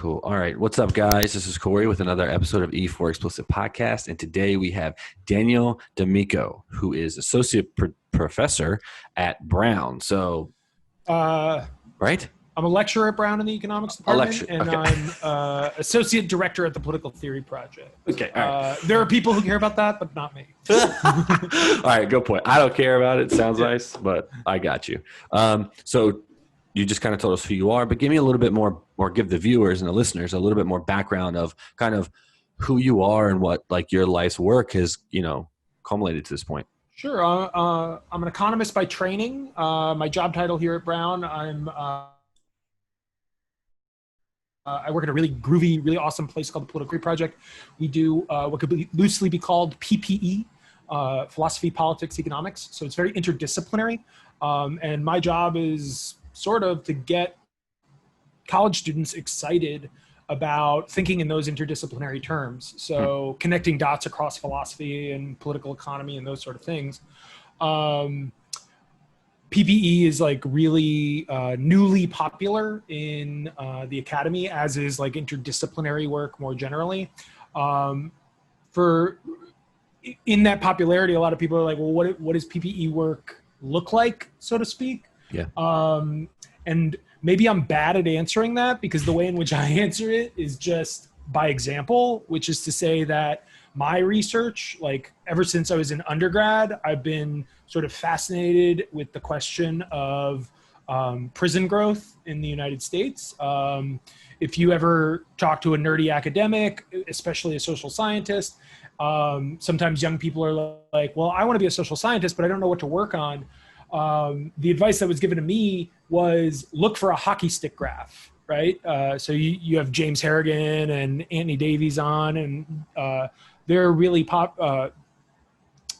Cool. All right. What's up, guys? This is Corey with another episode of E4 Explicit Podcast. And today we have Daniel DAmico, who is associate professor at Brown. So, right? I'm a lecturer at Brown in the economics department, and okay. I'm associate director at the Political Theory Project. Okay. All right. There are people who care about that, but not me. All right. Good point. I don't care about it. Sounds nice, but I got you. So you just kind of told us who you are, but give me a little bit more, or give the viewers and the listeners a little bit more background of kind of who you are and what like your life's work has, culminated to this point. Sure. I'm an economist by training. My job title here at Brown, I work at a really groovy, really awesome place called the Political Theory Project. We do what could loosely be called PPE, philosophy, politics, economics. So it's very interdisciplinary. And my job is sort of to get college students excited about thinking in those interdisciplinary terms. So connecting dots across philosophy and political economy and those sort of things. PPE is like really newly popular in the academy, as is like interdisciplinary work more generally. In that popularity, a lot of people are like, well, what does PPE work look like, so to speak? Yeah. And maybe I'm bad at answering that because the way in which I answer it is just by example, which is to say that my research, like ever since I was in undergrad, I've been sort of fascinated with the question of prison growth in the United States. If you ever talk to a nerdy academic, especially a social scientist, sometimes young people are like, well, I want to be a social scientist, but I don't know what to work on. The advice that was given to me was look for a hockey stick graph, right? So you have James Harrigan and Anthony Davies on, and they're really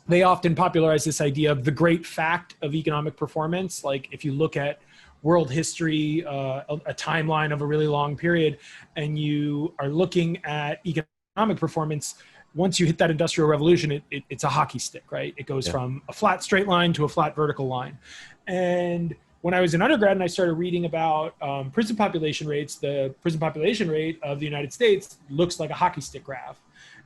they often popularize this idea of the great fact of economic performance. Like if you look at world history, a timeline of a really long period, and you are looking at economic performance, once you hit that industrial revolution, it's a hockey stick, right? It goes from a flat straight line to a flat vertical line. And when I was in undergrad and I started reading about prison population rates, the prison population rate of the United States looks like a hockey stick graph.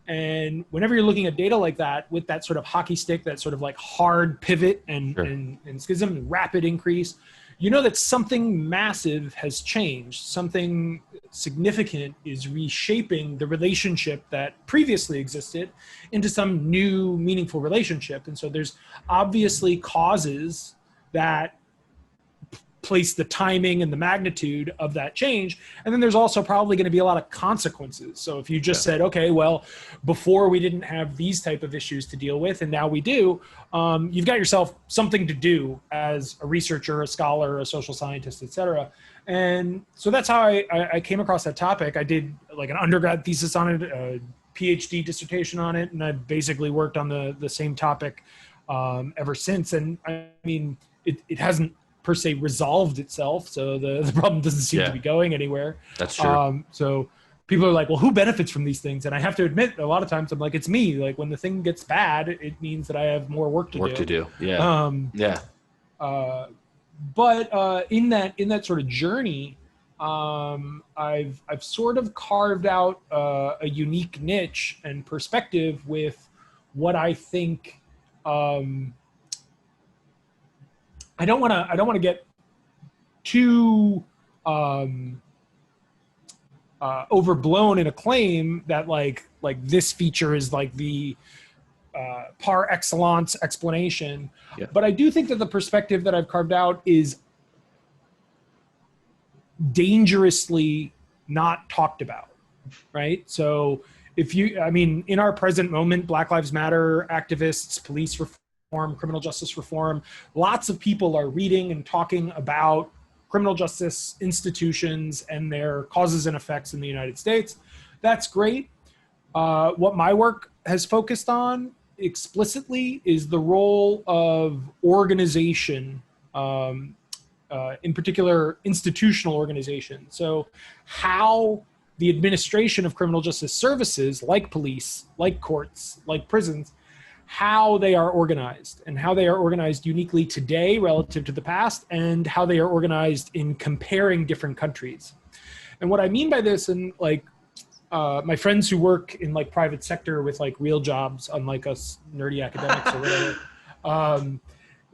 And whenever you're looking at data like that, with that sort of hockey stick, that sort of like hard pivot and schism and rapid increase, you know that something massive has changed. Something significant is reshaping the relationship that previously existed into some new meaningful relationship. And so there's obviously causes that place the timing and the magnitude of that change. And then there's also probably going to be a lot of consequences. So if you just said, okay, well, before we didn't have these type of issues to deal with, and now we do, you've got yourself something to do as a researcher, a scholar, a social scientist, et cetera. And so that's how I came across that topic. I did like an undergrad thesis on it, a PhD dissertation on it, and I've basically worked on the same topic ever since. And I mean, it hasn't per se resolved itself, so the problem doesn't seem to be going anywhere. That's true. So people are like, well, who benefits from these things? And I have to admit, a lot of times I'm like, it's me. Like when the thing gets bad, it means that I have more work to do. Yeah. But in that sort of journey, I've sort of carved out a unique niche and perspective with what I think. I don't want to get too overblown in a claim that like this feature is like the par excellence explanation. Yeah. But I do think that the perspective that I've carved out is dangerously not talked about, right? So in our present moment, Black Lives Matter activists, police reform, criminal justice reform, lots of people are reading and talking about criminal justice institutions and their causes and effects in the United States. That's great. What my work has focused on explicitly is the role of organization, in particular institutional organization. So how the administration of criminal justice services, like police, like courts, like prisons, how they are organized and how they are organized uniquely today relative to the past, and how they are organized in comparing different countries. And what I mean by this, and like my friends who work in like private sector with like real jobs, unlike us nerdy academics or whatever,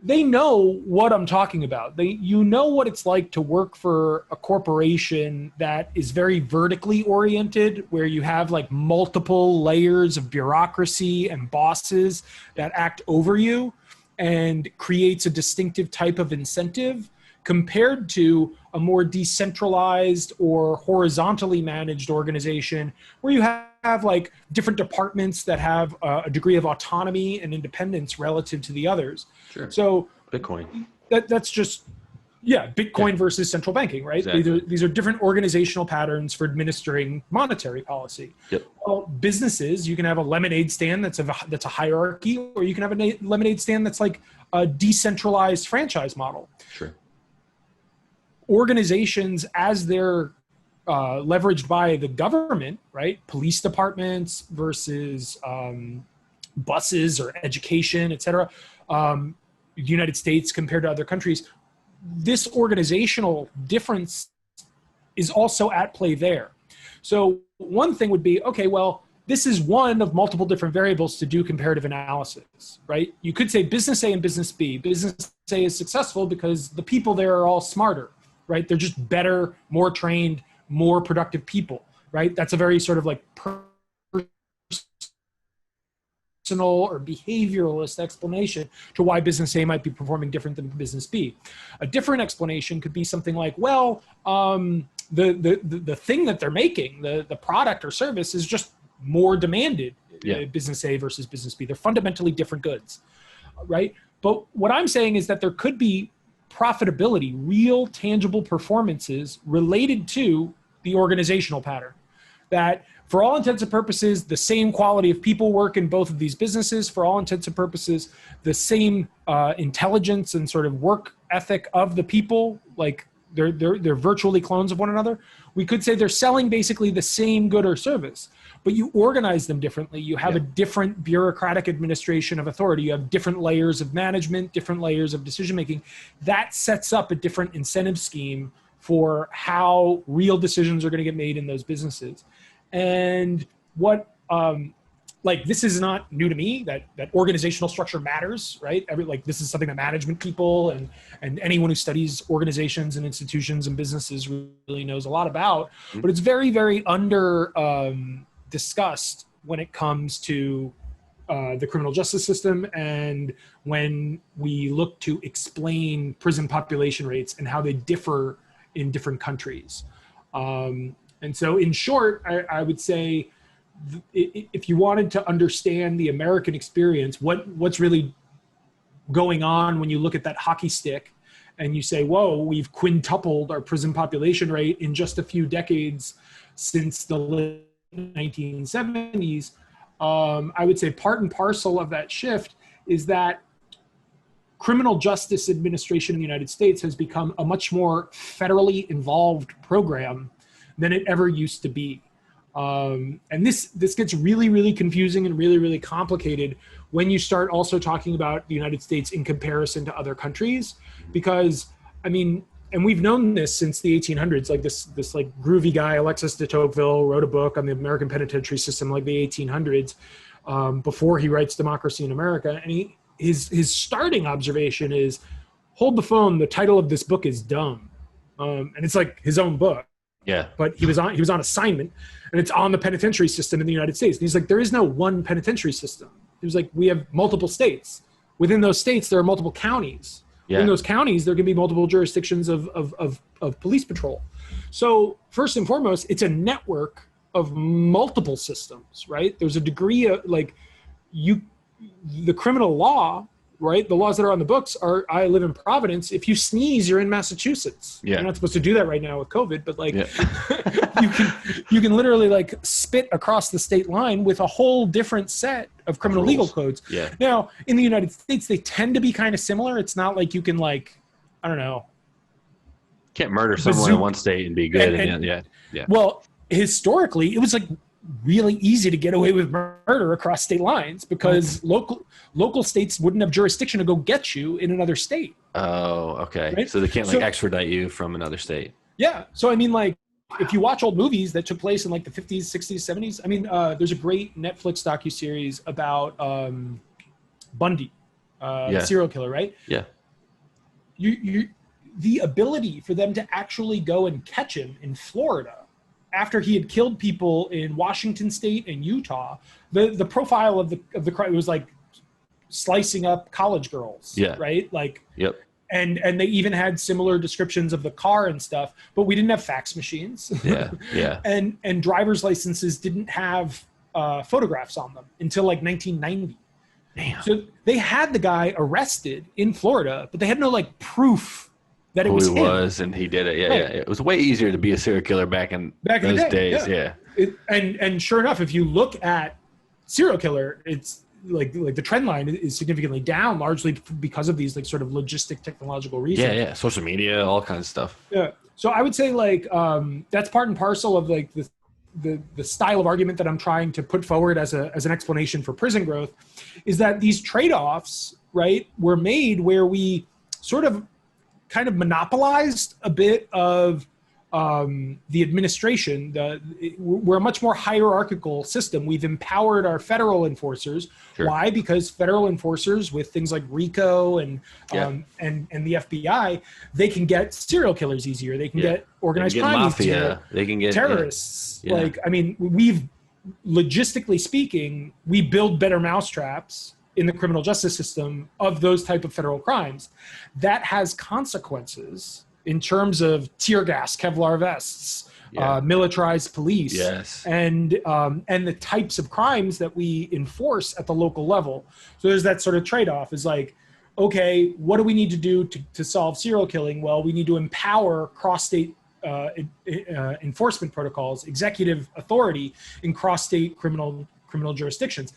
they know what I'm talking about. You know what it's like to work for a corporation that is very vertically oriented, where you have like multiple layers of bureaucracy and bosses that act over you and creates a distinctive type of incentive, compared to a more decentralized or horizontally managed organization where you have like different departments that have a degree of autonomy and independence relative to the others. Sure. So Bitcoin. That's just, Bitcoin versus central banking, right? Exactly. These are different organizational patterns for administering monetary policy. Yep. Well, businesses, you can have a lemonade stand that's a hierarchy, or you can have a lemonade stand that's like a decentralized franchise model. Sure. Organizations, as they're leveraged by the government, right? Police departments versus buses or education, et cetera. The United States compared to other countries, this organizational difference is also at play there. So one thing would be, okay, well, this is one of multiple different variables to do comparative analysis, right? You could say business A and business B. Business A is successful because the people there are all smarter, right? They're just better, more trained, more productive people, right? That's a very sort of like personal or behavioralist explanation to why business A might be performing different than business B. A different explanation could be something like, well, the thing that they're making, the product or service, is just more demanded. Business A versus business B. They're fundamentally different goods, right? But what I'm saying is that there could be profitability, real tangible performances related to the organizational pattern. That for all intents and purposes, the same quality of people work in both of these businesses. For all intents and purposes, the same intelligence and sort of work ethic of the people, like they're virtually clones of one another. We could say they're selling basically the same good or service, but you organize them differently. You have a different bureaucratic administration of authority. You have different layers of management, different layers of decision-making. That sets up a different incentive scheme for how real decisions are going to get made in those businesses. And what, this is not new to me, that organizational structure matters, right? This is something that management people and anyone who studies organizations and institutions and businesses really knows a lot about, but it's very, very under discussed when it comes to the criminal justice system, and when we look to explain prison population rates and how they differ in different countries. And so in short, I would say, if you wanted to understand the American experience, what's really going on when you look at that hockey stick and you say, whoa, we've quintupled our prison population rate in just a few decades since the late 1970s, I would say part and parcel of that shift is that criminal justice administration in the United States has become a much more federally involved program than it ever used to be. And this gets really, really confusing and really, really complicated when you start also talking about the United States in comparison to other countries, because, I mean, and we've known this since the 1800s, like this like groovy guy, Alexis de Tocqueville, wrote a book on the American penitentiary system, like the 1800s, before he writes Democracy in America. And his starting observation is, hold the phone, the title of this book is dumb. And it's like his own book. Yeah. But he was on assignment, and it's on the penitentiary system in the United States. And he's like, there is no one penitentiary system. He was like, we have multiple states. Within those states, there are multiple counties. Yeah. In those counties, there can be multiple jurisdictions of police patrol. So first and foremost, it's a network of multiple systems, right? There's a degree of the criminal law, right? The laws that are on the books are, I live in Providence. If you sneeze, you're in Massachusetts. Yeah. You're not supposed to do that right now with COVID, but you can literally like spit across the state line with a whole different set of criminal legal codes. Yeah. Now, in the United States, they tend to be kind of similar. It's not like you can I don't know. Can't murder someone in one state and be good. Yeah. Well, historically, it was like really easy to get away with murder across state lines because local states wouldn't have jurisdiction to go get you in another state. Oh, okay. Right? So they can't extradite you from another state. Yeah. So I mean, if you watch old movies that took place in like the 50s, 60s, 70s, I mean, there's a great Netflix docuseries about Bundy, serial killer, right? Yeah. The ability for them to actually go and catch him in Florida after he had killed people in Washington State and Utah, the profile of the crime was like slicing up college girls, right? Like, and they even had similar descriptions of the car and stuff, but we didn't have fax machines. And driver's licenses didn't have photographs on them until like 1990. Damn. So they had the guy arrested in Florida, but they had no like proof that it was him. And he did it. Yeah. It was way easier to be a serial killer back in those days. And sure enough, if you look at serial killer, it's like the trend line is significantly down, largely because of these like sort of logistic technological reasons. Social media, all kinds of stuff. So I would say like that's part and parcel of like the style of argument that I'm trying to put forward as an explanation for prison growth, is that these trade-offs, right, were made where we sort of kind of monopolized a bit of the administration. We're a much more hierarchical system. We've empowered our federal enforcers. Sure. Why? Because federal enforcers, with things like RICO and the FBI, they can get serial killers easier. They can get organized crime mafia. easier. They can get terrorists. Like, I mean, we've logistically speaking, we build better mousetraps in the criminal justice system of those type of federal crimes. That has consequences in terms of tear gas, Kevlar vests, militarized police, and the types of crimes that we enforce at the local level. So there's that sort of trade-off is like, okay, what do we need to do to solve serial killing? Well, we need to empower cross-state enforcement protocols, executive authority in cross-state criminal jurisdictions.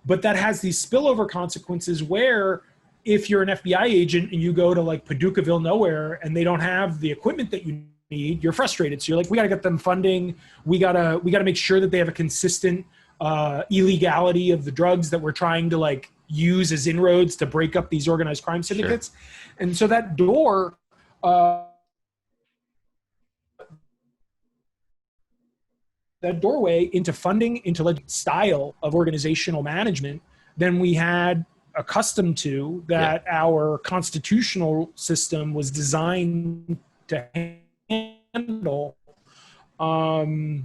But that has these spillover consequences where if you're an FBI agent and you go to like Paducahville nowhere and they don't have the equipment that you need, you're frustrated. So you're like, we got to get them funding. We gotta make sure that they have a consistent illegality of the drugs that we're trying to like use as inroads to break up these organized crime syndicates. Sure. And so that door, that doorway into funding, into like style of organizational management than we had accustomed to, that our constitutional system was designed to handle. And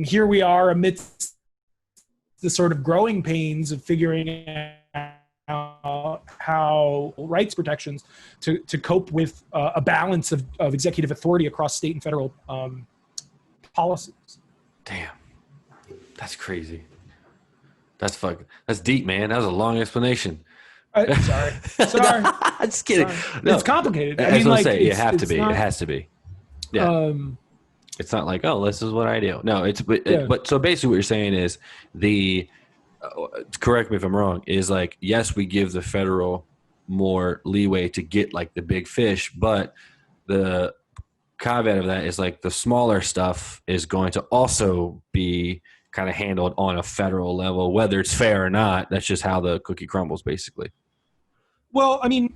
here we are amidst the sort of growing pains of figuring out how rights protections to cope with a balance of executive authority across state and federal policies. Damn, that's crazy. That's deep, man. That was a long explanation. Sorry. Just kidding. Sorry. No, it's complicated. I mean, like, it has to be. It has to be. Yeah. It's not like, oh, this is what I do. No, but so basically what you're saying is correct me if I'm wrong, is like, yes, we give the federal more leeway to get like the big fish, but the caveat of that is like the smaller stuff is going to also be kind of handled on a federal level, whether it's fair or not. That's just how the cookie crumbles, basically. Well, I mean,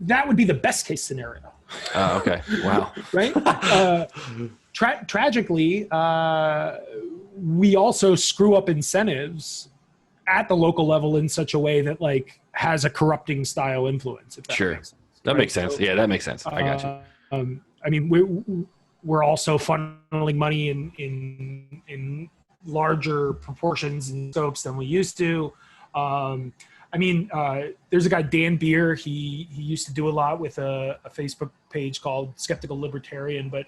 that would be the best case scenario. Okay. Wow. Right? Tragically, we also screw up incentives at the local level in such a way that like has a corrupting style influence. If that makes sense. That makes sense. Yeah, that makes sense. I got you. I mean, we're also funneling money in larger proportions and scopes than we used to. I mean, there's a guy, Dan Beer. He used to do a lot with a Facebook page called Skeptical Libertarian, but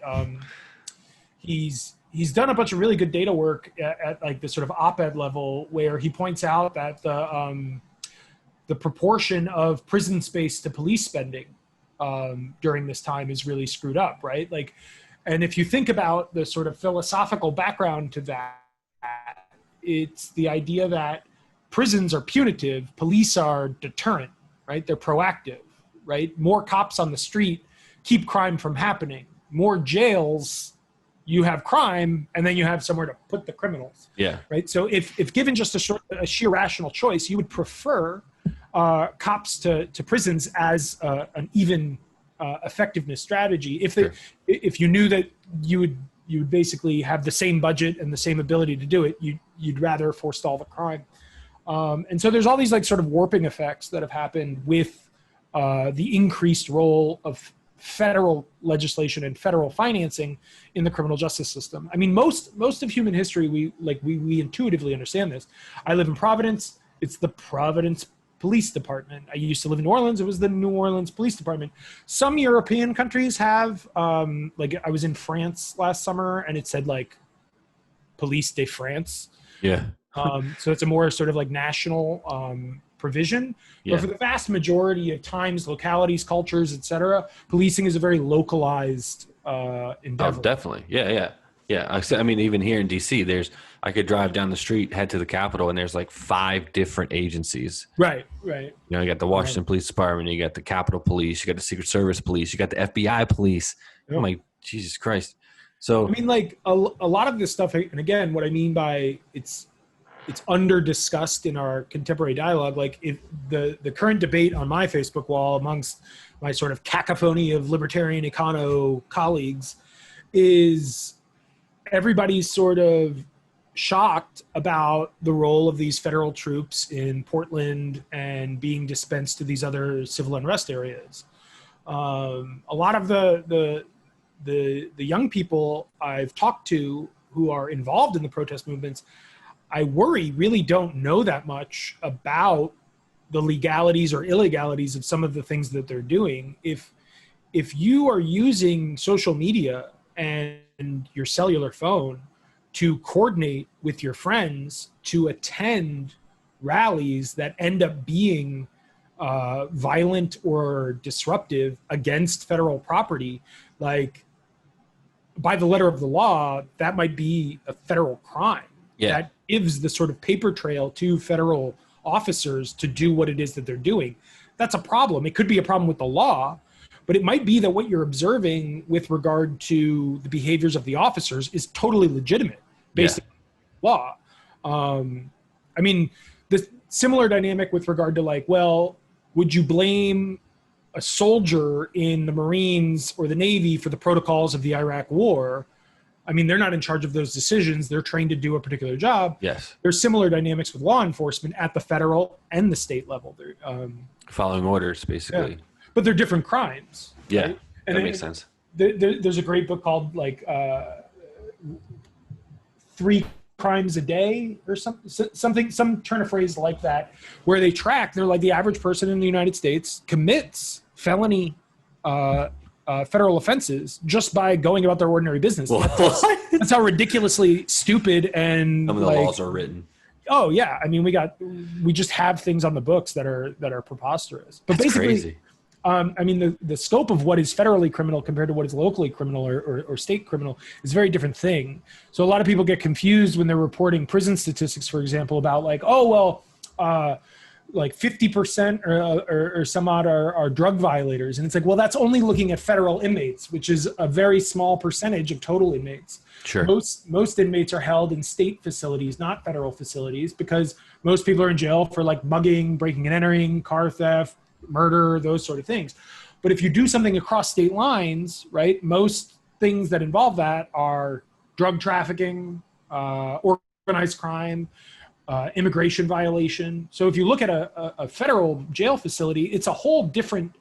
he's done a bunch of really good data work at like the sort of op-ed level, where he points out that the proportion of prison space to police spending during this time is really screwed up, right? Like, and if you think about the sort of philosophical background to that, it's the idea that prisons are punitive, police are deterrent, right? They're proactive, right? More cops on the street keep crime from happening. More jails, you have crime, and then you have somewhere to put the criminals. Yeah. Right. So if given just a sheer rational choice, you would prefer cops to prisons as an even effectiveness strategy. Sure. If you knew that you would basically have the same budget and the same ability to do it, you'd rather forestall the crime. And so there's all these like sort of warping effects that have happened with the increased role of federal legislation and federal financing in the criminal justice system. I mean, most of human history, we intuitively understand this. I live in Providence. It's the Providence Police Department. I used to live in New Orleans. It was the New Orleans Police Department. Some European countries have, like I was in France last summer and it said like Police de France. Yeah. So it's a more sort of like national provision. Yeah. But for the vast majority of times, localities, cultures, etc., policing is a very localized endeavor. Oh, definitely. Yeah. I mean, even here in DC, I could drive down the street, head to the Capitol, and there's like 5 different agencies. Right. You know, you got the Washington Police Department, you got the Capitol Police, you got the Secret Service Police, you got the FBI Police. Yeah. I'm like, Jesus Christ. So I mean, like a lot of this stuff, and again, what I mean by it's under discussed in our contemporary dialogue. Like if the current debate on my Facebook wall amongst my sort of cacophony of libertarian econo colleagues is everybody's sort of shocked about the role of these federal troops in Portland and being dispensed to these other civil unrest areas. A lot of the young people I've talked to who are involved in the protest movements, I worry really don't know that much about the legalities or illegalities of some of the things that they're doing. If you are using social media and your cellular phone to coordinate with your friends to attend rallies that end up being violent or disruptive against federal property, like by the letter of the law, that might be a federal crime. Yeah. That gives the sort of paper trail to federal officers to do what it is that they're doing. That's a problem. It could be a problem with the law, but it might be that what you're observing with regard to the behaviors of the officers is totally legitimate based on law. I mean, the similar dynamic with regard to like, well, would you blame a soldier in the Marines or the Navy for the protocols of the Iraq War? I mean, they're not in charge of those decisions. They're trained to do a particular job. yes, There's similar dynamics with law enforcement at the federal and the state level. following orders, basically. Yeah. But they're different crimes. Yeah, right? that makes sense. There's a great book called like 3 Crimes a Day or something, some turn of phrase like that, where they track, they're like the average person in the United States commits felony federal offenses just by going about their ordinary business. That's how ridiculously stupid and some of the laws are written. Oh yeah, I mean we just have things on the books that are preposterous. But That's basically, crazy. I mean the scope of what is federally criminal compared to what is locally criminal or state criminal is a very different thing. So a lot of people get confused when they're reporting prison statistics, for example, about like, oh well, like 50% or some odd are drug violators. And it's like, well, that's only looking at federal inmates, which is a very small percentage of total inmates. Sure. Most inmates are held in state facilities, not federal facilities, because most people are in jail for like mugging, breaking and entering, car theft, murder, those sort of things. But if you do something across state lines, right, most things that involve that are drug trafficking, organized crime, immigration violation. So if you look at a federal jail facility, it's a whole different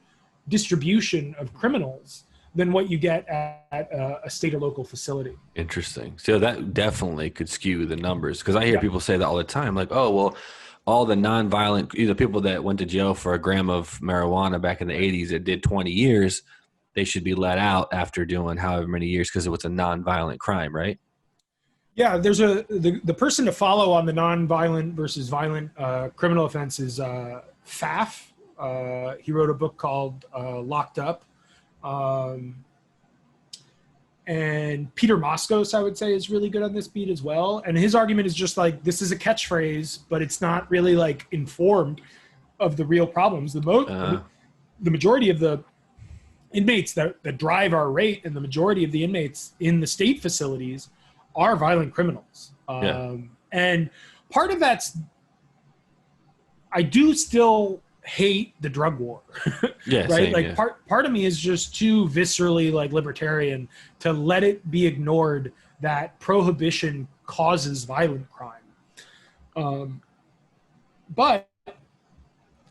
distribution of criminals than what you get at a state or local facility. Interesting. So that definitely could skew the numbers, because I hear people say that all the time, like, oh, well, all the nonviolent, either people that went to jail for a gram of marijuana back in the 80s that did 20 years, they should be let out after doing however many years because it was a nonviolent crime, right? Yeah, there's the person to follow on the nonviolent versus violent criminal offenses, Pfaff. He wrote a book called Locked Up. And Peter Moskos, I would say, is really good on this beat as well. And his argument is just like, this is a catchphrase, but it's not really like informed of the real problems. The majority of the inmates that drive our rate and the majority of the inmates in the state facilities are violent criminals. And part of that's, I do still hate the drug war. Yeah, right. same, Like yeah. part of me is just too viscerally like libertarian to let it be ignored that prohibition causes violent crime. But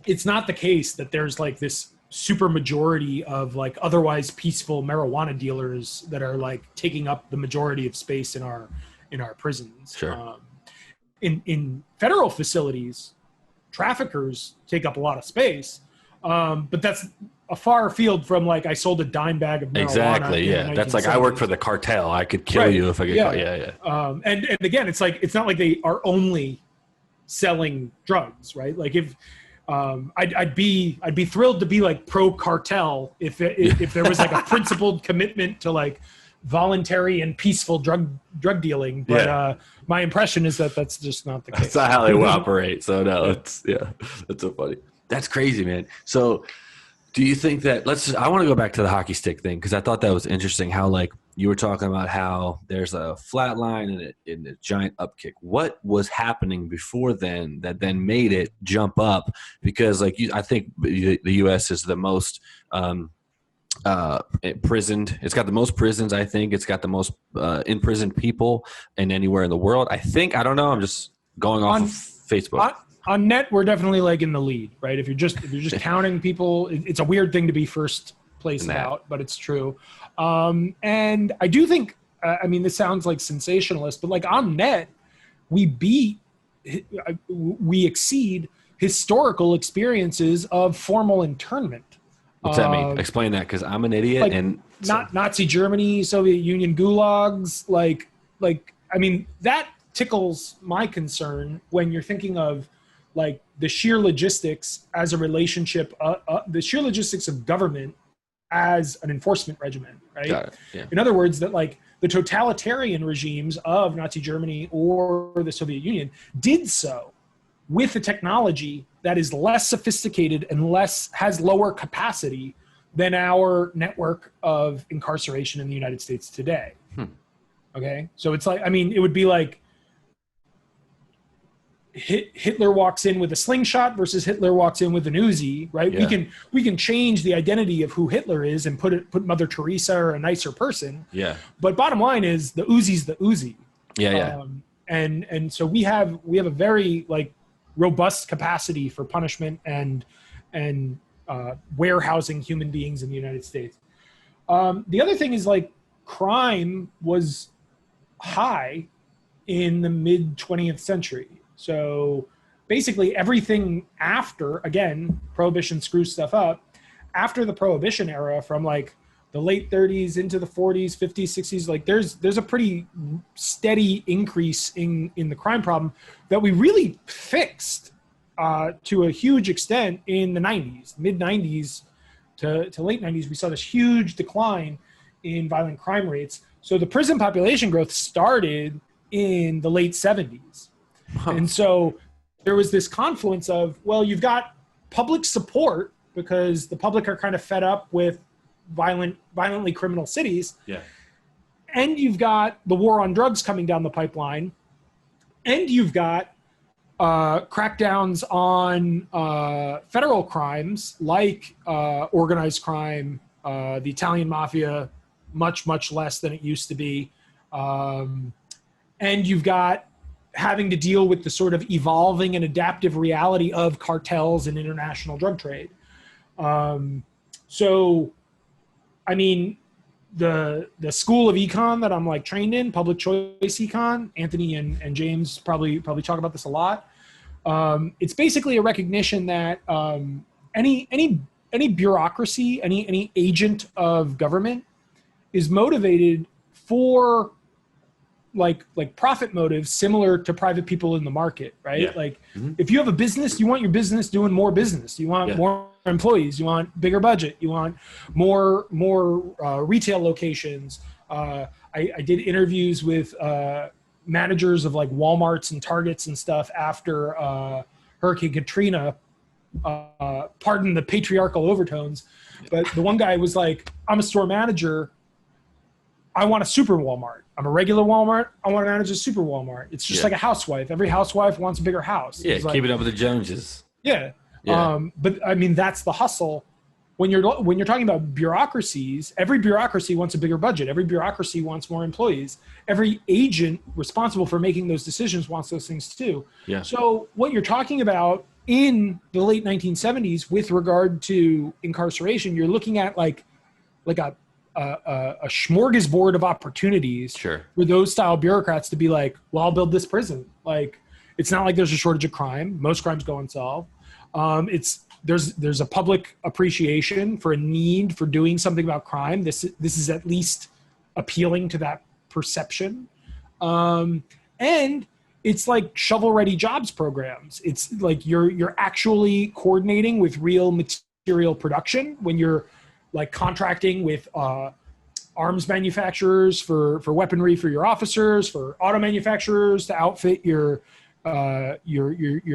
it's not the case that there's like this super majority of like otherwise peaceful marijuana dealers that are like taking up the majority of space in our prisons. Sure. In federal facilities, traffickers take up a lot of space, but that's a far field from like I sold a dime bag of marijuana. Exactly. Yeah, that's like I work for the cartel. I could kill you if I get caught. Yeah. And again, it's like it's not like they are only selling drugs, right? Like if I'd be thrilled to be like pro cartel if there was like a principled commitment to like voluntary and peaceful drug dealing, but my impression is that that's just not the case. That's not how they operate. So no, that's so funny. That's crazy, man. So do you think that I want to go back to the hockey stick thing because I thought that was interesting how like you were talking about how there's a flat line and a giant upkick. What was happening before then that then made it jump up? Because like I think the U.S. is the most imprisoned. It's got the most prisons. I think it's got the most imprisoned people in anywhere in the world. I think. I don't know. I'm just going off of Facebook. On net, we're definitely like in the lead, right? If you're just counting people, it's a weird thing to be first place out, but it's true. And I do think, I mean, this sounds like sensationalist, but like on net, we exceed historical experienlike of formal internment. What's that mean? Explain that, because I'm an idiot. Like, and not Nazi Germany, Soviet Union gulags. Like, I mean, that tickles my concern when you're thinking of like the sheer logistics as a relationship, the sheer logistics of government as an enforcement regimen, right? Got it. Yeah. In other words, that like the totalitarian regimes of Nazi Germany or the Soviet Union did so with a technology that is less sophisticated and has lower capacity than our network of incarceration in the United States today. Okay. So it's like, I mean, it would be like Hitler walks in with a slingshot versus Hitler walks in with an Uzi, right? Yeah. We can change the identity of who Hitler is and put Mother Teresa or a nicer person. Yeah. But bottom line is the Uzi's the Uzi. Yeah. And so we have a very like robust capacity for punishment and warehousing human beings in the United States. The other thing is like crime was high in the mid 20th century. So basically everything after, again, prohibition screws stuff up. After the prohibition era, from like the late 30s into the 40s, 50s, 60s, like there's a pretty steady increase in the crime problem that we really fixed to a huge extent in the 90s, mid 90s to late 90s. We saw this huge decline in violent crime rates. So the prison population growth started in the late 70s. And so there was this confluence of, well, you've got public support because the public are kind of fed up with violently criminal cities. Yeah. And you've got the war on drugs coming down the pipeline. And you've got crackdowns on federal crimes like organized crime, the Italian mafia, much, much less than it used to be. And you've got having to deal with the sort of evolving and adaptive reality of cartels and international drug trade. So, I mean, the school of econ that I'm like trained in, public choice econ, Anthony and James probably talk about this a lot. It's basically a recognition that any bureaucracy, any agent of government is motivated for like profit motives similar to private people in the market, right? Yeah. Like if you have a business, you want your business doing more business. You want more employees. You want bigger budget. You want more retail locations. I did interviews with managers of like Walmarts and Targets and stuff after Hurricane Katrina. Pardon the patriarchal overtones, but the one guy was like, I'm a store manager. I want a super Walmart. I'm a regular Walmart. I want to manage a super Walmart. It's just like a housewife. Every housewife wants a bigger house. Yeah, like, keep it up with the Joneses. Yeah. Yeah. But I mean, that's the hustle. When you're talking about bureaucracies, every bureaucracy wants a bigger budget. Every bureaucracy wants more employees. Every agent responsible for making those decisions wants those things too. Yeah. So what you're talking about in the late 1970s with regard to incarceration, you're looking at like a smorgasbord of opportunities Sure. for those style bureaucrats to be like, well, I'll build this prison. Like, it's not like there's a shortage of crime. Most crimes go unsolved. There's a public appreciation for a need for doing something about crime. This is at least appealing to that perception. And it's like shovel-ready jobs programs. It's like you're actually coordinating with real material production when you're like contracting with arms manufacturers for weaponry for your officers, for auto manufacturers to outfit your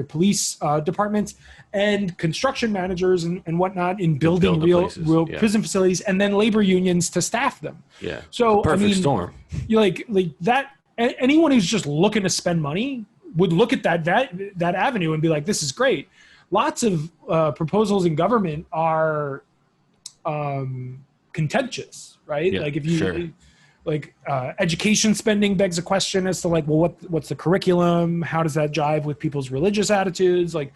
police departments, and construction managers and whatnot in building real prison facilities, and then labor unions to staff them. Yeah. So Perfect storm. You like that. Anyone who's just looking to spend money would look at that avenue and be like, "This is great." Lots of proposals in government are contentious, right? Yeah, like if you. Sure. Like education spending begs a question as to like, well, what's the curriculum? How does that jive with people's religious attitudes? Like,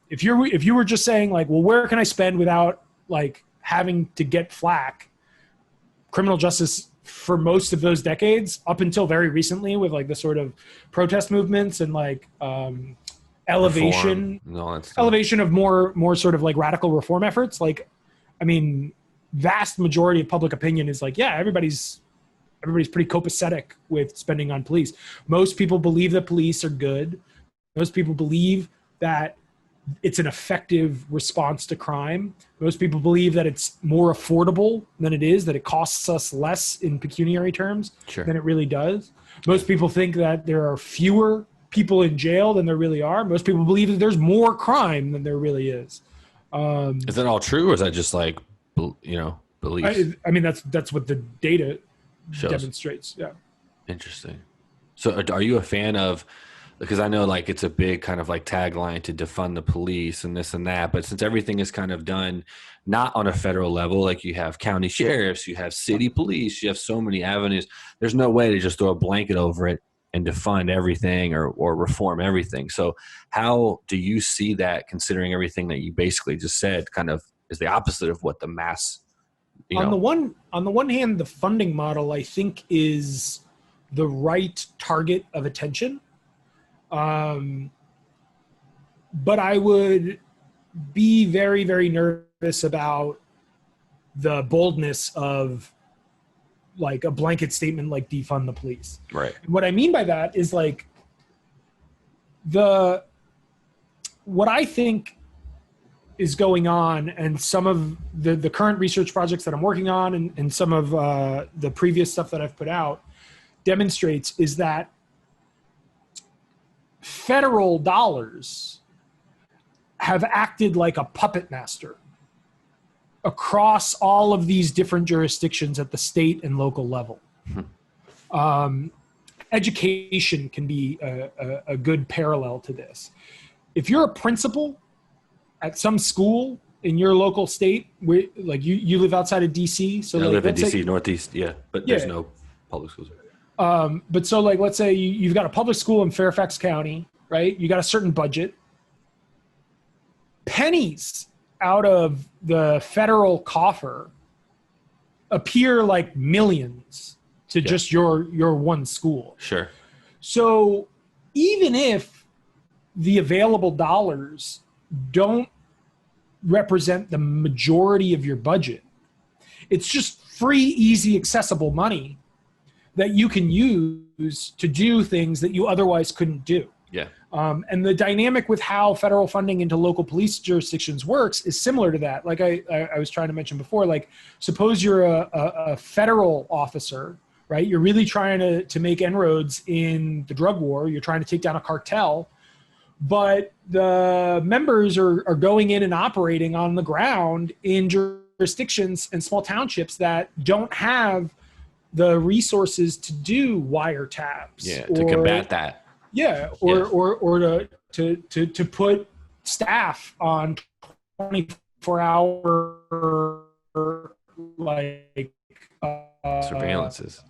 if you were just saying like, well, where can I spend without like having to get flack? Criminal justice for most of those decades, up until very recently, with like the sort of protest movements and like elevation of more sort of like radical reform efforts. Like, I mean, vast majority of public opinion is like, yeah, everybody's pretty copacetic with spending on police. Most people believe that police are good. Most people believe that it's an effective response to crime. Most people believe that it's more affordable than it is, that it costs us less in pecuniary terms than it really does. Most people think that there are fewer people in jail than there really are. Most people believe that there's more crime than there really is. Is that all true, or is that just like, beliefs? I mean, that's what the data shows. Demonstrates. Yeah. Interesting. So are you a fan of, because I know like it's a big kind of like tagline to defund the police and this and that, but since everything is kind of done not on a federal level, like you have county sheriffs, you have city police, you have so many avenues, there's no way to just throw a blanket over it and defund everything or reform everything. So how do you see that, considering everything that you basically just said kind of is the opposite of what the mass, on the one hand, the funding model, I think, is the right target of attention. But I would be very, very nervous about the boldness of like a blanket statement like defund the police. Right. What I mean by that is like what I think is going on, and some of the current research projects that I'm working on and some of the previous stuff that I've put out demonstrates, is that federal dollars have acted like a puppet master across all of these different jurisdictions at the state and local level. Education can be a good parallel to this. If you're a principal at some school in your local state, where like you live outside of DC, so I like, live in DC, Northeast, but there's no public schools. But so like, let's say you've got a public school in Fairfax County, right? You got a certain budget. Pennies out of the federal coffer appear like millions to just your one school. Sure. So even if the available dollars don't represent the majority of your budget, it's just free, easy, accessible money that you can use to do things that you otherwise couldn't do. Yeah. And the dynamic with how federal funding into local police jurisdictions works is similar to that. Like I was trying to mention before, like suppose you're a federal officer, right? You're really trying to make inroads in the drug war. You're trying to take down a cartel, but the members are going in and operating on the ground in jurisdictions and small townships that don't have the resources to do wiretaps. Yeah, to combat that. Yeah, or to put staff on 24-hour like Surveillances.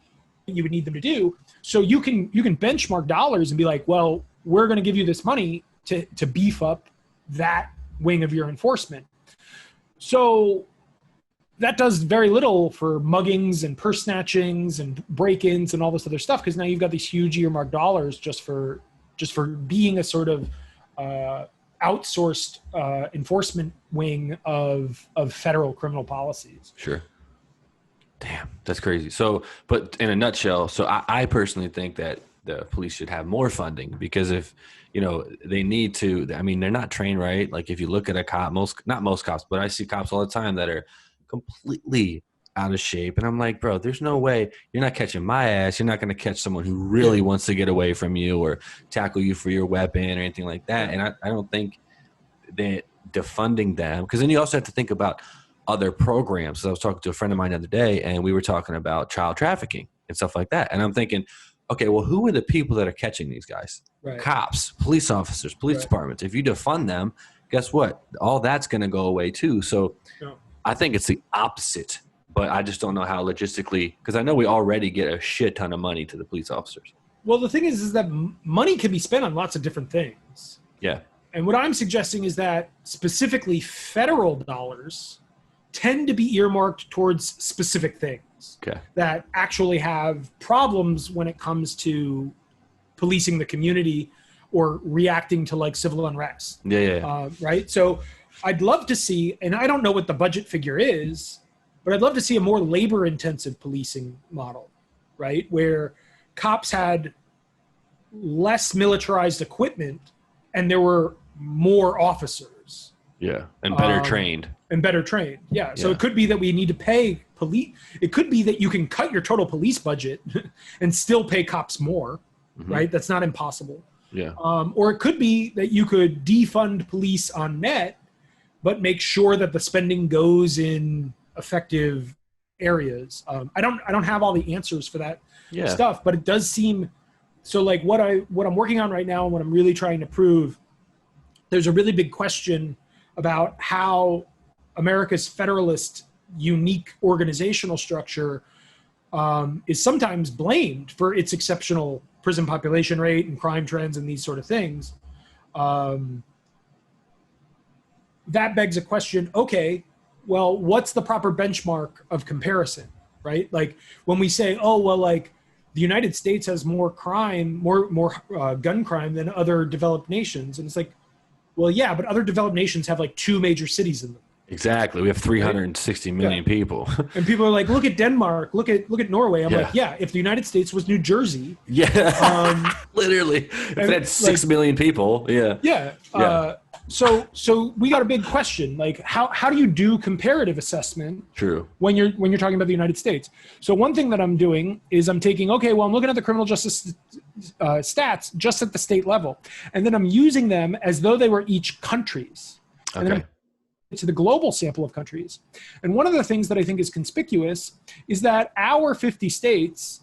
you would need them to do. So you can benchmark dollars and be like, well, we're going to give you this money to beef up that wing of your enforcement. So that does very little for muggings and purse snatchings and break-ins and all this other stuff, because now you've got these huge earmarked dollars just for being a sort of outsourced enforcement wing of federal criminal policies. Sure. Damn, that's crazy. So, but in a nutshell, so I personally think that the police should have more funding, because if, they need to, I mean, they're not trained right. Like if you look at a cop, not most cops, but I see cops all the time that are completely out of shape. And I'm like, bro, there's no way you're not catching my ass. You're not going to catch someone who really wants to get away from you or tackle you for your weapon or anything like that. And I don't think that defunding them, because then you also have to think about other programs. So I was talking to a friend of mine the other day, and we were talking about child trafficking and stuff like that. And I'm thinking, okay, well, who are the people that are catching these guys? Right. Cops, police officers, police departments. If you defund them, guess what? All that's going to go away too. So I think it's the opposite, but I just don't know how logistically, because I know we already get a shit ton of money to the police officers. Well, the thing is that money can be spent on lots of different things. Yeah. And what I'm suggesting is that specifically federal dollars tend to be earmarked towards specific things that actually have problems when it comes to policing the community or reacting to like civil unrest. Right. So I'd love to see, and I don't know what the budget figure is, but I'd love to see a more labor intensive policing model, right? Where cops had less militarized equipment and there were more officers. Yeah. And better trained. Yeah. So it could be that we need to pay police. It could be that you can cut your total police budget and still pay cops more, right? That's not impossible. Yeah. Or it could be that you could defund police on net, but make sure that the spending goes in effective areas. I don't have all the answers for that stuff, but it does seem so. Like what I'm working on right now and what I'm really trying to prove, there's a really big question about how America's federalist unique organizational structure is sometimes blamed for its exceptional prison population rate and crime trends and these sort of things. That begs a question, okay, well, what's the proper benchmark of comparison, right? Like when we say, oh, well, like the United States has more crime, more gun crime than other developed nations. And it's like, well, yeah, but other developed nations have like 2 major cities in them. Exactly. We have 360 million people. And people are like, look at Denmark, look at Norway. I'm like, yeah, if the United States was New Jersey. Yeah. Literally. If it had 6 million people. Yeah. Yeah. So we got a big question. Like how do you do comparative assessment? True. When you're talking about the United States. So one thing that I'm doing is I'm taking, okay, well, I'm looking at the criminal justice stats just at the state level. And then I'm using them as though they were each countries. And then to the global sample of countries. And one of the things that I think is conspicuous is that our 50 states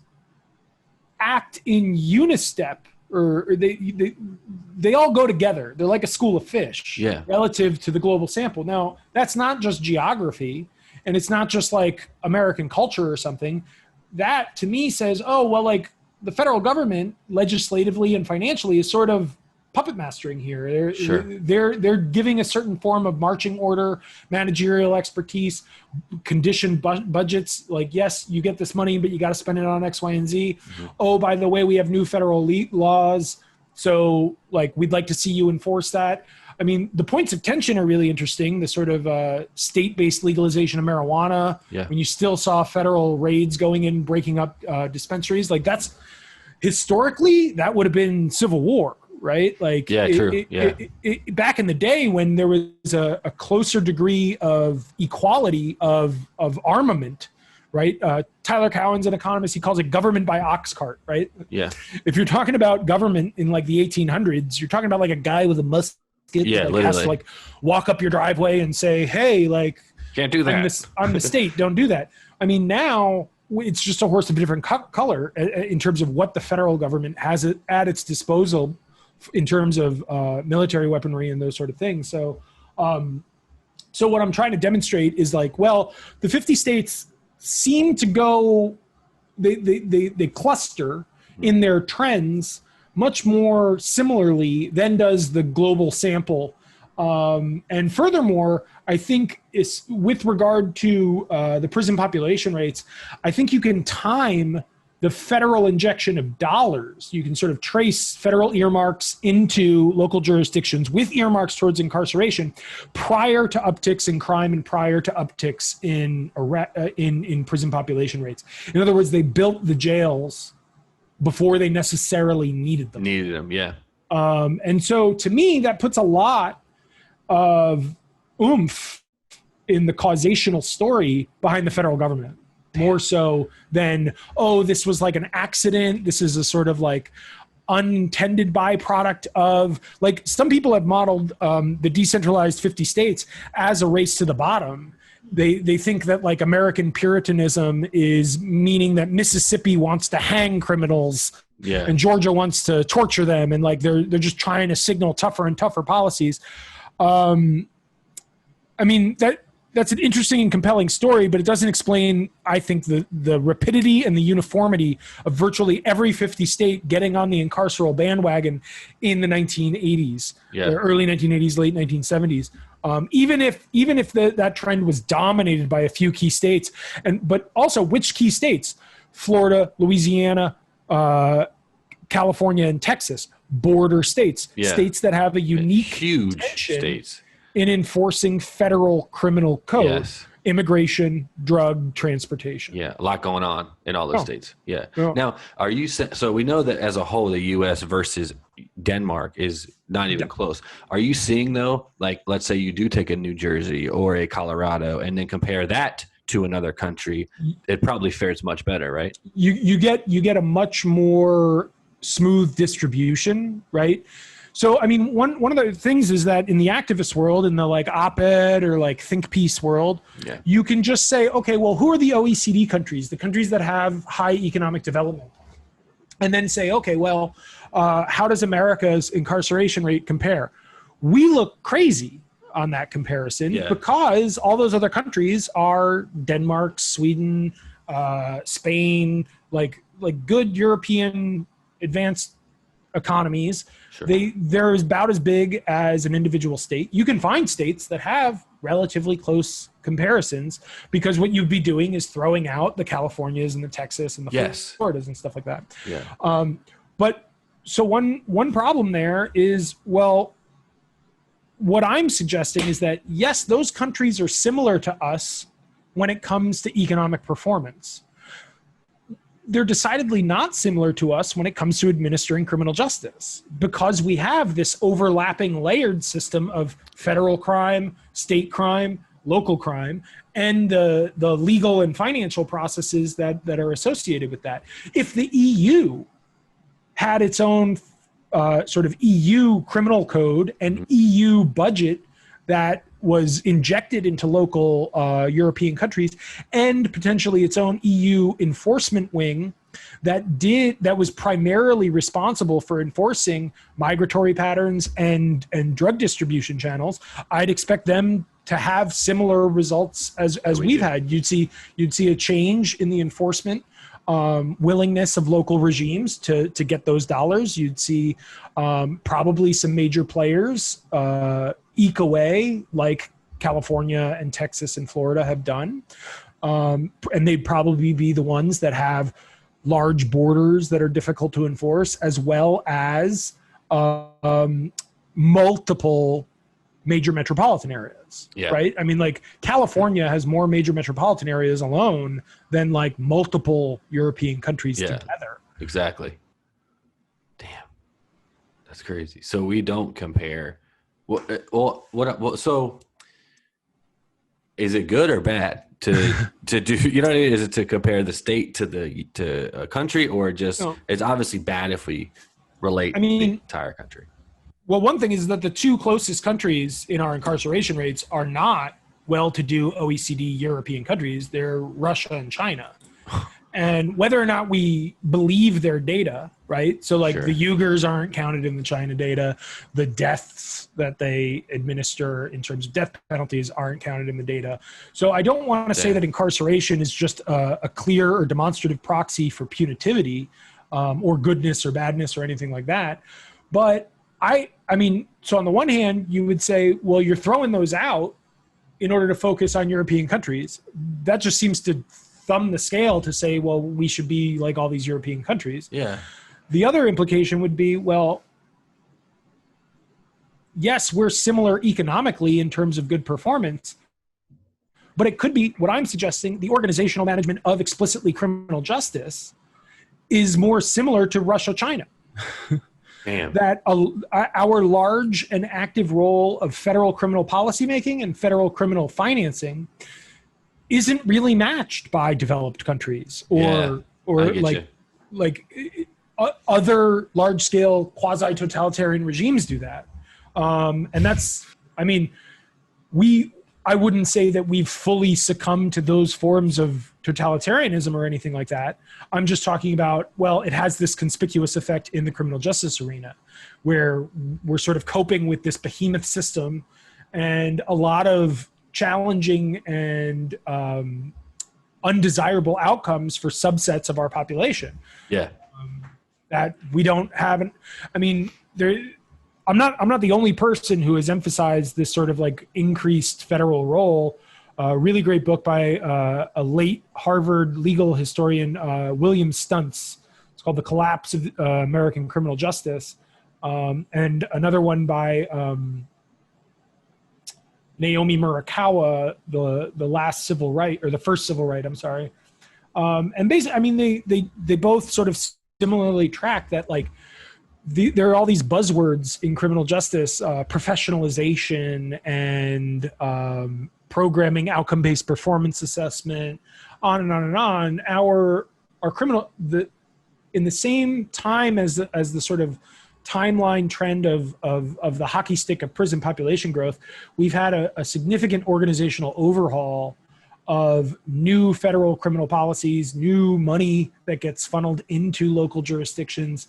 act in unistep, or they all go together. They're like a school of fish relative to the global sample. Now, that's not just geography, and it's not just like American culture or something. That, to me, says, oh, well, like the federal government legislatively and financially is sort of puppet mastering here. They're giving a certain form of marching order, managerial expertise, conditioned budgets. Like, yes, you get this money, but you got to spend it on X, Y, and Z. Oh, by the way, we have new federal laws. So like, we'd like to see you enforce that. I mean, the points of tension are really interesting. The sort of state-based legalization of marijuana, when you still saw federal raids going in, breaking up dispensaries. Like that's historically, that would have been civil war. Right? Like, true. Back in the day when there was a closer degree of equality of armament, right? Tyler Cowen's an economist. He calls it government by ox cart, right? Yeah. If you're talking about government in like the 1800s, you're talking about like a guy with a musket that has to like walk up your driveway and say, hey, like, can't do that. I'm the state. Don't do that. I mean, now it's just a horse of a different color in terms of what the federal government has at its disposal in terms of military weaponry and those sort of things. So what I'm trying to demonstrate is like, well, the 50 states seem to go, they cluster in their trends much more similarly than does the global sample. And furthermore, I think it's with regard to the prison population rates, I think you can time the federal injection of dollars. You can sort of trace federal earmarks into local jurisdictions with earmarks towards incarceration prior to upticks in crime and prior to upticks in prison population rates. In other words, they built the jails before they necessarily needed them. Yeah. And so to me, that puts a lot of oomph in the causational story behind the federal government. More so than, oh, this was like an accident. This is a sort of like unintended byproduct of, like, some people have modeled the decentralized 50 states as a race to the bottom. They think that like American Puritanism is meaning that Mississippi wants to hang criminals, and Georgia wants to torture them, and like they're just trying to signal tougher and tougher policies. I mean, that's an interesting and compelling story, but it doesn't explain, I think, the rapidity and the uniformity of virtually every 50 state getting on the incarceral bandwagon in the 1980s, or early 1980s, late 1970s. Even if that trend was dominated by a few key states, but also which key states? Florida, Louisiana, California, and Texas, border states, states that have a unique huge states in enforcing federal criminal code, immigration, drug, transportation. Yeah, a lot going on in all those states. Yeah. Now, are you so we know that as a whole, the U.S. versus Denmark is not even close. Are you seeing though, like, let's say you do take a New Jersey or a Colorado and then compare that to another country, it probably fares much better, right? You get a much more smooth distribution, right? So, I mean, one of the things is that in the activist world, in the like op-ed or like think piece world, you can just say, okay, well, who are the OECD countries, the countries that have high economic development? And then say, okay, well, how does America's incarceration rate compare? We look crazy on that comparison because all those other countries are Denmark, Sweden, Spain, like good European advanced economies. They're about as big as an individual state. You can find states that have relatively close comparisons because what you'd be doing is throwing out the Californias and the Texas and the Floridas and stuff like that. But so one problem there is, well, what I'm suggesting is that, yes, those countries are similar to us when it comes to economic performance. They're decidedly not similar to us when it comes to administering criminal justice, because we have this overlapping layered system of federal crime, state crime, local crime, and the legal and financial processes that are associated with that. If the EU had its own sort of EU criminal code and EU budget that was injected into local European countries, and potentially its own EU enforcement wing that was primarily responsible for enforcing migratory patterns and drug distribution channels, I'd expect them to have similar results as we've had. You'd see a change in the enforcement willingness of local regimes to get those dollars. You'd see probably some major players eke away, like California and Texas and Florida have done. And they'd probably be the ones that have large borders that are difficult to enforce, as well as multiple major metropolitan areas, right? I mean, like California has more major metropolitan areas alone than like multiple European countries together. Exactly. Damn, that's crazy. So we don't compare. So is it good or bad to do? You know what I mean? Is it to compare the state to a country, or just it's obviously bad if we relate the entire country? Well, one thing is that the two closest countries in our incarceration rates are not well-to-do OECD European countries. They're Russia and China. And whether or not we believe their data, right? So like Sure. the Uyghurs aren't counted in the China data. The deaths that they administer in terms of death penalties aren't counted in the data. So I don't want to say that incarceration is just a clear or demonstrative proxy for punitivity, or goodness or badness or anything like that. But I mean, so on the one hand, you would say, well, you're throwing those out in order to focus on European countries. That just seems to thumb the scale to say, well, we should be like all these European countries. Yeah. The other implication would be, well, yes, we're similar economically in terms of good performance, but it could be, what I'm suggesting, the organizational management of explicitly criminal justice is more similar to Russia, China. Damn. That our large and active role of federal criminal policymaking and federal criminal financing isn't really matched by developed countries or other large-scale quasi-totalitarian regimes do that. And that's, I mean, I wouldn't say that we've fully succumbed to those forms of totalitarianism or anything like that. I'm just talking about, well, it has this conspicuous effect in the criminal justice arena where we're sort of coping with this behemoth system and a lot of challenging and undesirable outcomes for subsets of our population. Yeah. That we don't have. I mean, I'm not the only person who has emphasized this sort of like increased federal role. A really great book by a late Harvard legal historian, William Stuntz. It's called The Collapse of American Criminal Justice. And another one by Naomi Murakawa, the last civil right, or the first civil right, I'm sorry. And basically, I mean, they both sort of similarly track that, like, there are all these buzzwords in criminal justice, professionalization and programming, outcome-based performance assessment, on and on and on. Our criminal, in the same time as the sort of timeline trend of the hockey stick of prison population growth, we've had a significant organizational overhaul of new federal criminal policies, new money that gets funneled into local jurisdictions,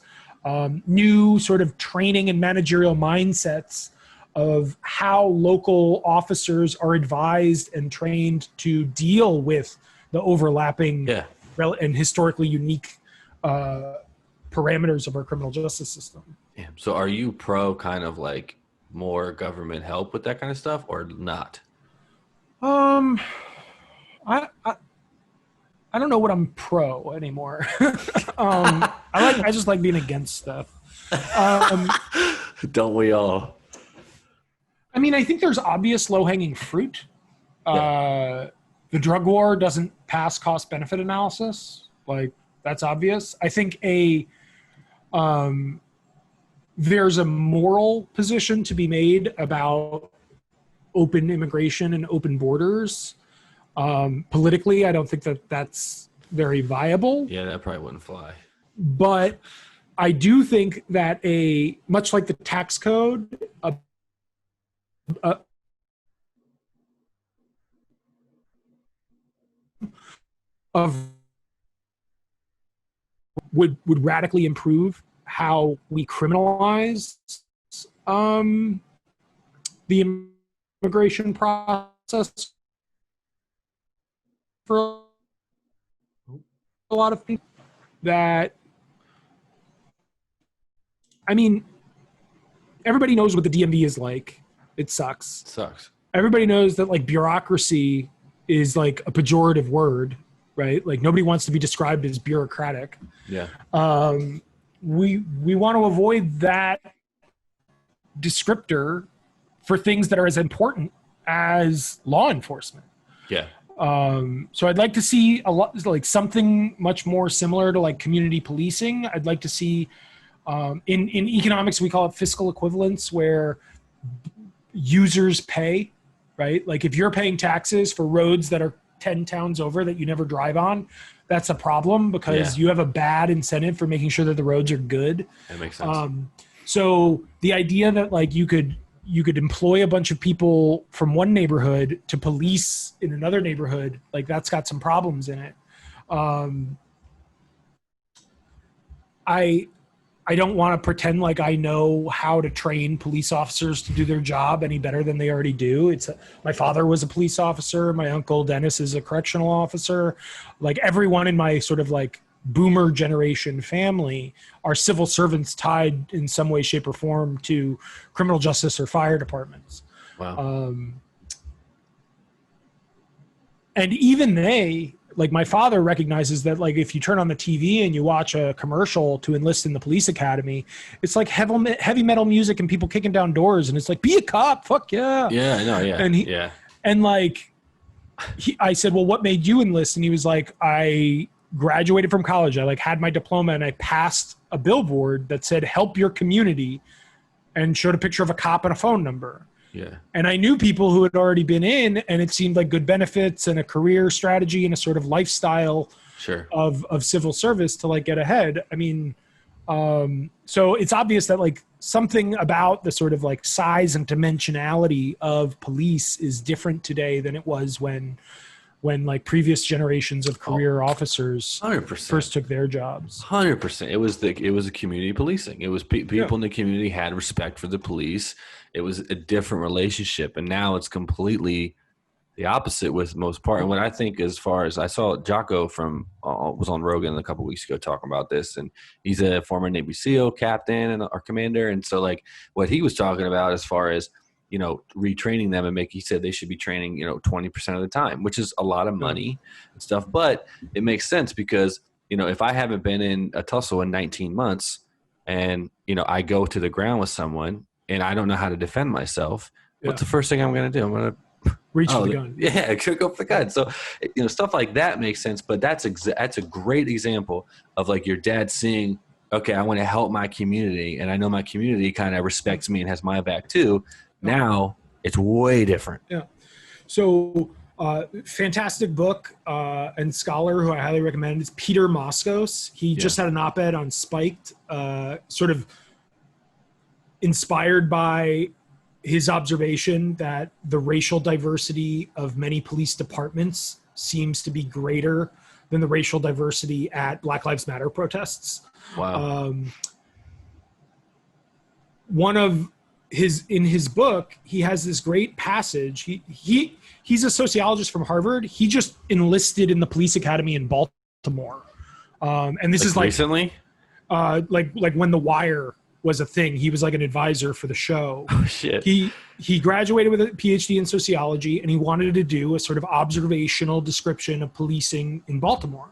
new sort of training and managerial mindsets of how local officers are advised and trained to deal with the overlapping and historically unique parameters of our criminal justice system. Yeah. So are you pro kind of like more government help with that kind of stuff or not? I don't know what I'm pro anymore. I just like being against stuff. Don't we all? I mean, I think there's obvious low-hanging fruit. The drug war doesn't pass cost-benefit analysis. Like, that's obvious. I think there's a moral position to be made about open immigration and open borders. Politically, I don't think that that's very viable. Yeah, that probably wouldn't fly. But I do think that much like the tax code, would radically improve how we criminalize the immigration process for a lot of people. That, I mean, everybody knows what the DMV is like. It sucks. Sucks. Everybody knows that, like, bureaucracy is like a pejorative word, right? Like, nobody wants to be described as bureaucratic. Yeah. We want to avoid that descriptor for things that are as important as law enforcement. Yeah. So I'd like to see a lot, like something much more similar to like community policing. I'd like to see, in economics, we call it fiscal equivalence, where users pay, right? Like if you're paying taxes for roads that are 10 towns over that you never drive on, that's a problem because you have a bad incentive for making sure that the roads are good. That makes sense. So the idea that like you could employ a bunch of people from one neighborhood to police in another neighborhood, like that's got some problems in it. I don't want to pretend like I know how to train police officers to do their job any better than they already do. My father was a police officer. My uncle Dennis is a correctional officer. Like everyone in my sort of like boomer generation family are civil servants tied in some way, shape, or form to criminal justice or fire departments. Wow. And even they, like my father recognizes that like if you turn on the TV and you watch a commercial to enlist in the police academy, it's like heavy metal music and people kicking down doors, and it's like, be a cop, fuck yeah. Yeah, I know, yeah. And like I said, well, what made you enlist? And he was like, I graduated from college. I like had my diploma and I passed a billboard that said help your community and showed a picture of a cop and a phone number. Yeah. And I knew people who had already been in, and it seemed like good benefits and a career strategy and a sort of lifestyle of civil service to like get ahead. I mean, so it's obvious that like something about the sort of like size and dimensionality of police is different today than it was when like previous generations of career officers 100%. first took their jobs. 100%. It was a community policing. It was people in the community had respect for the police. It was a different relationship, and now it's completely the opposite with most part. And what I think, as far as I saw, Jocko from was on Rogan a couple of weeks ago talking about this, and he's a former Navy SEAL captain and our commander. And so, like what he was talking about, as far as retraining them and he said they should be training 20% of the time, which is a lot of money and stuff. But it makes sense because if I haven't been in a tussle in 19 months, and I go to the ground with someone, and I don't know how to defend myself, what's the first thing I'm going to do? I'm going to reach for the gun. Yeah, go for the gun. So, stuff like that makes sense. But that's a great example of like your dad seeing, okay, I want to help my community, and I know my community kind of respects me and has my back too. Now it's way different. Yeah. So, fantastic book and scholar who I highly recommend is Peter Moskos. He just had an op-ed on Spiked, sort of inspired by his observation that the racial diversity of many police departments seems to be greater than the racial diversity at Black Lives Matter protests. Wow. In his book, he has this great passage. He's a sociologist from Harvard. He just enlisted in the police academy in Baltimore. And this is like recently, like when The Wire was a thing. He was like an advisor for the show. Oh shit. He graduated with a PhD in sociology, and he wanted to do a sort of observational description of policing in Baltimore.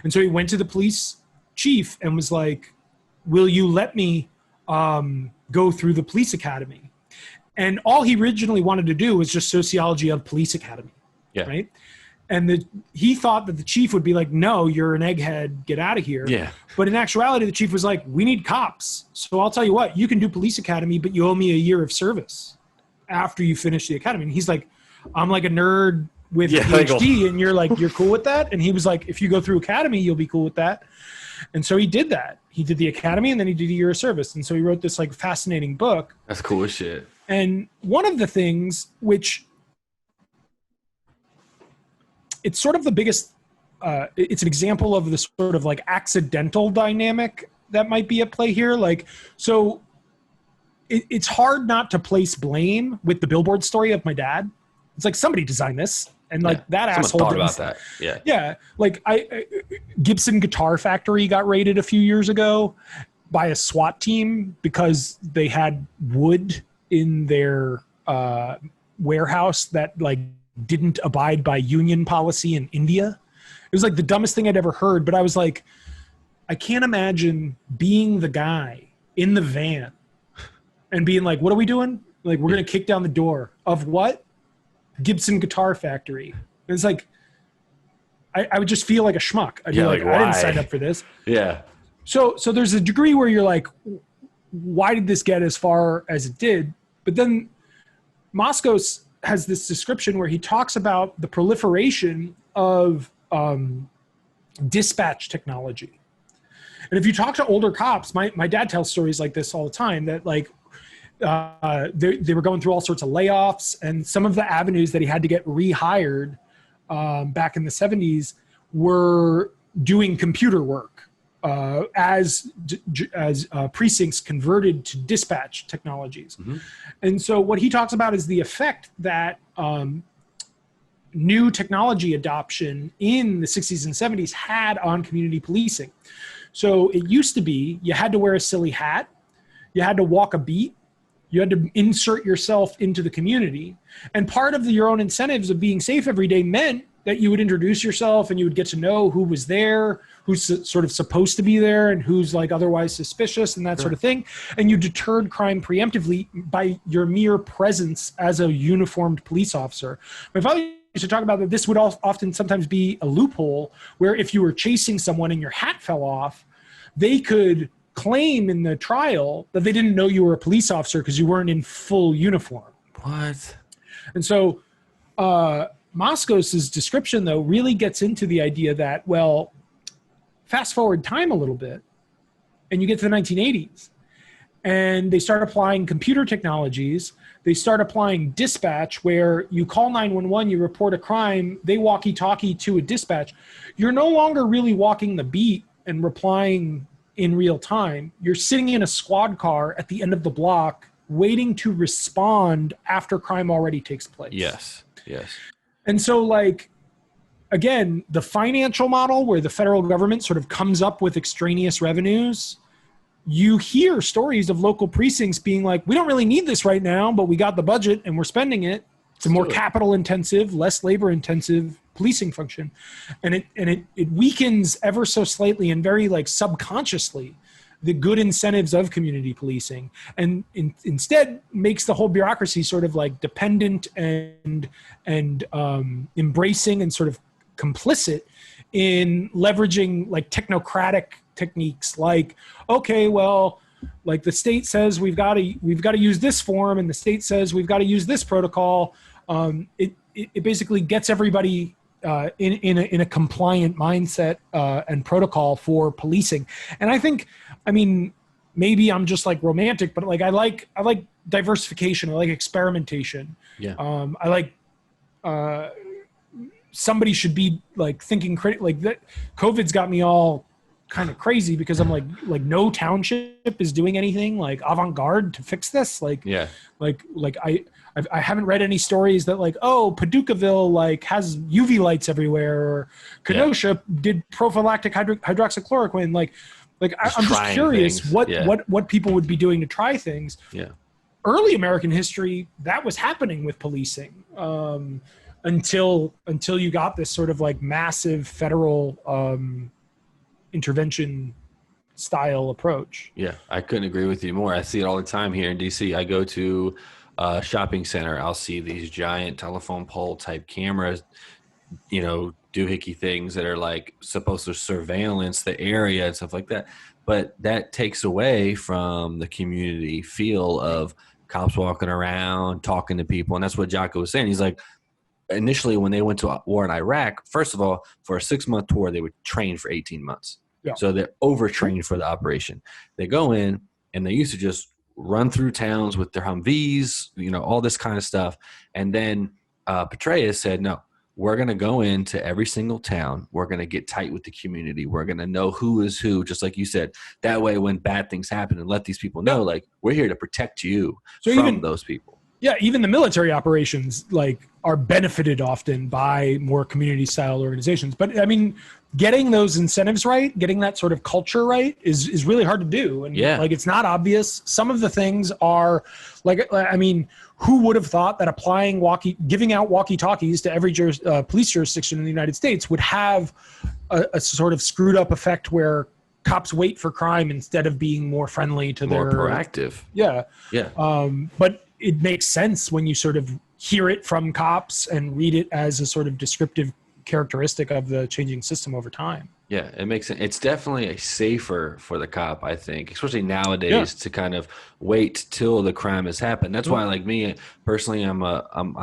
And so he went to the police chief and was like, will you let me go through the police academy? And all he originally wanted to do was just sociology of police academy. Yeah. Right. And he thought that the chief would be like, no, you're an egghead, get out of here. Yeah. But in actuality, the chief was like, we need cops. So I'll tell you what, you can do police academy, but you owe me a year of service after you finish the academy. And he's like, I'm like a nerd with a PhD, and you're like, you're cool with that? And he was like, if you go through academy, you'll be cool with that. And so he did that. He did the academy, and then he did a year of service. And so he wrote this like fascinating book. That's cool as shit. And one of the things which it's sort of the biggest, it's an example of the sort of like accidental dynamic that might be at play here. Like, so it's hard not to place blame with the billboard story of my dad. It's like somebody designed this. And like that asshole thought about that. Yeah. Yeah. Like Gibson Guitar Factory got raided a few years ago by a SWAT team because they had wood in their warehouse that like didn't abide by union policy in India. It was like the dumbest thing I'd ever heard. But I was like, I can't imagine being the guy in the van and being like, what are we doing? Like, we're going to kick down the door of what? Gibson Guitar Factory. And it's like, I would just feel like a schmuck. I'd be like, I didn't sign up for this. Yeah. So there's a degree where you're like, why did this get as far as it did? But then Moskos has this description where he talks about the proliferation of dispatch technology. And if you talk to older cops, my dad tells stories like this all the time, that like they were going through all sorts of layoffs, and some of the avenues that he had to get rehired back in the 70s were doing computer work. as precincts converted to dispatch technologies. Mm-hmm. And so what he talks about is the effect that new technology adoption in the 60s and 70s had on community policing. So it used to be you had to wear a silly hat, you had to walk a beat, you had to insert yourself into the community. And part of your own incentives of being safe every day meant that you would introduce yourself and you would get to know who was there, who's sort of supposed to be there and who's like otherwise suspicious and that sort of thing. And you deterred crime preemptively by your mere presence as a uniformed police officer. My father used to talk about that this would often sometimes be a loophole where if you were chasing someone and your hat fell off, they could claim in the trial that they didn't know you were a police officer because you weren't in full uniform. What? And so Moskos's description, though, really gets into the idea that, well, fast forward time a little bit, and you get to the 1980s, and they start applying computer technologies. They start applying dispatch, where you call 911, you report a crime, they walkie-talkie to a dispatch. You're no longer really walking the beat and replying in real time. You're sitting in a squad car at the end of the block waiting to respond after crime already takes place. Yes. And so, like, again, the financial model where the federal government sort of comes up with extraneous revenues, you hear stories of local precincts being like, we don't really need this right now, but we got the budget and we're spending it. It's a more capital intensive, less labor intensive policing function. And it weakens ever so slightly and very like subconsciously the good incentives of community policing, and instead makes the whole bureaucracy sort of like dependent and embracing and sort of complicit in leveraging like technocratic techniques like, okay, well, like the state says we've got to use this form, and the state says we've got to use this protocol. It basically gets everybody in a compliant mindset and protocol for policing. And I think, I mean, maybe I'm just like romantic, but like I like diversification. I like experimentation. Yeah. I like somebody should be like thinking like that. COVID's got me all kind of crazy because I'm like no township is doing anything like avant-garde to fix this. Like, yeah. Like I haven't read any stories that like, oh, Paducahville like has UV lights everywhere, or Kenosha did prophylactic hydroxychloroquine. Like I'm just curious what people would be doing to try things. Yeah. Early American history, that was happening with policing until you got this sort of like massive federal intervention style approach. Yeah, I couldn't agree with you more. I see it all the time here in DC. I go to a shopping center. I'll see these giant telephone pole type cameras, doohickey things that are like supposed to surveillance the area and stuff like that. But that takes away from the community feel of cops walking around, talking to people. And that's what Jocko was saying. He's like, initially when they went to war in Iraq, first of all, for a 6-month tour, they would train for 18 months. Yeah. So they're overtrained for the operation. They go in and they used to just run through towns with their Humvees, all this kind of stuff. And then Petraeus said, no, we're going to go into every single town. We're going to get tight with the community. We're going to know who is who, just like you said. That way, when bad things happen, and let these people know, like, we're here to protect you from those people. Yeah, even the military operations like are benefited often by more community style organizations. But I mean, getting those incentives right, getting that sort of culture right is really hard to do. And like, it's not obvious. Some of the things are like, I mean, who would have thought that giving out walkie-talkies to every police jurisdiction in the United States would have a sort of screwed up effect where cops wait for crime instead of being more friendly to more proactive. Yeah. Yeah. But it makes sense when you sort of hear it from cops and read it as a sort of descriptive characteristic of the changing system over time. Yeah, it makes sense. It's definitely safer for the cop, I think, especially nowadays, to kind of wait till the crime has happened. That's why, like me personally, I'm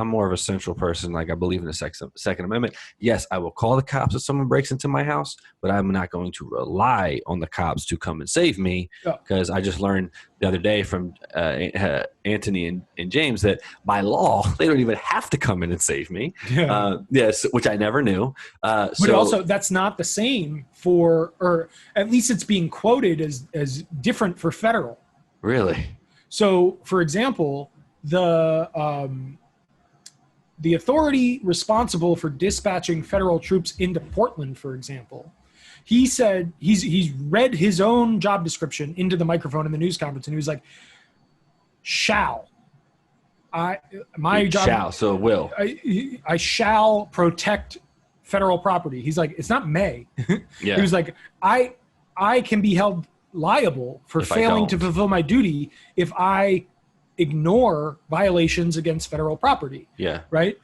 more of a central person. Like, I believe in the Second Amendment. Yes, I will call the cops if someone breaks into my house, but I'm not going to rely on the cops to come and save me, because I just learned the other day from Anthony and James that by law they don't even have to come in and save me. Yeah. Yes, which I never knew. But also, that's not the same for, or at least it's being quoted as different for federal. Really? So, for example, the authority responsible for dispatching federal troops into Portland, for example, he said he's read his own job description into the microphone in the news conference, and he was like, I shall protect federal property. He's like, it's not may. Yeah. He was like, I can be held liable for failing to fulfill my duty if I ignore violations against federal property. Yeah. Right.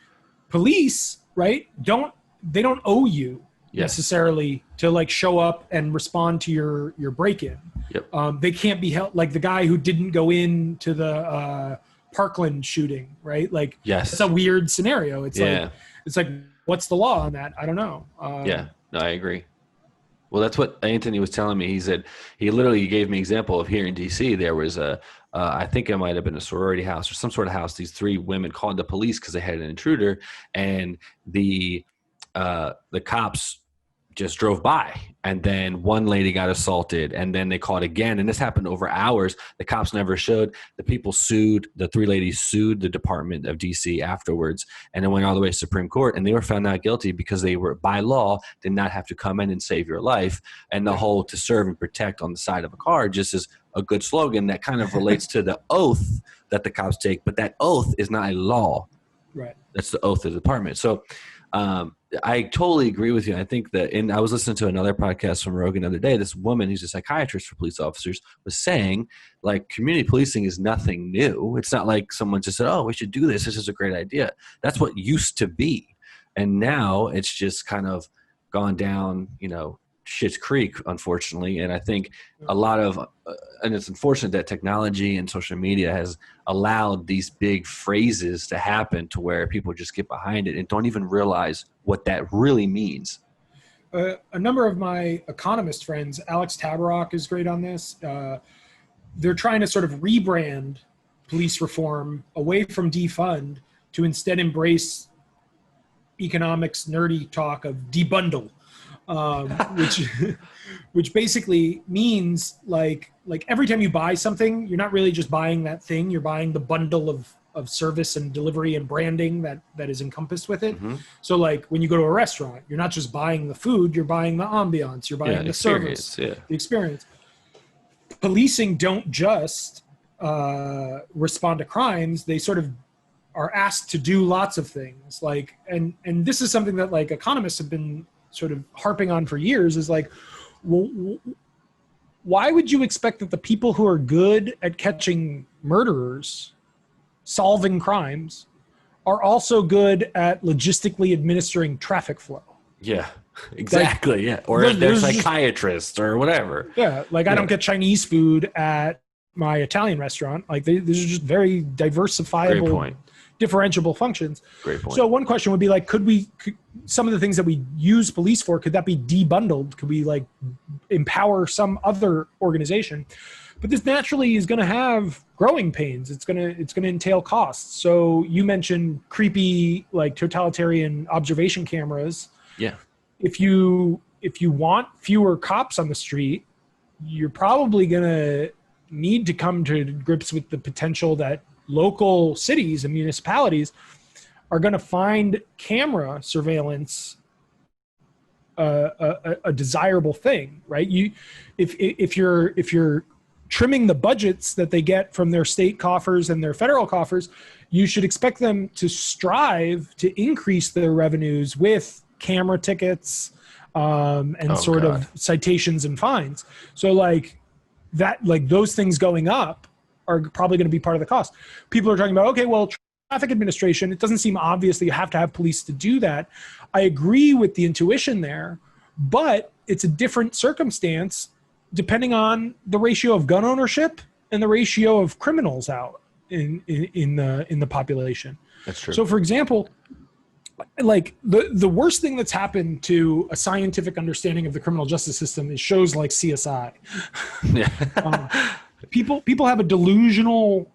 Police, right, they don't owe you necessarily to like show up and respond to your break-in. Yep. They can't be held, like the guy who didn't go into the Parkland shooting, right? Like, yes, it's a weird scenario. It's like, what's the law on that? I don't know. No, I agree. Well, that's what Anthony was telling me. He said he literally gave me an example of here in DC. There was I think it might have been a sorority house or some sort of house. These 3 women called the police because they had an intruder, and the cops just drove by, and then one lady got assaulted, and then they called again, and this happened over hours. The cops never showed. The people sued. The 3 ladies sued the Department of DC afterwards, and it went all the way to Supreme Court, and they were found not guilty because they were, by law, did not have to come in and save your life. And the whole "to serve and protect" on the side of a car just is a good slogan that kind of relates to the oath that the cops take, but that oath is not a law. Right. That's the oath of the department. So I totally agree with you. I think that, and I was listening to another podcast from Rogan the other day, this woman who's a psychiatrist for police officers was saying, like, community policing is nothing new. It's not like someone just said, oh, we should do this. This is a great idea. That's what used to be. And now it's just kind of gone down, Schitt's Creek, unfortunately. And I think a lot of, and it's unfortunate that technology and social media has allowed these big phrases to happen to where people just get behind it and don't even realize what that really means. A number of my economist friends, Alex Tabarrok is great on this. They're trying to sort of rebrand police reform away from defund to instead embrace economics nerdy talk of debundle. Which basically means like every time you buy something, you're not really just buying that thing, you're buying the bundle of service and delivery and branding that is encompassed with it. Mm-hmm. So like when you go to a restaurant, you're not just buying the food, you're buying the ambiance, you're buying the service, the experience. Policing don't just respond to crimes, they sort of are asked to do lots of things. Like, and this is something that like economists have been sort of harping on for years, is like, well, why would you expect that the people who are good at catching murderers, solving crimes, are also good at logistically administering traffic flow? Yeah, exactly. Like, or they're psychiatrists or whatever. Yeah, like I don't get Chinese food at my Italian restaurant. Like these are just very diversifiable, differentiable functions. Great point. So one question would be like, could some of the things that we use police for, could that be debundled? Could we like empower some other organization? But this naturally is going to have growing pains. It's going to entail costs. So you mentioned creepy, like totalitarian observation cameras. Yeah. If you want fewer cops on the street, you're probably going to need to come to grips with the potential that local cities and municipalities are going to find camera surveillance a desirable thing, right? If you're trimming the budgets that they get from their state coffers and their federal coffers, you should expect them to strive to increase their revenues with camera tickets and of citations and fines. So like that, like those things going up are probably going to be part of the cost. People are talking about, okay, well, traffic administration, it doesn't seem obvious that you have to have police to do that. I agree with the intuition there, but it's a different circumstance depending on the ratio of gun ownership and the ratio of criminals out in the population. That's true. So for example, like the worst thing that's happened to a scientific understanding of the criminal justice system is shows like CSI. Yeah. people have a delusional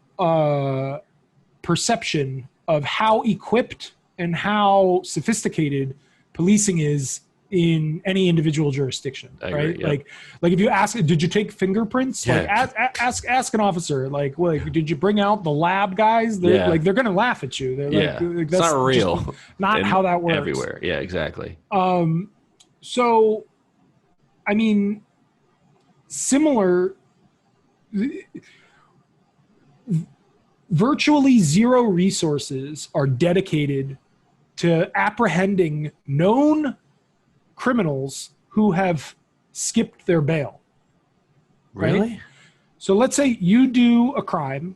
perception of how equipped and how sophisticated policing is in any individual jurisdiction, right? Yep. Like if you ask, did you take fingerprints? Yeah. Like ask an officer, like did you bring out the lab guys? They're like, they're going to laugh at you. They're like, It's that's not real. not how that works. Everywhere. Yeah, exactly. So, I mean, similar, virtually zero resources are dedicated to apprehending known criminals who have skipped their bail. Really? Right? So let's say you do a crime.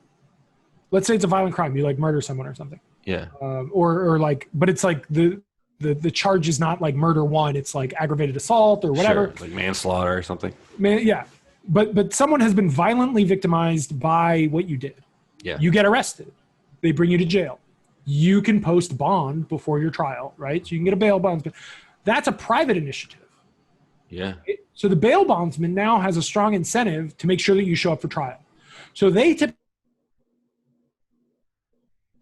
Let's say it's a violent crime. You like murder someone or something. Yeah. Or like, but it's like the charge is not like murder one. It's like aggravated assault or whatever. Sure. Like manslaughter or something. Yeah. But someone has been violently victimized by what you did. Yeah. You get arrested. They bring you to jail. You can post bond before your trial, right? So you can get a bail bond. That's a private initiative. Yeah. So the bail bondsman now has a strong incentive to make sure that you show up for trial. So they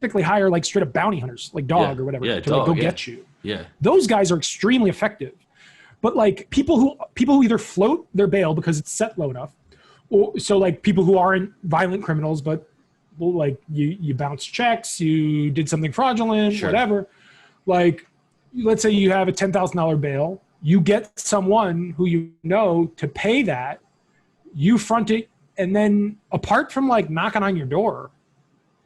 typically hire like straight up bounty hunters, like dog or whatever, to like go get you. Yeah. Those guys are extremely effective. But like people who either float their bail because it's set low enough, or so like people who aren't violent criminals, but like you bounce checks, you did something fraudulent, whatever. Like, let's say you have a $10,000 bail, you get someone who you know to pay that, you front it, and then apart from like knocking on your door,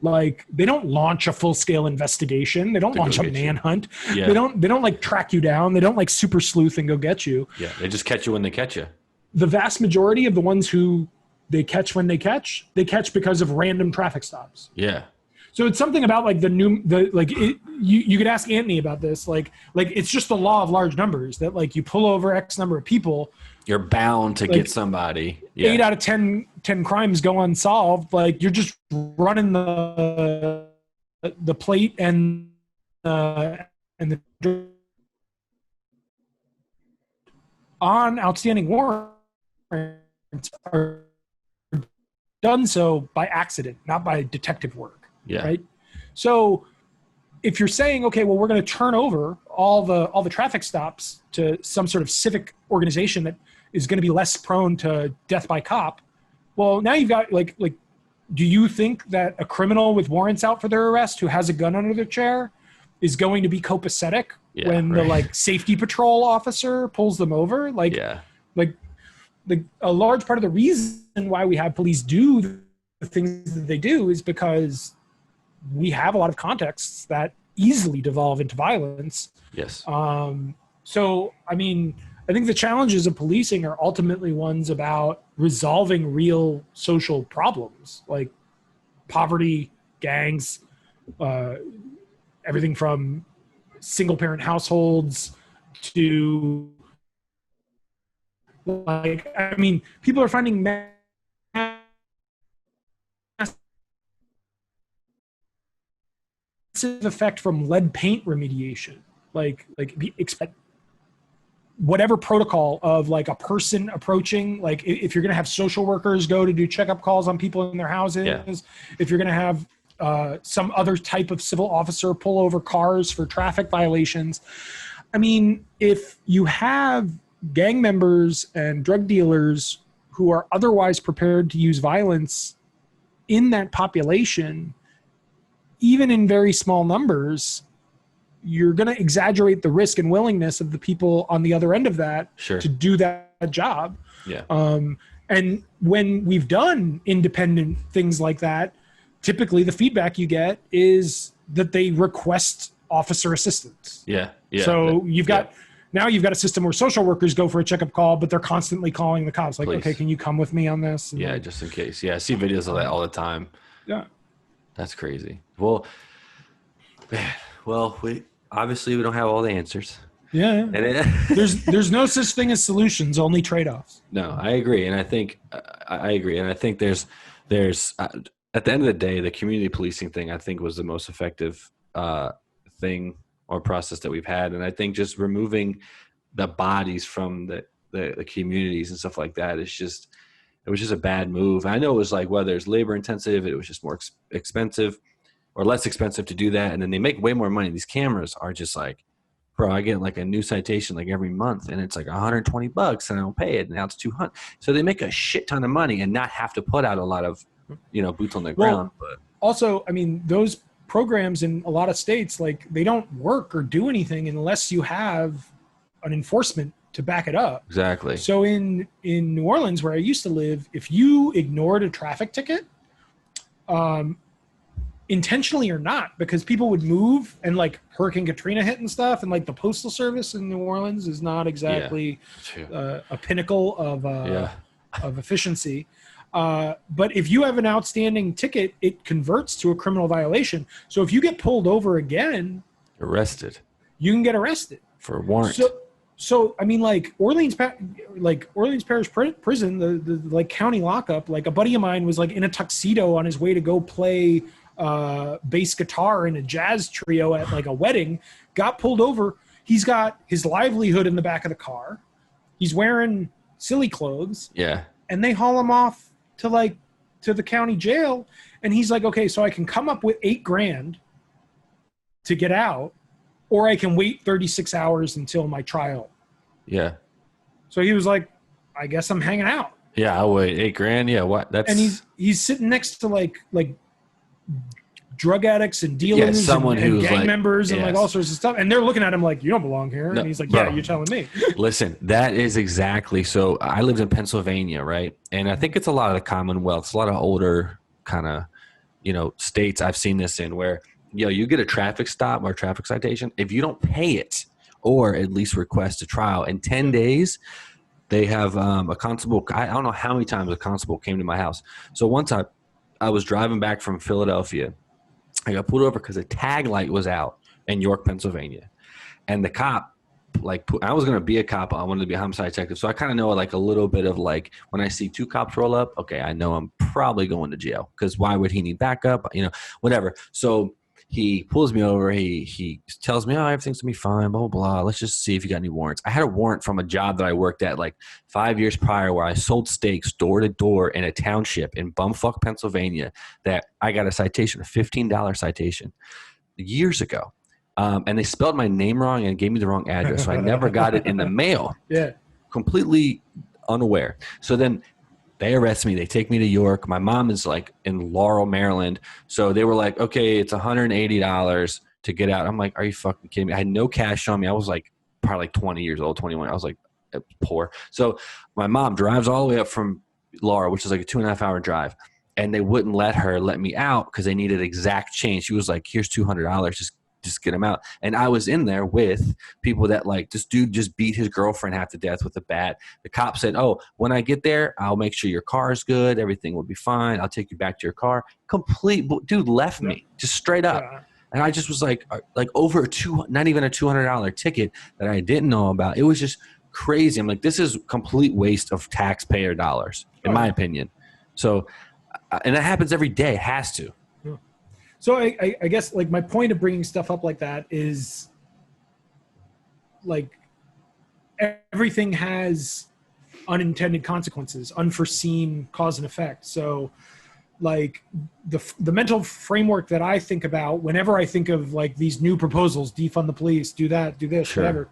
like they don't launch a full-scale investigation, they don't launch a manhunt, they don't like track you down, they don't like super sleuth and go get you. Yeah, they just catch you when they catch you. The vast majority of the ones who they catch when they catch because of random traffic stops. Yeah. So it's something about like you could ask Anthony about this. Like it's just the law of large numbers that like you pull over X number of people, you're bound to get somebody. Yeah. 8 out of 10 crimes go unsolved. Like you're just running the plate and the on outstanding warrants are done so by accident, not by detective work. Yeah. Right. So if you're saying, okay, well, we're going to turn over all the traffic stops to some sort of civic organization that is going to be less prone to death by cop. Well, now you've got like, do you think that a criminal with warrants out for their arrest who has a gun under their chair is going to be copacetic when the like safety patrol officer pulls them over? Like a large part of the reason why we have police do the things that they do is because we have a lot of contexts that easily devolve into violence. Yes. So, I mean, I think the challenges of policing are ultimately ones about resolving real social problems like poverty, gangs, everything from single parent households to like, I mean, people are finding effect from lead paint remediation, like expect whatever protocol of like a person approaching, like if you're going to have social workers go to do checkup calls on people in their houses, if you're going to have some other type of civil officer pull over cars for traffic violations. I mean, if you have gang members and drug dealers who are otherwise prepared to use violence in that population, even in very small numbers, you're going to exaggerate the risk and willingness of the people on the other end of that to do that job. Yeah. And when we've done independent things like that, typically the feedback you get is that they request officer assistance. Yeah. So you've got a system where social workers go for a checkup call, but they're constantly calling the cops like, okay, can you come with me on this? And like, just in case. Yeah. I see videos of that all the time. Yeah. That's crazy. Well, we don't have all the answers. Yeah. There's no such thing as solutions, only trade-offs. No, I agree. And I think there's at the end of the day, the community policing thing, I think, was the most effective thing or process that we've had. And I think just removing the bodies from the communities and stuff like that is just, It was just a bad move. I know it was like, whether it's labor intensive, it was just more expensive or less expensive to do that. And then they make way more money. These cameras are just like, bro, I get like a new citation like every month and it's like $120 and I don't pay it. And now it's $200. So they make a shit ton of money and not have to put out a lot of, boots on the ground. But also, I mean, those programs in a lot of states, like they don't work or do anything unless you have an enforcement to back it up. Exactly. So in New Orleans, where I used to live, if you ignored a traffic ticket, intentionally or not, because people would move and like Hurricane Katrina hit and stuff, and like the postal service in New Orleans is not exactly a pinnacle of efficiency. But if you have an outstanding ticket, it converts to a criminal violation. So if you get pulled over again, you can get arrested for a warrant. So I mean, like Orleans Parish Prison, the like county lockup. Like a buddy of mine was like in a tuxedo on his way to go play bass guitar in a jazz trio at like a wedding. Got pulled over. He's got his livelihood in the back of the car. He's wearing silly clothes. Yeah. And they haul him off to the county jail. And he's like, okay, so I can come up with $8,000 to get out, or I can wait 36 hours until my trial. Yeah. So he was like, I guess I'm hanging out. Yeah, I'll wait. $8,000. Yeah, what? That's and he's sitting next to like drug addicts and dealers and gang members and like all sorts of stuff. And they're looking at him like, you don't belong here. No, and he's like, yeah, you're telling me. Listen, that is exactly. So I lived in Pennsylvania, right? And I think it's a lot of the Commonwealth, a lot of older kind of, states I've seen this in where, you get a traffic stop or traffic citation. If you don't pay it or at least request a trial in 10 days, they have a constable. I don't know how many times a constable came to my house. So one time I was driving back from Philadelphia. I got pulled over because a tag light was out in York, Pennsylvania. And the cop, I was going to be a cop. I wanted to be a homicide detective. So I kind of know like a little bit of like when I see two cops roll up, okay, I know I'm probably going to jail because why would he need backup? Whatever. So he pulls me over. He tells me, everything's going to be fine, blah, blah, blah. Let's just see if you got any warrants. I had a warrant from a job that I worked at like 5 years prior where I sold steaks door to door in a township in bumfuck, Pennsylvania, that I got a citation, a $15 citation years ago. And they spelled my name wrong and gave me the wrong address. So I never got it in the mail. Yeah. Completely unaware. So then they arrest me. They take me to York. My mom is like in Laurel, Maryland. So they were like, okay, it's $180 to get out. I'm like, are you fucking kidding me? I had no cash on me. I was like probably like 20 years old, 21. I was like poor. So my mom drives all the way up from Laurel, which is like a 2.5 hour drive. And they wouldn't let me out because they needed exact change. She was like, here's $200. Just get him out. And I was in there with people that like, this dude just beat his girlfriend half to death with a bat. The cop said, when I get there, I'll make sure your car is good. Everything will be fine. I'll take you back to your car. Dude left me just straight up. Yeah. And I just was like over not even a $200 ticket that I didn't know about. It was just crazy. I'm like, this is complete waste of taxpayer dollars in my opinion. So, and that happens every day. It has to. So I guess like my point of bringing stuff up like that is like everything has unintended consequences, unforeseen cause and effect. So like the mental framework that I think about whenever I think of like these new proposals, defund the police, do that, do this, whatever.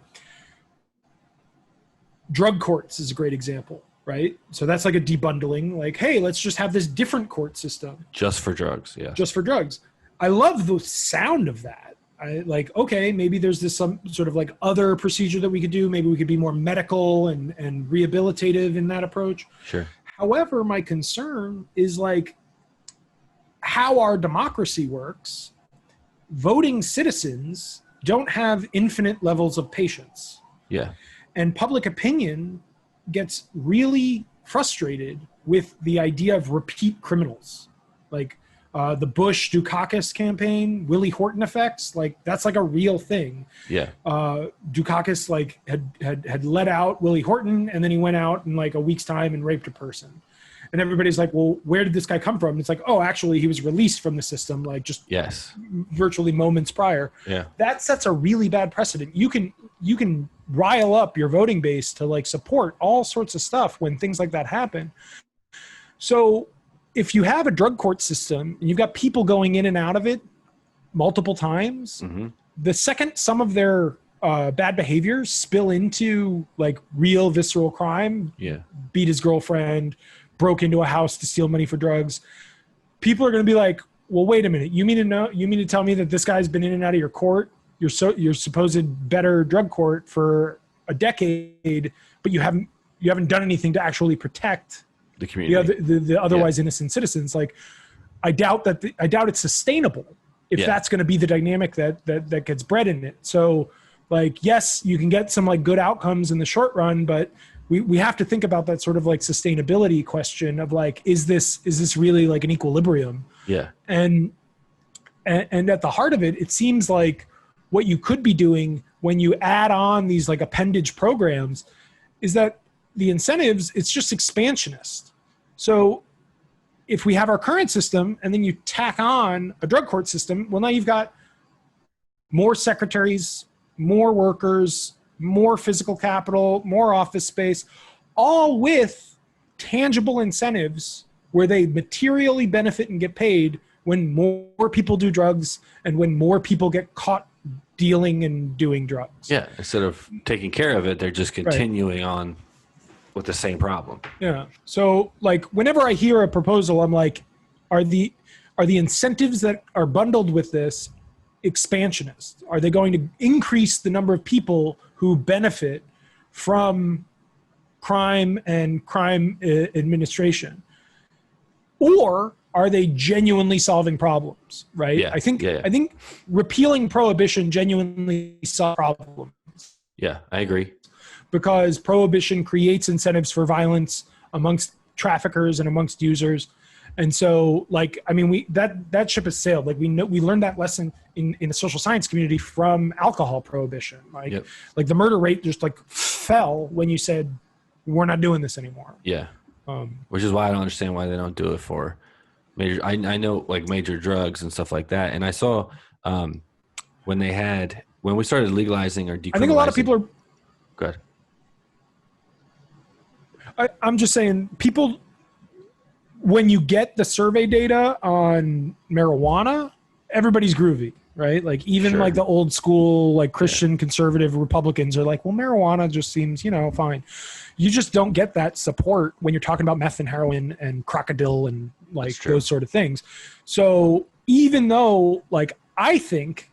Drug courts is a great example. Right. So that's like a debundling, like, hey, let's just have this different court system. Just for drugs. Yeah. Just for drugs. I love the sound of that. I like, okay, maybe there's some sort of like other procedure that we could do. Maybe we could be more medical and rehabilitative in that approach. Sure. However, my concern is like how our democracy works. Voting citizens don't have infinite levels of patience. Yeah. And public opinion gets really frustrated with the idea of repeat criminals. Like the Bush Dukakis campaign, Willie Horton effects, like that's like a real thing. Yeah. Dukakis like had let out Willie Horton and then he went out in like a week's time and raped a person. And everybody's like, well, where did this guy come from? And it's like, actually he was released from the system like just virtually moments prior. Yeah. That sets a really bad precedent. You can rile up your voting base to like support all sorts of stuff when things like that happen. So if you have a drug court system and you've got people going in and out of it multiple times, the second some of their bad behaviors spill into like real visceral crime, beat his girlfriend, broke into a house to steal money for drugs, people are going to be like, well, wait a minute. You mean to tell me that this guy's been in and out of your court, your supposed better drug court for a decade, but you haven't done anything to actually protect the community, the otherwise innocent citizens. Like, I doubt it's sustainable if that's going to be the dynamic that gets bred in it. So, like, yes, you can get some like good outcomes in the short run, but we have to think about that sort of like sustainability question of like, is this really like an equilibrium? Yeah. And at the heart of it, it seems like what you could be doing when you add on these like appendage programs is that the incentives, it's just expansionist. So if we have our current system and then you tack on a drug court system, well, now you've got more secretaries, more workers, more physical capital, more office space, all with tangible incentives where they materially benefit and get paid when more people do drugs and when more people get caught dealing and doing drugs. Yeah, instead of taking care of it, they're just continuing on with the same problem. Yeah. So like whenever I hear a proposal, I'm like, are the incentives that are bundled with this expansionist? Are they going to increase the number of people who benefit from crime and crime administration? Or are they genuinely solving problems, right? Yeah. I think repealing prohibition genuinely solves problems. Yeah, I agree. Because prohibition creates incentives for violence amongst traffickers and amongst users. And so, like, I mean, that ship has sailed. Like, we learned that lesson in the social science community from alcohol prohibition. Like, like the murder rate just like fell when you said we're not doing this anymore. Yeah. Which is why I don't understand why they don't do it for major. I know like major drugs and stuff like that. And I saw when we started legalizing or decriminalizing. I think a lot of people are. Good. I'm just saying, people, when you get the survey data on marijuana, everybody's groovy, right? Like even like the old school, like Christian conservative Republicans are like, well, marijuana just seems, fine. You just don't get that support when you're talking about meth and heroin and crocodile and like those sort of things. So even though like, I think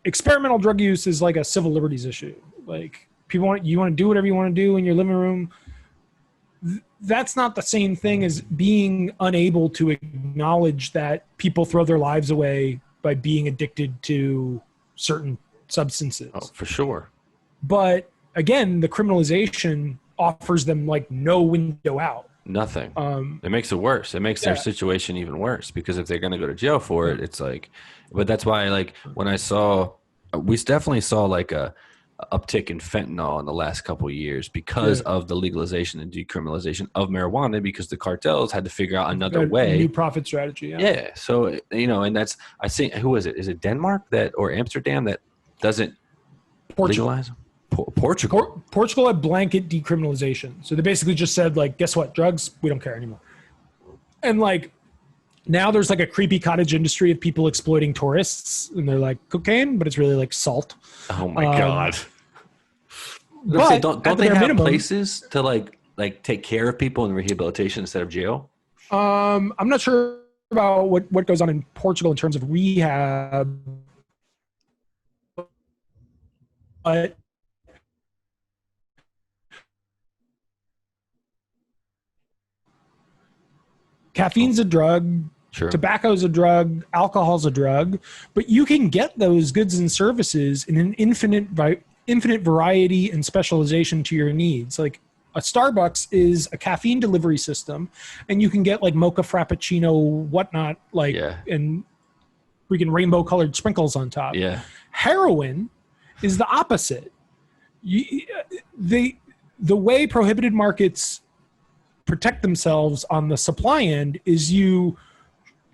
experimental drug use is like a civil liberties issue. Like, you want to do whatever you want to do in your living room. That's not the same thing as being unable to acknowledge that people throw their lives away by being addicted to certain substances. Oh, for sure. But again, the criminalization offers them like no window out. Nothing. It makes it worse. It makes their situation even worse because if they're going to go to jail for it, it's like, but that's why like when we definitely saw like a uptick in fentanyl in the last couple of years because of the legalization and decriminalization of marijuana, because the cartels had to figure out another way. New profit strategy. Yeah. So, and that's, I think, who is it? Is it Denmark or Amsterdam that doesn't legalize? Portugal. Portugal had blanket decriminalization. So they basically just said like, guess what? Drugs, we don't care anymore. And like, now there's like a creepy cottage industry of people exploiting tourists, and they're like cocaine, but it's really like salt. Oh my God. But don't they have places to like take care of people in rehabilitation instead of jail? I'm not sure about what goes on in Portugal in terms of rehab, but caffeine's a drug. Sure. Tobacco's a drug, alcohol's a drug, but you can get those goods and services in an infinite variety and specialization to your needs. Like a Starbucks is a caffeine delivery system, and you can get like mocha frappuccino, whatnot, and freaking rainbow colored sprinkles on top. Yeah. Heroin is the opposite. The way prohibited markets protect themselves on the supply end is you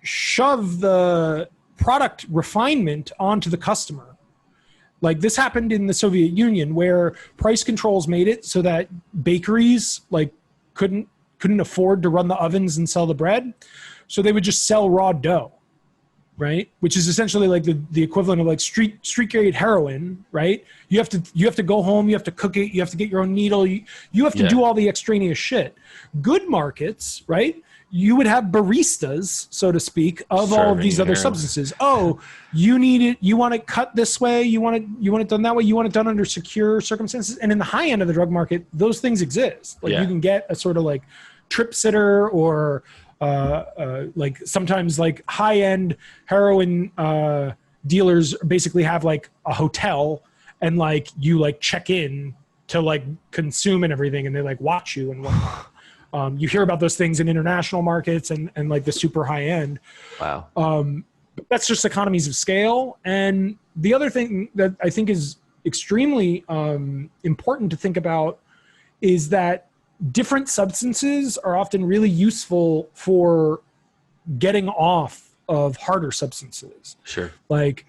shove the product refinement onto the customer. Like this happened in the Soviet Union, where price controls made it so that bakeries like couldn't afford to run the ovens and sell the bread. So they would just sell raw dough, right? Which is essentially like the equivalent of like street grade heroin, right? You have to go home, you have to cook it, you have to get your own needle, you have to do all the extraneous shit. Good markets, right? You would have baristas, so to speak, of all of these other substances. Oh, you need it. You want it cut this way. You want it done that way. You want it done under secure circumstances. And in the high end of the drug market, those things exist. Like you can get a sort of like trip sitter, or like sometimes like high end heroin dealers basically have like a hotel, and like you like check in to like consume and everything, and they like watch you and whatnot. You hear about those things in international markets and like the super high end. Wow. But that's just economies of scale. And the other thing that I think is extremely important to think about is that different substances are often really useful for getting off of harder substances. Sure. Like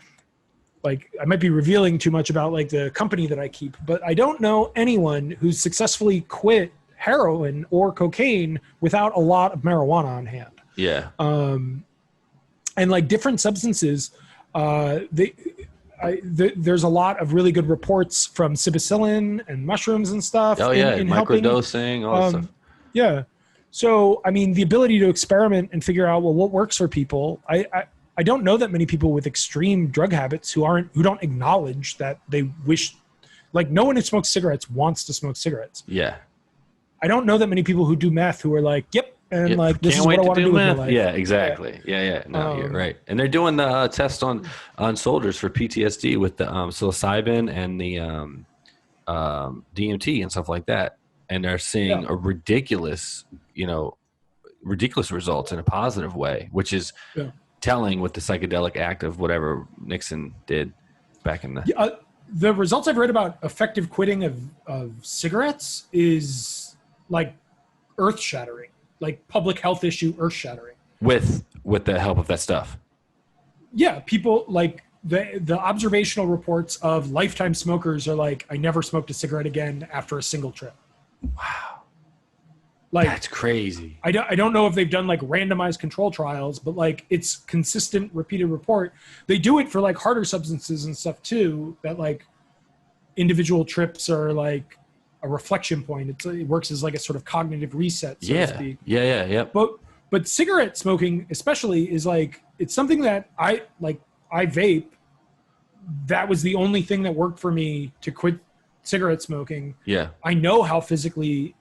I might be revealing too much about like the company that I keep, but I don't know anyone who's successfully quit heroin or cocaine without a lot of marijuana on hand. Yeah. And like different substances, there's a lot of really good reports from psilocybin and mushrooms and stuff. Oh yeah, in microdosing, all that stuff. Yeah. So, I mean, the ability to experiment and figure out, well, what works for people. I don't know that many people with extreme drug habits who don't acknowledge that they wish, like no one who smokes cigarettes wants to smoke cigarettes. Yeah. I don't know that many people who do meth who are like, yep, and like this is what I want to do with my life. Yeah, exactly. Yeah. No, you're right. And they're doing the test on soldiers for PTSD with the psilocybin and the DMT and stuff like that, and they're seeing a ridiculous results in a positive way, which is telling with the psychedelic act of whatever Nixon did back in the. The results I've read about effective quitting of cigarettes is like earth-shattering, like public health issue earth-shattering. With the help of that stuff. Yeah, people like the observational reports of lifetime smokers are like, I never smoked a cigarette again after a single trip. Wow. Like that's crazy. I don't know if they've done like randomized control trials, but like it's consistent, repeated report. They do it for like harder substances and stuff too, that like individual trips are like a reflection point. It works as like a sort of cognitive reset, so to speak. Yeah. But cigarette smoking especially is like, it's something that I vape. That was the only thing that worked for me to quit cigarette smoking. Yeah. I know how physically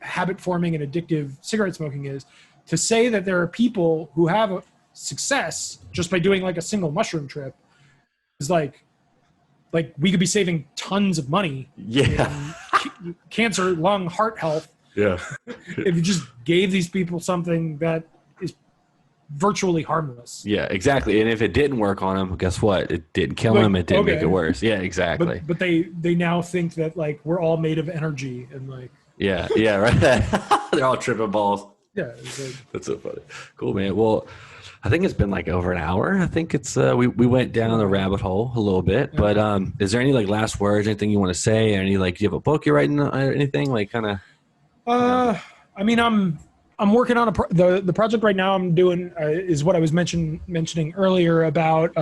habit forming and addictive cigarette smoking is. To say that there are people who have a success just by doing like a single mushroom trip is like we could be saving tons of money. Yeah. In cancer, lung, heart health. Yeah. If you just gave these people something that is virtually harmless. Yeah, exactly. And if it didn't work on them, guess what? It didn't kill them. It didn't make it worse. Yeah, exactly. But they now think that like we're all made of energy and like. Yeah, right. They're all tripping balls. Yeah. It's like, that's so funny. Cool, man. Well, I think it's been like over an hour. I think it's we went down the rabbit hole a little bit, but is there any like last words, anything you want to say? Any like, do you have a book you're writing or anything like kind of? I mean, I'm working on the project right now. I'm doing is what I was mentioning earlier about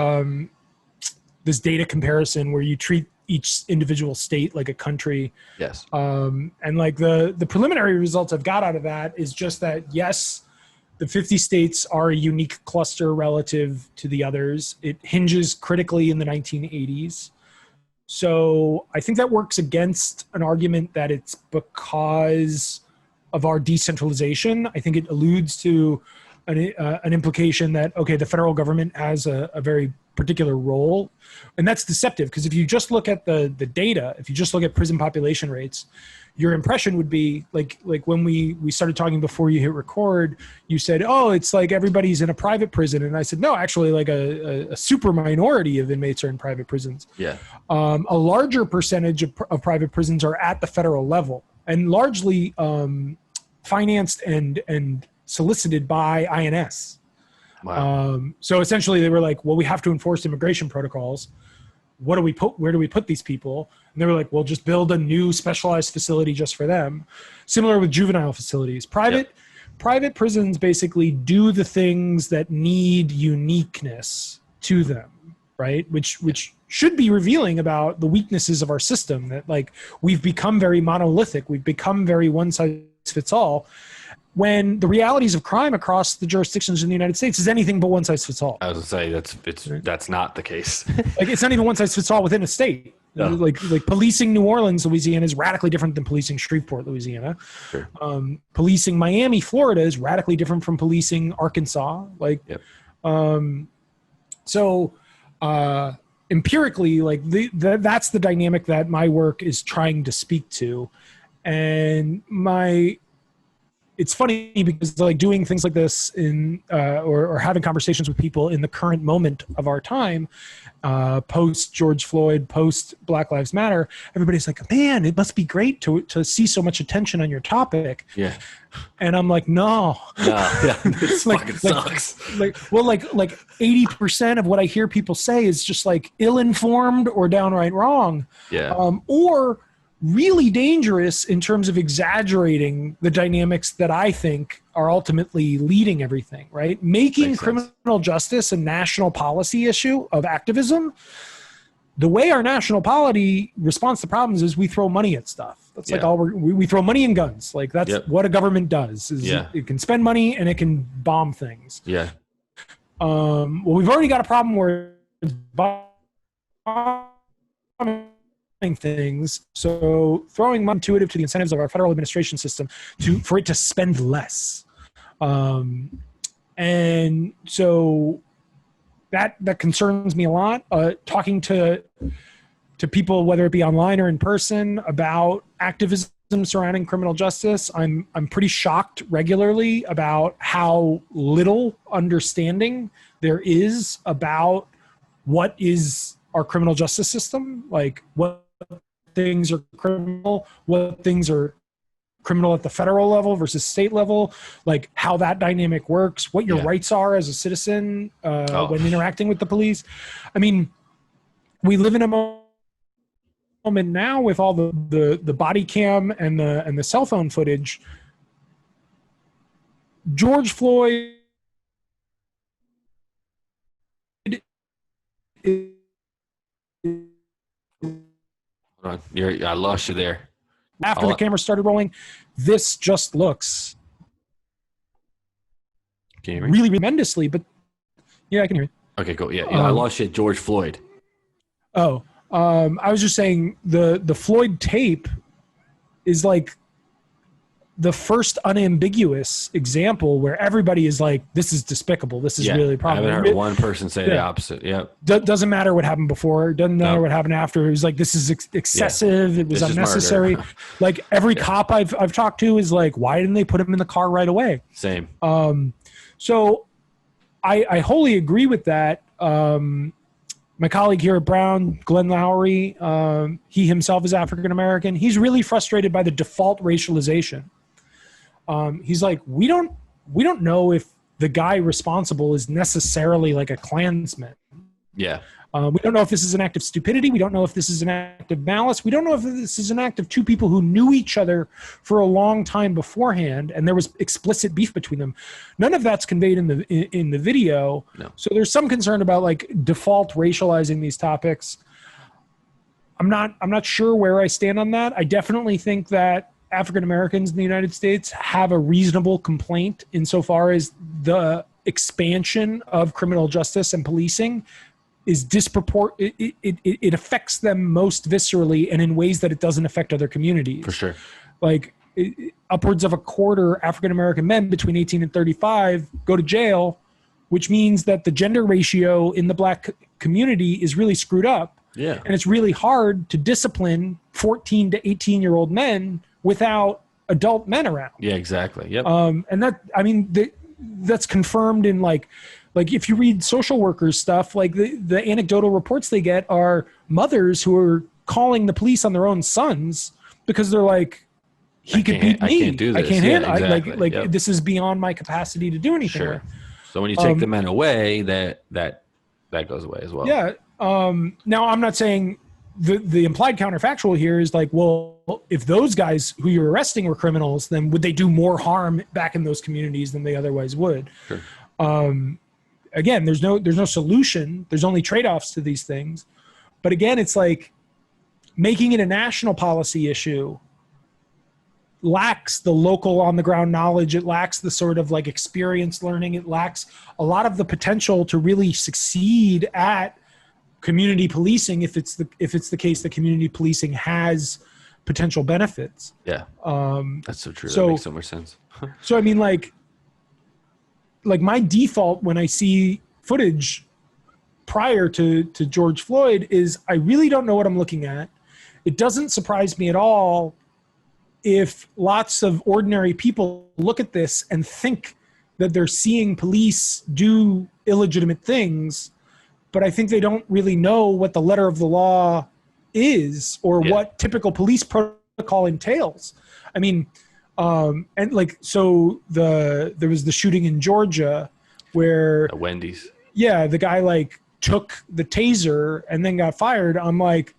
this data comparison where you treat each individual state like a country. Yes. And like the preliminary results I've got out of that is just that, yes, the 50 states are a unique cluster relative to the others. It hinges critically in the 1980s. So I think that works against an argument that it's because of our decentralization. I think it alludes to an implication that, okay, the federal government has a very particular role. And that's deceptive, because if you just look at the data, if you just look at prison population rates, your impression would be like when we started talking before you hit record, you said, oh, it's like everybody's in a private prison. And I said, no, actually like a super minority of inmates are in private prisons. Yeah. A larger percentage of private prisons are at the federal level and largely financed and solicited by INS. Wow. So essentially they were like, well, we have to enforce immigration protocols. where do we put these people? And they were like, well, just build a new specialized facility just for them. Similar with juvenile facilities. Private prisons basically do the things that need uniqueness to them, right? Which should be revealing about the weaknesses of our system, that like we've become very monolithic. We've become very one size fits all, when the realities of crime across the jurisdictions in the United States is anything but one size fits all. I was gonna say that's not the case. Like it's not even one size fits all within a state. No. Like policing New Orleans, Louisiana is radically different than policing Shreveport, Louisiana. Sure. Policing Miami, Florida is radically different from policing Arkansas. Like, yep. Empirically, like that's the dynamic that my work is trying to speak to. And it's funny because like doing things like this or having conversations with people in the current moment of our time, post George Floyd, post Black Lives Matter, everybody's like, man, it must be great to see so much attention on your topic. Yeah. And I'm like, no. Yeah, this fucking sucks. Like 80% of what I hear people say is just like ill-informed or downright wrong. Yeah. Or really dangerous in terms of exaggerating the dynamics that I think are ultimately leading everything, right? Making criminal justice a national policy issue of activism. The way our national polity responds to problems is we throw money at stuff. That's like all we throw money and guns. Like that's what a government does. It can spend money and it can bomb things. Yeah. Well, we've already got a problem where it's bombing things, so throwing money intuitive to the incentives of our federal administration system for it to spend less, and so that concerns me a lot. Talking to people, whether it be online or in person, about activism surrounding criminal justice, I'm pretty shocked regularly about how little understanding there is about what is our criminal justice system, like what things are criminal, what things are criminal at the federal level versus state level, like how that dynamic works, what your rights are as a citizen when interacting with the police. I mean, we live in a moment now with all the body cam and the cell phone footage. George Floyd Hold on. I lost you there. After the camera started rolling, this just looks really tremendously, but yeah, I can hear you. Okay, cool. Yeah, I lost you at George Floyd. Oh, I was just saying the Floyd tape is like the first unambiguous example where everybody is like, this is despicable. This is really a problem. I haven't heard one person say the opposite. Yep. Doesn't matter what happened before. Doesn't matter what happened after. It was like, this is excessive. It was unnecessary. Like every cop I've talked to is like, why didn't they put him in the car right away? Same. So I wholly agree with that. My colleague here at Brown, Glenn Lowry, he himself is African-American. He's really frustrated by the default racialization. He's like, we don't know if the guy responsible is necessarily like a Klansman. Yeah. We don't know if this is an act of stupidity. We don't know if this is an act of malice. We don't know if this is an act of two people who knew each other for a long time beforehand, and there was explicit beef between them. None of that's conveyed in the video. No. So there's some concern about like default racializing these topics. I'm not sure where I stand on that. I definitely think that African Americans in the United States have a reasonable complaint insofar as the expansion of criminal justice and policing is disproportionate. It affects them most viscerally and in ways that it doesn't affect other communities. For sure. Like upwards of a quarter African American men between 18 and 35 go to jail, which means that the gender ratio in the black community is really screwed up. Yeah. And it's really hard to discipline 14 to 18-year-old men without adult men around. Yeah, exactly. Yep. And that, I mean, that's confirmed in like if you read social workers stuff, like the anecdotal reports they get are mothers who are calling the police on their own sons because they're like, he could beat me. I can't do this. I can't handle exactly. This is beyond my capacity to do anything. Sure. So when you take the men away, that goes away as well. Yeah. Now, I'm not saying the implied counterfactual here is like, well, if those guys who you're arresting were criminals, then would they do more harm back in those communities than they otherwise would? Sure. Again, there's no solution. There's only trade-offs to these things. But again, it's like making it a national policy issue lacks the local on the ground knowledge. It lacks the sort of like experience learning. It lacks a lot of the potential to really succeed at community policing if it's the case that community policing has potential benefits. Yeah. That's so true. So, that makes so much sense. So I mean, like my default when I see footage prior to George Floyd is I really don't know what I'm looking at. It doesn't surprise me at all if lots of ordinary people look at this and think that they're seeing police do illegitimate things, but I think they don't really know what the letter of the law is or what typical police protocol entails. I mean, and like, so there was the shooting in Georgia where Wendy's. Yeah. The guy like took the taser and then got fired. I'm like,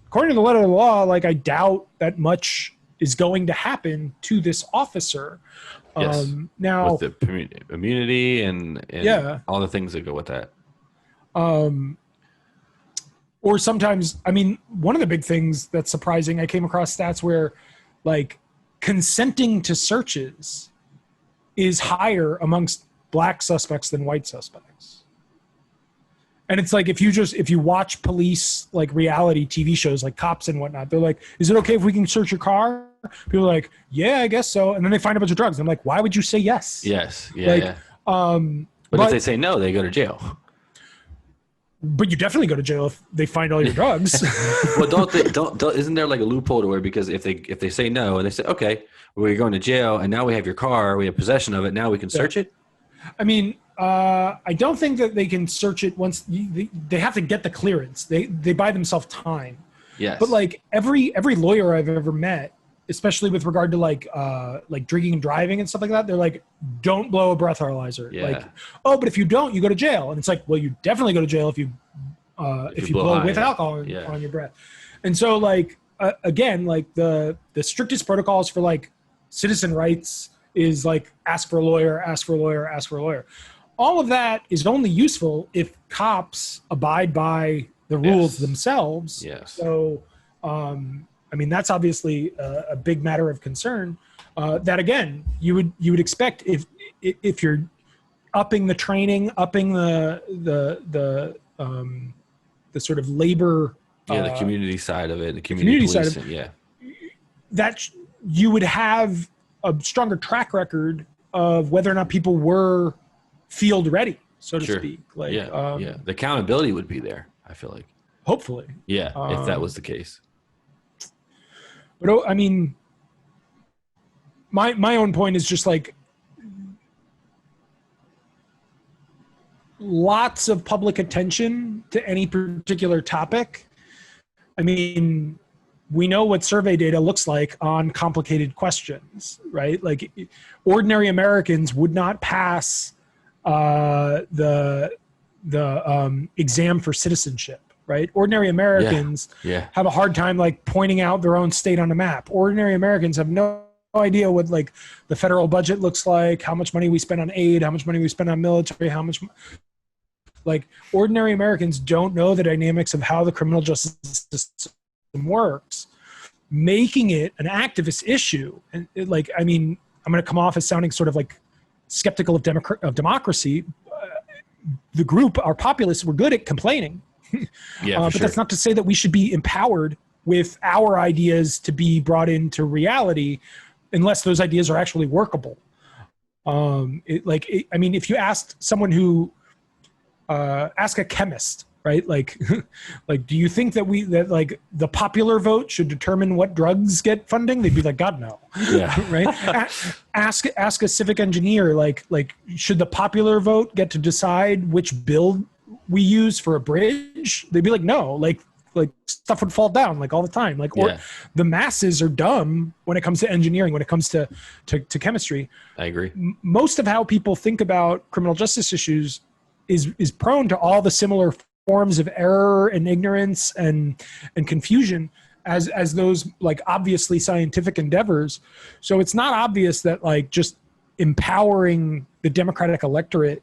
according to the letter of the law, like I doubt that much is going to happen to this officer. Yes. Now with the immunity and all the things that go with that. Or sometimes, I mean, one of the big things that's surprising, I came across stats where like consenting to searches is higher amongst black suspects than white suspects. And it's like, if you watch police, like reality TV shows, like Cops and whatnot, they're like, is it okay if we can search your car? People are like, yeah, I guess so. And then they find a bunch of drugs. I'm like, why would you say yes? Yes. Yeah. Like, yeah. But if they say no, they go to jail. But you definitely go to jail if they find all your drugs. Well, isn't there like a loophole to where, because if they say no and they say, okay, we're going to jail and now we have your car, we have possession of it, now we can search it? I mean, I don't think that they can search it once they have to get the clearance. They buy themselves time. Yes. But like every lawyer I've ever met, especially with regard to like drinking and driving and stuff like that, they're like, don't blow a breathalyzer. Yeah. Like, oh, but if you don't, you go to jail. And it's like, well, you definitely go to jail if you blow with alcohol on your breath. And so like, again, like the strictest protocols for like citizen rights is like ask for a lawyer, ask for a lawyer, ask for a lawyer. All of that is only useful if cops abide by the rules themselves. Yes. So, I mean, that's obviously a big matter of concern. That again, you would expect if you're upping the training, upping the sort of labor, the community side of it, the community side policing, of it, that you would have a stronger track record of whether or not people were field ready, so to speak. Like, the accountability would be there, I feel like. Hopefully. Yeah, if that was the case. But I mean, my own point is just like lots of public attention to any particular topic. I mean, we know what survey data looks like on complicated questions, right? Like ordinary Americans would not pass the exam for citizenship. Right? Ordinary Americans have a hard time like pointing out their own state on a map. Ordinary Americans have no idea what like the federal budget looks like, how much money we spend on aid, how much money we spend on military, how much like ordinary Americans don't know the dynamics of how the criminal justice system works, making it an activist issue. And like, I mean, I'm going to come off as sounding sort of like skeptical of democracy. The group, our populists, were good at complaining. But that's not to say that we should be empowered with our ideas to be brought into reality unless those ideas are actually workable. I mean, if you asked someone who ask a chemist, right? Like, like, do you think that like the popular vote should determine what drugs get funding? They'd be like, God, no. Yeah. Right. Ask a civic engineer, like, should the popular vote get to decide which bill we use for a bridge? They'd be like, no, like stuff would fall down like all the time. Like, or the masses are dumb when it comes to engineering, when it comes to chemistry. I agree. Most of how people think about criminal justice issues is prone to all the similar forms of error and ignorance and confusion as those like obviously scientific endeavors. So it's not obvious that like just empowering the Democratic electorate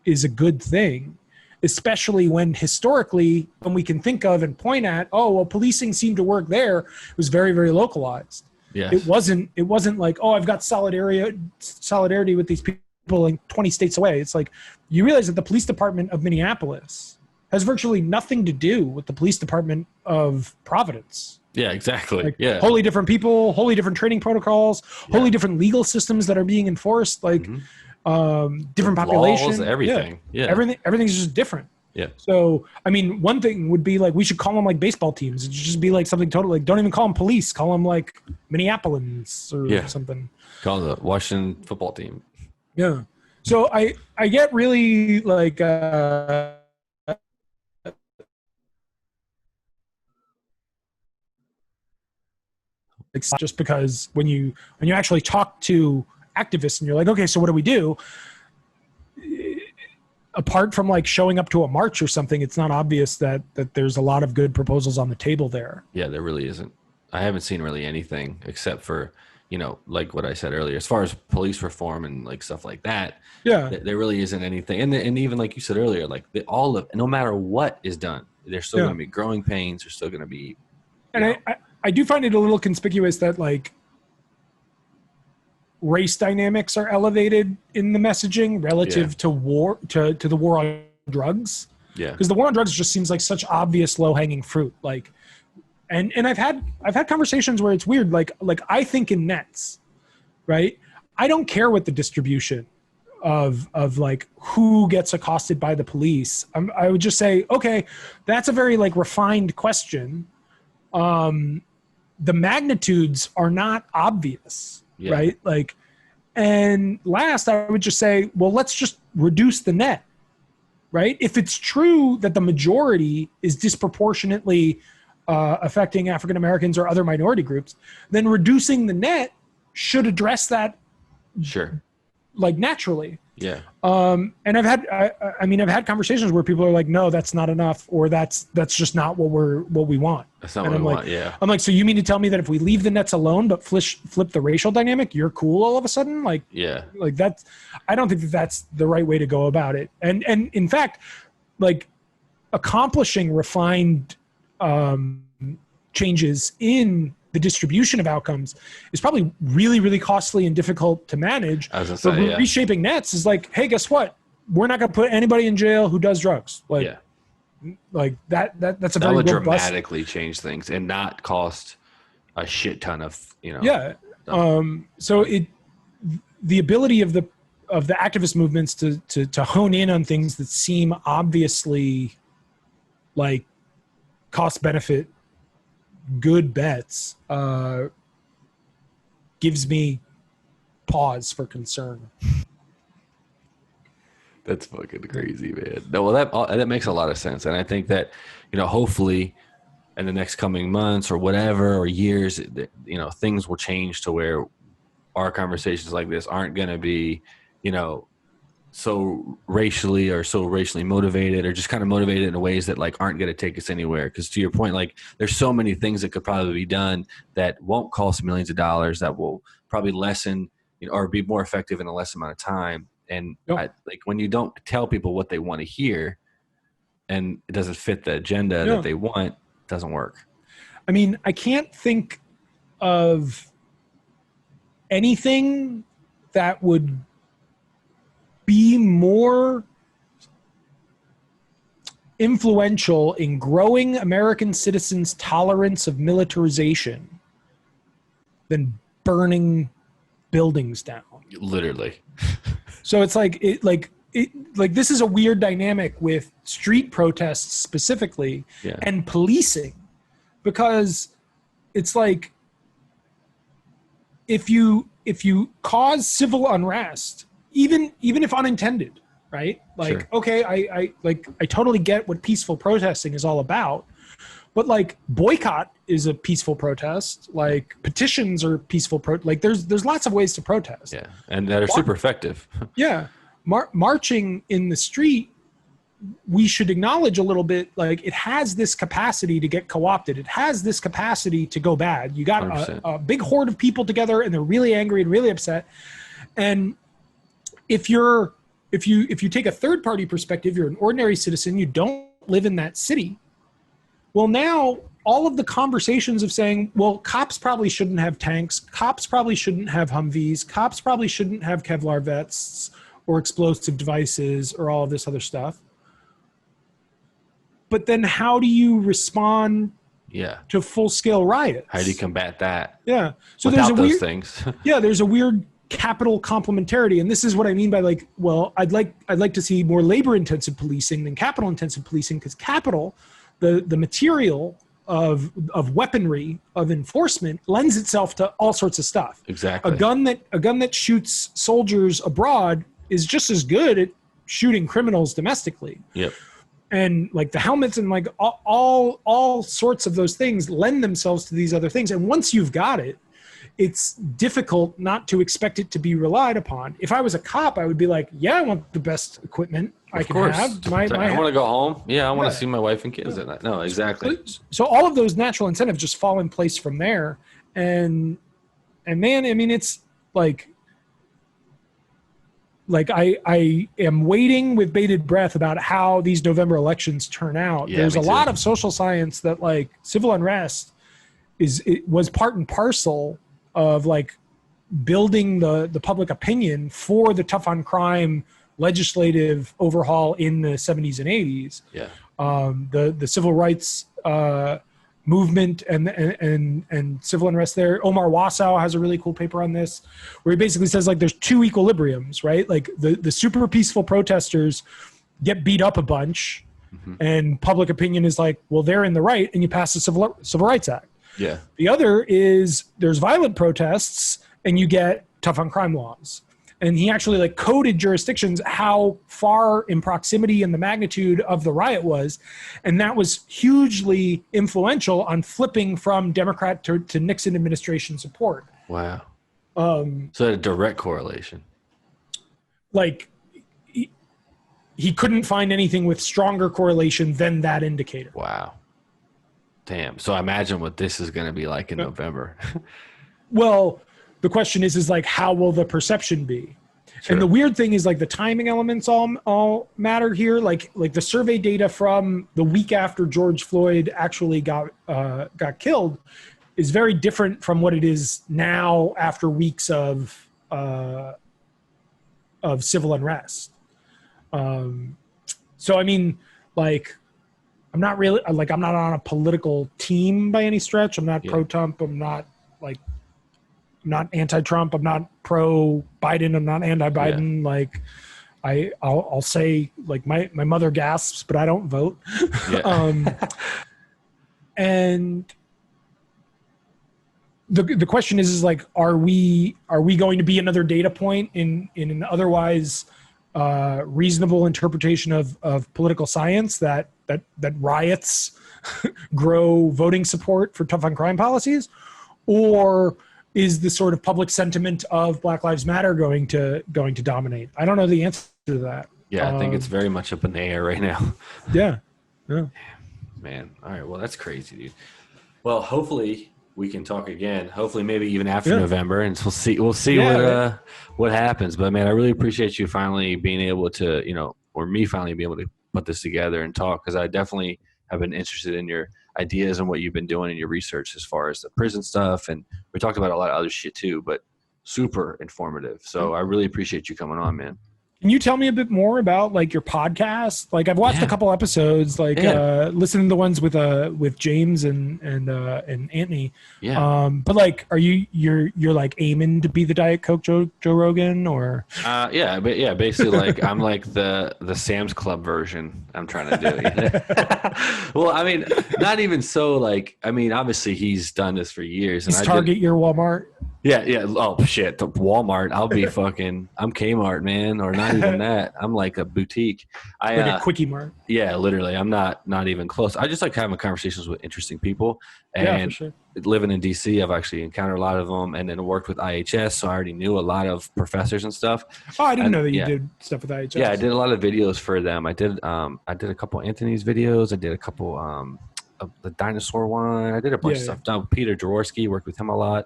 is a good thing, especially when historically, when we can think of and point at, oh, well, policing seemed to work there. It was very, very localized. Yes. It wasn't like, oh, I've got solidarity with these people in 20 states away. It's like, you realize that the police department of Minneapolis has virtually nothing to do with the police department of Providence. Yeah, exactly. Like, yeah. wholly different people, wholly different training protocols, wholly different legal systems that are being enforced, like different population. Laws, everything. Yeah. Everything's just different. Yeah. So, I mean, one thing would be like, we should call them like baseball teams. It should just be like something totally, like, don't even call them police. Call them like Minneapolis or something. Call them the Washington football team. Yeah. So I get really like, just because when you actually talk to activists and you're like, okay, so what do we do? Apart from like showing up to a march or something, it's not obvious that there's a lot of good proposals on the table there. Yeah, there really isn't. I haven't seen really anything except for, like what I said earlier, as far as police reform and like stuff like that. Yeah, there really isn't anything. And even like you said earlier, like no matter what is done, there's still going to be growing pains. There's still going to be. And I do find it a little conspicuous that like race dynamics are elevated in the messaging relative to war, to the war on drugs. Yeah. Because the war on drugs just seems like such obvious low hanging fruit. Like, and I've had conversations where it's weird. Like I think in nets, right? I don't care what the distribution of like who gets accosted by the police. I would just say, okay, that's a very like refined question. The magnitudes are not obvious, right? Like, and last I would just say, well, let's just reduce the net, right? If it's true that the majority is disproportionately affecting African Americans or other minority groups, then reducing the net should address that. Sure. Like naturally. Yeah. And I've had conversations where people are like, no, that's not enough, or that's just not what we want. That's not what we want. Yeah. I'm like, so you mean to tell me that if we leave the nets alone but flip the racial dynamic, you're cool all of a sudden? Like, yeah. Like that's, I don't think that's the right way to go about it. And in fact, like accomplishing refined changes in the distribution of outcomes is probably really, really costly and difficult to manage. But reshaping nets is like, hey, guess what? We're not going to put anybody in jail who does drugs. Like, like that's a very would robust, dramatically change things and not cost a shit ton of, Yeah. So the ability of the activist movements to hone in on things that seem obviously like cost benefit good bets gives me pause for concern. That's fucking crazy, man. No, well, that makes a lot of sense, and I think that hopefully in the next coming months or whatever or years, things will change to where our conversations like this aren't going to be, so racially motivated, or just kind of motivated in ways that like aren't going to take us anywhere. Because to your point, like there's so many things that could probably be done that won't cost millions of dollars, that will probably lessen, or be more effective in a less amount of time. And like when you don't tell people what they want to hear, and it doesn't fit the agenda that they want, it doesn't work. I mean, I can't think of anything that would be more influential in growing American citizens' tolerance of militarization than burning buildings down. Literally. So it's like this is a weird dynamic with street protests specifically and policing, because it's like if you cause civil unrest, even if unintended, right? Like, okay, I totally get what peaceful protesting is all about, but like boycott is a peaceful protest. Like petitions are peaceful like there's lots of ways to protest. Yeah, and that are super effective. Yeah, marching in the street we should acknowledge a little bit, like it has this capacity to get co-opted. It has this capacity to go bad. You got a big horde of people together and they're really angry and really upset. And if you take a third party perspective, you're an ordinary citizen, you don't live in that city. Well, now all of the conversations of saying, well, cops probably shouldn't have tanks. Cops probably shouldn't have Humvees. Cops probably shouldn't have Kevlar vests or explosive devices or all of this other stuff. But then how do you respond to full-scale riots? How do you combat that? Yeah. So without those things. Yeah, there's a weird capital complementarity. And this is what I mean by like, well, I'd like to see more labor-intensive policing than capital-intensive policing, because capital, the material of weaponry, of enforcement, lends itself to all sorts of stuff. Exactly. A gun that shoots soldiers abroad is just as good at shooting criminals domestically. Yep. And like the helmets and like all sorts of those things lend themselves to these other things. And once you've got it, it's difficult not to expect it to be relied upon. If I was a cop, I would be like, yeah, I want the best equipment I can have. I want to go home. Yeah, I want to see my wife and kids at night. No, exactly. So all of those natural incentives just fall in place from there. And man, I mean, it's like I am waiting with bated breath about how these November elections turn out. Yeah, there's a lot of social science that like civil unrest was part and parcel of like building the public opinion for the tough on crime legislative overhaul in the 70s and 80s. Yeah. The civil rights movement and civil unrest there. Omar Wasow has a really cool paper on this where he basically says like there's two equilibriums, right? Like the super peaceful protesters get beat up a bunch and public opinion is like, well, they're in the right, and you pass the Civil Rights Act. Yeah. The other is there's violent protests and you get tough on crime laws. And he actually like coded jurisdictions, how far in proximity and the magnitude of the riot was. And that was hugely influential on flipping from Democrat to Nixon administration support. Wow. So a direct correlation. Like he couldn't find anything with stronger correlation than that indicator. Wow. Damn. So imagine what this is going to be like in November. Well, the question is like, how will the perception be? Sure. And the weird thing is like the timing elements all matter here. Like the survey data from the week after George Floyd actually got killed is very different from what it is now after weeks of civil unrest. So, I mean, like, I'm not on a political team by any stretch. I'm not pro-Trump. I'm not anti-Trump. I'm not pro-Biden. I'm not anti-Biden. Yeah. I'll say like my mother gasps, but I don't vote. Yeah. And the question is like, are we going to be another data point in an otherwise reasonable interpretation of political science that riots grow voting support for tough on crime policies, or is the sort of public sentiment of Black Lives Matter going to dominate? I don't know the answer to that. Yeah, I think it's very much up in the air right now. Yeah. Man. All right. Well, that's crazy, dude. Well, hopefully we can talk again. Hopefully, maybe even after November, and we'll see what happens. But man, I really appreciate you finally being able to, or me finally being able to put this together and talk, because I definitely have been interested in your ideas and what you've been doing in your research as far as the prison stuff, and we talked about a lot of other shit too, but super informative. So I really appreciate you coming on, man. Can you tell me a bit more about like your podcast? Like I've watched a couple episodes, listening to the ones with James and Anthony. Yeah. But like, are you're like aiming to be the Diet Coke Joe Rogan, or? But basically like I'm like the Sam's Club version. I'm trying to do. Well, I mean, not even so. Like, I mean, obviously he's done this for years. He's Target your Walmart. Yeah, yeah. Oh shit, the Walmart. I'll be fucking. I'm Kmart, man, or not even that. I'm like a boutique. I Like a quickie mart. Yeah, literally. I'm not even close. I just like having conversations with interesting people. Yeah, for And sure. living in DC, I've actually encountered a lot of them, and then worked with IHS, so I already knew a lot of professors and stuff. Oh, I didn't And know that you yeah, did stuff with IHS. yeah, I did a lot of videos for them. I did a couple Anthony's videos. I did a couple of the dinosaur one. I did a bunch of Yeah. stuff. Now, Peter Jaworski, worked with him a lot.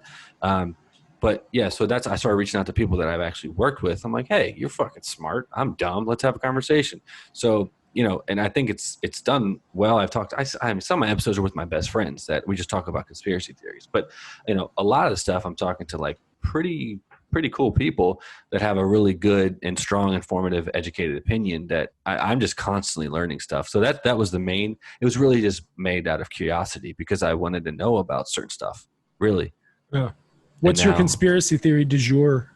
But yeah, so I started reaching out to people that I've actually worked with. I'm like, hey, you're fucking smart. I'm dumb. Let's have a conversation. So, and I think it's done well. I mean, some of my episodes are with my best friends that we just talk about conspiracy theories. But, a lot of the stuff I'm talking to like pretty cool people that have a really good and strong, informative, educated opinion that I'm just constantly learning stuff. So that was it was really just made out of curiosity because I wanted to know about certain stuff, really. Yeah. What's your conspiracy theory du jour?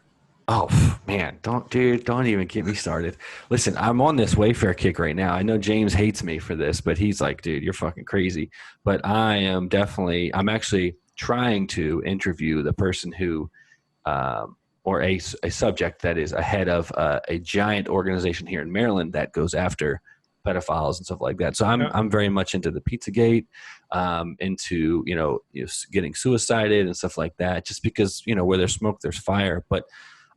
Oh man, don't even get me started. Listen, I'm on this Wayfair kick right now. I know James hates me for this, but he's like, dude, you're fucking crazy. But I'm actually trying to interview the person who, or a subject that is ahead of a giant organization here in Maryland that goes after pedophiles and stuff like that. So I'm very much into the Pizzagate, into getting suicided and stuff like that. Just because where there's smoke, there's fire. But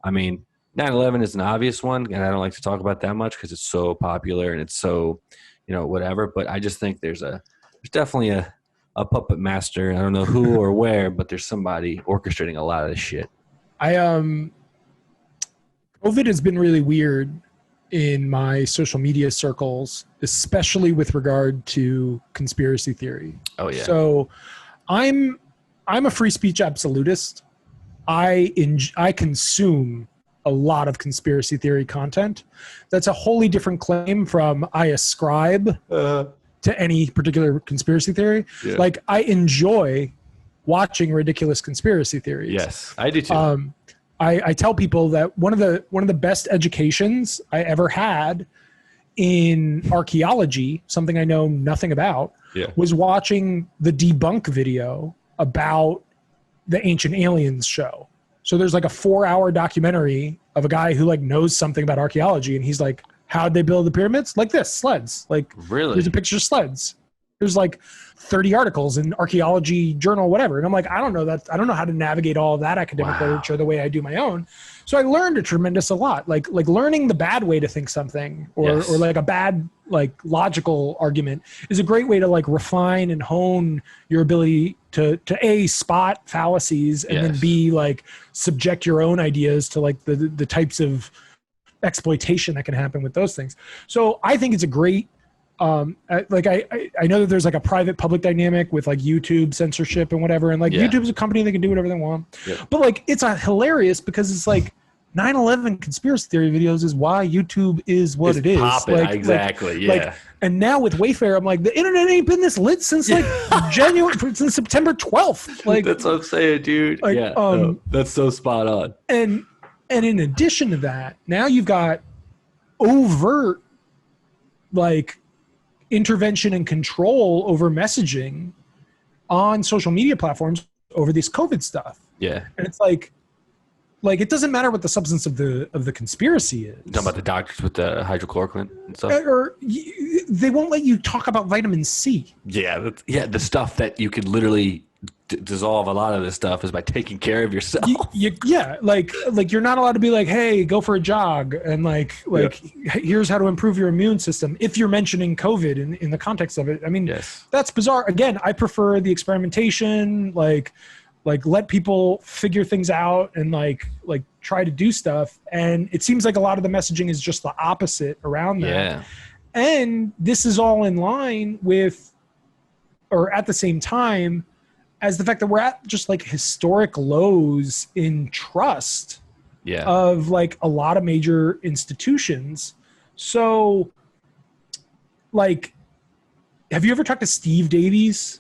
I mean, 9/11 is an obvious one, and I don't like to talk about that much because it's so popular and it's so whatever. But I just think there's definitely a puppet master. I don't know who or where, but there's somebody orchestrating a lot of this shit. COVID has been really weird in my social media circles, especially with regard to conspiracy theory. Oh yeah. So I'm a free speech absolutist. I consume a lot of conspiracy theory content. That's a wholly different claim from I ascribe to any particular conspiracy theory. Yeah. Like I enjoy watching ridiculous conspiracy theories. Yes, I do too. I tell people that one of the best educations I ever had in archaeology, something I know nothing about, was watching the debunk video about the Ancient Aliens show. So there's like a 4-hour documentary of a guy who like knows something about archaeology, and he's like, how'd they build the pyramids? Like this, sleds. Like, really? There's a picture of sleds. There's like 30 articles in archaeology journal, whatever. And I'm like, I don't know how to navigate all of that academic literature the way I do my own. So I learned a tremendous a lot, like learning the bad way to think something or like a bad, like logical argument is a great way to like refine and hone your ability to A, spot fallacies and then B, like subject your own ideas to like the types of exploitation that can happen with those things. So I think it's a great, I know that there's like a private public dynamic with like YouTube censorship and whatever. And like YouTube's a company, they can do whatever they want, but like, it's hilarious because it's like 9/11 conspiracy theory videos is why YouTube is what it is. Like, exactly. And now with Wayfair, I'm like, the internet ain't been this lit since like since September 12th. Like that's what I'm saying, dude. Like, that's so spot on. And in addition to that, now you've got overt like intervention and control over messaging on social media platforms over this COVID stuff. Yeah. And it's like it doesn't matter what the substance of the conspiracy is. You're talking about the doctors with the hydrochloroquine and stuff? Or they won't let you talk about vitamin C. Yeah. The stuff that you could literally dissolve a lot of this stuff is by taking care of yourself. Like you're not allowed to be like, hey, go for a jog and here's how to improve your immune system if you're mentioning COVID in the context of it. I mean, that's bizarre. Again, I prefer the experimentation, like let people figure things out and like try to do stuff. And it seems like a lot of the messaging is just the opposite around that. Yeah. And this is all in line with, or at the same time, as the fact that we're at just like historic lows in trust of like a lot of major institutions. So like, have you ever talked to Steve Davies?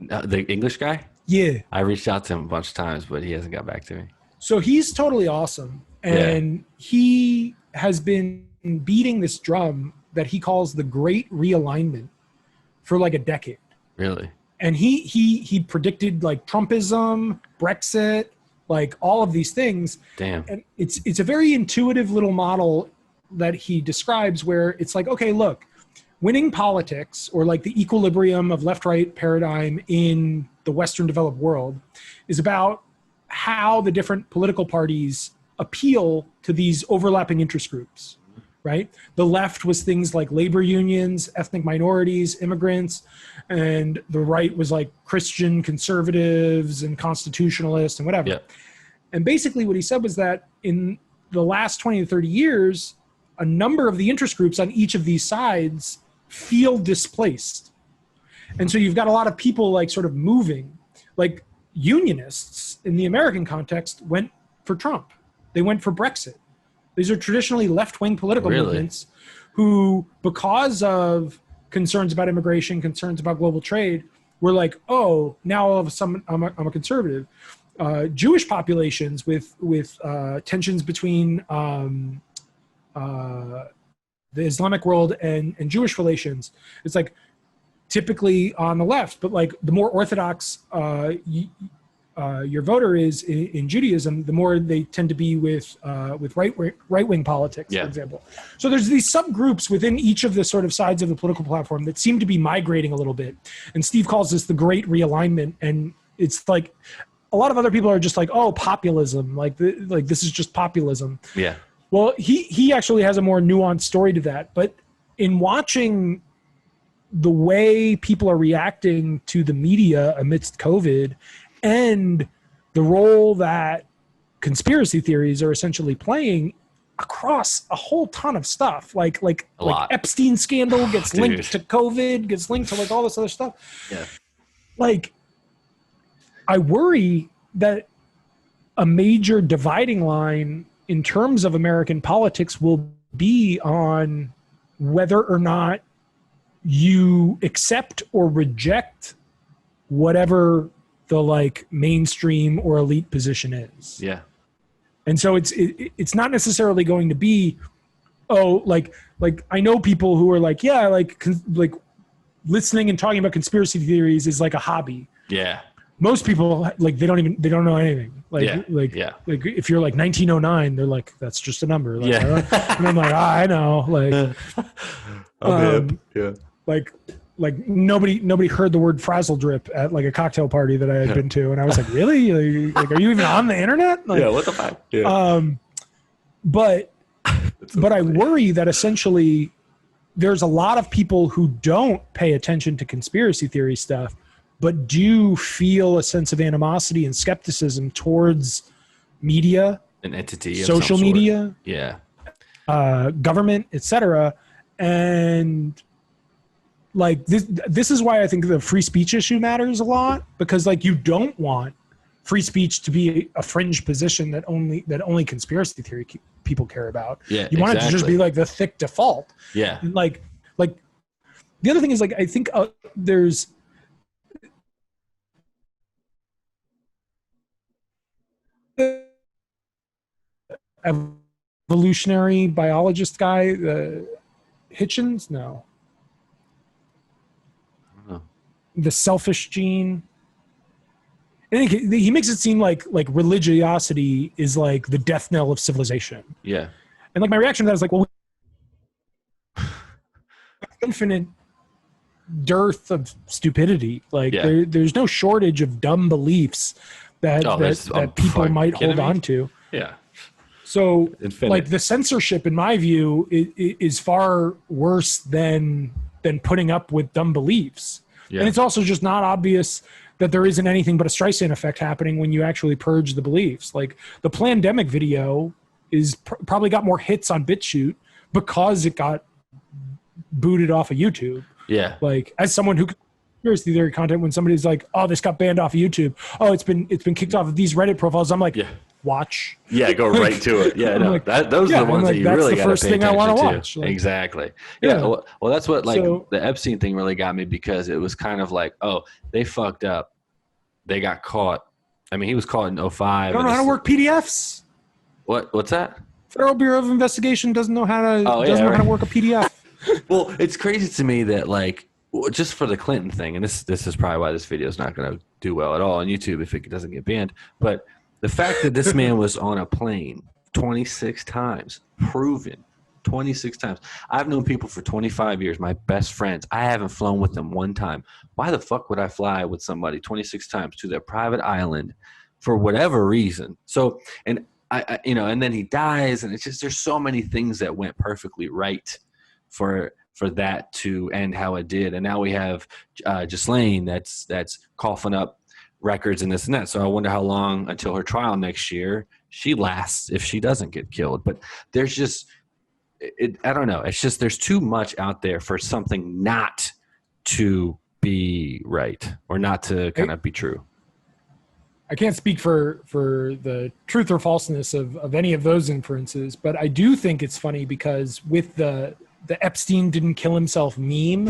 The English guy? Yeah. I reached out to him a bunch of times, but he hasn't got back to me. So he's totally awesome. And he has been beating this drum that he calls the Great Realignment for like a decade. Really? And he predicted like Trumpism, Brexit, like all of these things. Damn. And it's a very intuitive little model that he describes where it's like, okay, look, winning politics, or like the equilibrium of left-right paradigm in the Western developed world, is about how the different political parties appeal to these overlapping interest groups, right? The left was things like labor unions, ethnic minorities, immigrants, and the right was like Christian conservatives and constitutionalists and whatever. Yeah. And basically what he said was that in the last 20 to 30 years, a number of the interest groups on each of these sides feel displaced. And so you've got a lot of people like sort of moving, like unionists in the American context went for Trump. They went for Brexit. These are traditionally left-wing political movements who, because of concerns about immigration, concerns about global trade, were like, oh, now all of a sudden I'm a conservative. Jewish populations with tensions between the Islamic world and Jewish relations, it's like typically on the left, but like the more orthodox your voter is in Judaism, the more they tend to be with right-wing politics, for example. So there's these subgroups within each of the sort of sides of the political platform that seem to be migrating a little bit. And Steve calls this the great realignment. And it's like a lot of other people are just like, oh, populism, like this is just populism. Yeah. Well, he actually has a more nuanced story to that. But in watching the way people are reacting to the media amidst COVID, and the role that conspiracy theories are essentially playing across a whole ton of stuff, like Epstein scandal gets linked to COVID, gets linked to like all this other stuff. Yeah. Like, I worry that a major dividing line in terms of American politics will be on whether or not you accept or reject whatever the like mainstream or elite position is. Yeah. And so it's not necessarily going to be, oh, like I know people who are like, yeah, like listening and talking about conspiracy theories is like a hobby. Yeah. Most people like they don't know anything. Like if you're like 1909, they're like, that's just a number. Like, and I'm like, I know. Like, like nobody heard the word frazzle drip at like a cocktail party that I had been to, and I was like, really? Like, are you even on the internet? Like, what the fuck? Yeah. But I worry that essentially there's a lot of people who don't pay attention to conspiracy theory stuff, but do feel a sense of animosity and skepticism towards media, an entity, social media, government, etc. And like this is why I think the free speech issue matters a lot, because like you don't want free speech to be a fringe position that only conspiracy theory people care about. Yeah, you want it to just be like the thick default. Yeah. And like the other thing is like I think there's evolutionary biologist guy, Hitchens, no. The selfish gene. I think he makes it seem like religiosity is like the death knell of civilization. Yeah. And like my reaction to that is like, well, infinite dearth of stupidity. Like there's no shortage of dumb beliefs that people might hold on to. Yeah. So Infinite. Like the censorship, in my view, is far worse than putting up with dumb beliefs. Yeah. And it's also just not obvious that there isn't anything but a Streisand effect happening when you actually purge the beliefs. Like the Plandemic video is probably got more hits on BitChute because it got booted off of YouTube. Yeah. Like as someone who conspiracy theory content, when somebody's like, oh, this got banned off of YouTube. Oh, it's been kicked off of these Reddit profiles. I'm like, watch. Yeah, go right to it. Yeah, no, like, those are the ones that you really got to pay attention to. I want to watch. Like, exactly. Yeah. Well, that's what the Epstein thing really got me, because it was kind of like, oh, they fucked up. They got caught. I mean, he was caught in 2005. I don't know how to work PDFs. What's that? Federal Bureau of Investigation doesn't know how to work a PDF. Well, it's crazy to me that like just for the Clinton thing, and this is probably why this video is not going to do well at all on YouTube if it doesn't get banned, but The fact that this man was on a plane 26 times, proven 26 times. I've known people for 25 years, my best friends. I haven't flown with them one time. Why the fuck would I fly with somebody 26 times to their private island for whatever reason? So, and I and then he dies, and it's just, there's so many things that went perfectly right for that to end how it did. And now we have Ghislaine that's coughing up records and this and that. So I wonder how long until her trial next year she lasts if she doesn't get killed. But there's just, I don't know. It's just, there's too much out there for something not to be right or not to kind of be true. I can't speak for the truth or falseness of any of those inferences, but I do think it's funny because with the Epstein didn't kill himself meme,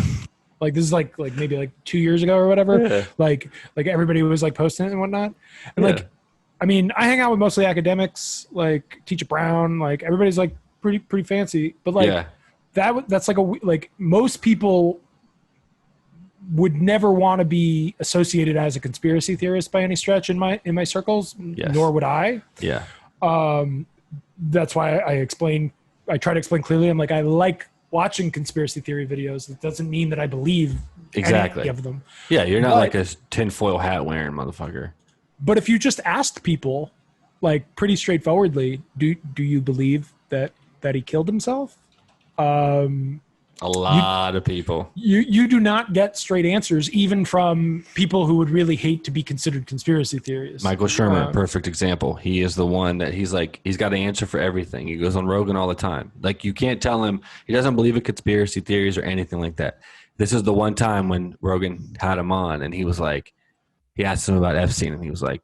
like this is like maybe like 2 years ago or whatever, Yeah. like everybody was like posting it and whatnot. And like, I mean, I hang out with mostly academics, like Teacher Brown, like everybody's like pretty fancy, but like that's like most people would never want to be associated as a conspiracy theorist by any stretch in my circles, nor would I. Yeah. That's why I try to explain clearly. I'm like, I like watching conspiracy theory videos. It doesn't mean that I believe any of them. Yeah, you're not like a tinfoil hat wearing motherfucker. But if you just asked people, like pretty straightforwardly, do you believe that he killed himself? A lot of people. You do not get straight answers, even from people who would really hate to be considered conspiracy theorists. Michael Shermer, perfect example. He is the one that he's got an answer for everything. He goes on Rogan all the time. Like, you can't tell him he doesn't believe in conspiracy theories or anything like that. This is the one time when Rogan had him on, and he was like, he asked him about Epstein, and he was like,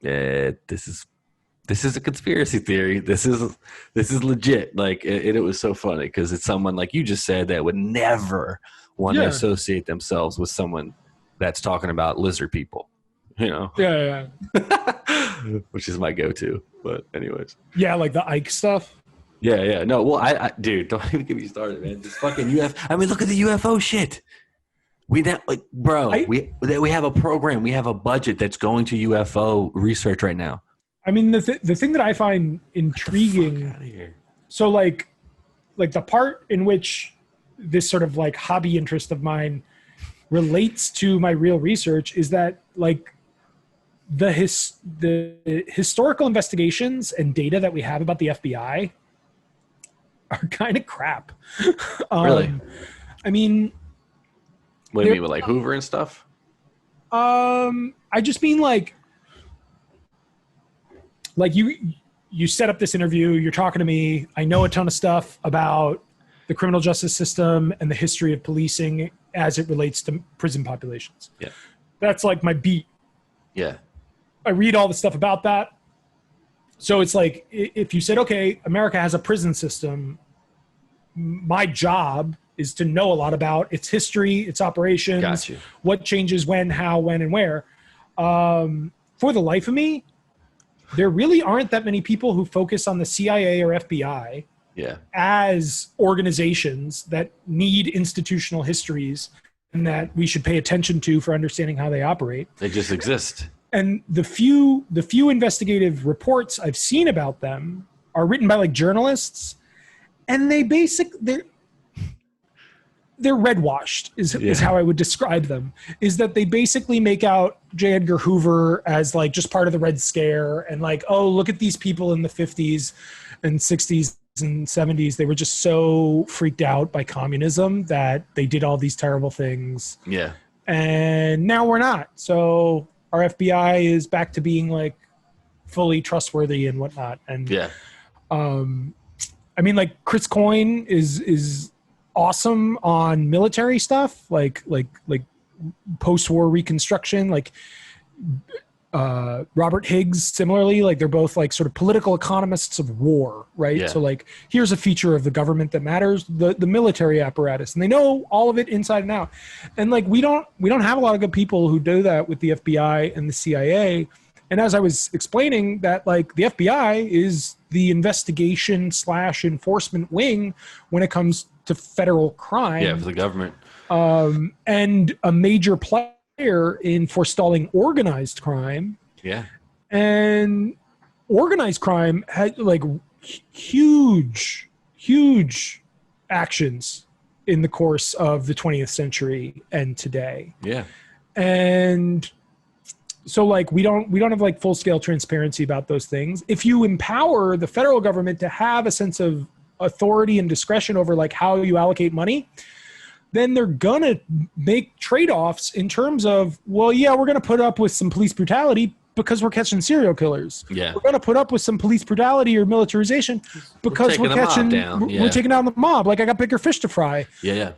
this is a conspiracy theory. This is legit. Like, it was so funny because it's someone like you just said that would never want to associate themselves with someone that's talking about lizard people, you know? Yeah. Which is my go-to. But anyways. Yeah, like the Ike stuff. Yeah. No, well, I dude, don't even get me started, man. This fucking UFO. I mean, look at the UFO shit. We have a program. We have a budget that's going to UFO research right now. I mean, the thing that I find intriguing, so like the part in which this sort of like hobby interest of mine relates to my real research is that like the historical investigations and data that we have about the FBI are kind of crap. Really? I mean, what do you mean with like Hoover and stuff? I just mean like you set up this interview, you're talking to me, I know a ton of stuff about the criminal justice system and the history of policing as it relates to prison populations. Yeah. That's like my beat. Yeah. I read all the stuff about that. So it's like, if you said, okay, America has a prison system, my job is to know a lot about its history, its operations, what changes when, how, when, and where. For the life of me, there really aren't that many people who focus on the CIA or FBI as organizations that need institutional histories and that we should pay attention to for understanding how they operate. They just exist. And the few investigative reports I've seen about them are written by like journalists, and they're red washed is how I would describe them, is that they basically make out J. Edgar Hoover as like just part of the Red Scare and like, oh, look at these people in the 50s and 60s and 70s. They were just so freaked out by communism that they did all these terrible things. Yeah. And now we're not. So our FBI is back to being like fully trustworthy and whatnot. And I mean, like Chris Coyne is awesome on military stuff, like post-war reconstruction, like Robert Higgs similarly, like they're both like sort of political economists of war, right? So like, here's a feature of the government that matters, the military apparatus, and they know all of it inside and out. And like, we don't have a lot of good people who do that with the FBI and the CIA. And as I was explaining that, like, the FBI is the investigation / enforcement wing when it comes to federal crime. Yeah, for the government. And a major player in forestalling organized crime. Yeah. And organized crime had like huge actions in the course of the 20th century and today. Yeah. And so like we don't have like full scale transparency about those things. If you empower the federal government to have a sense of authority and discretion over like how you allocate money, then they're gonna make trade-offs in terms of, well, yeah, we're gonna put up with some police brutality because we're catching serial killers. Yeah. We're gonna put up with some police brutality or militarization because we're taking down the mob. Like, I got bigger fish to fry. Yeah.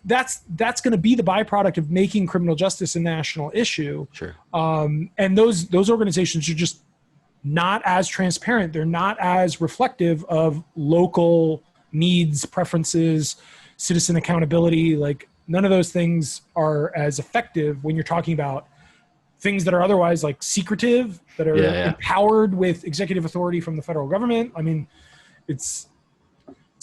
That's gonna be the byproduct of making criminal justice a national issue. Sure. And those organizations are just not as transparent. They're not as reflective of local needs, preferences, citizen accountability. Like, none of those things are as effective when you're talking about things that are otherwise like secretive, that are empowered with executive authority from the federal government. I mean, it's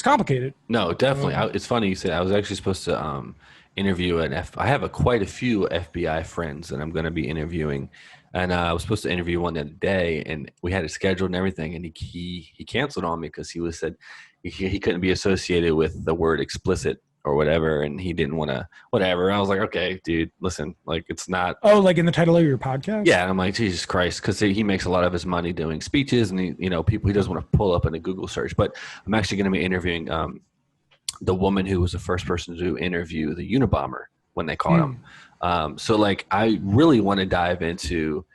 complicated. No, definitely. It's funny you said. I was actually supposed to interview I have quite a few FBI friends that I'm going to be interviewing, and I was supposed to interview one the other day, and we had it scheduled and everything, and he canceled on me because he said he couldn't be associated with the word explicit or whatever, and he didn't want to whatever. I was like, okay, dude, listen, like, it's not. Oh, like in the title of your podcast? Yeah, and I'm like, Jesus Christ, because he makes a lot of his money doing speeches, and he doesn't want to pull up in a Google search. But I'm actually going to be interviewing the woman who was the first person to interview the Unabomber when they caught him. So like, I really want to dive into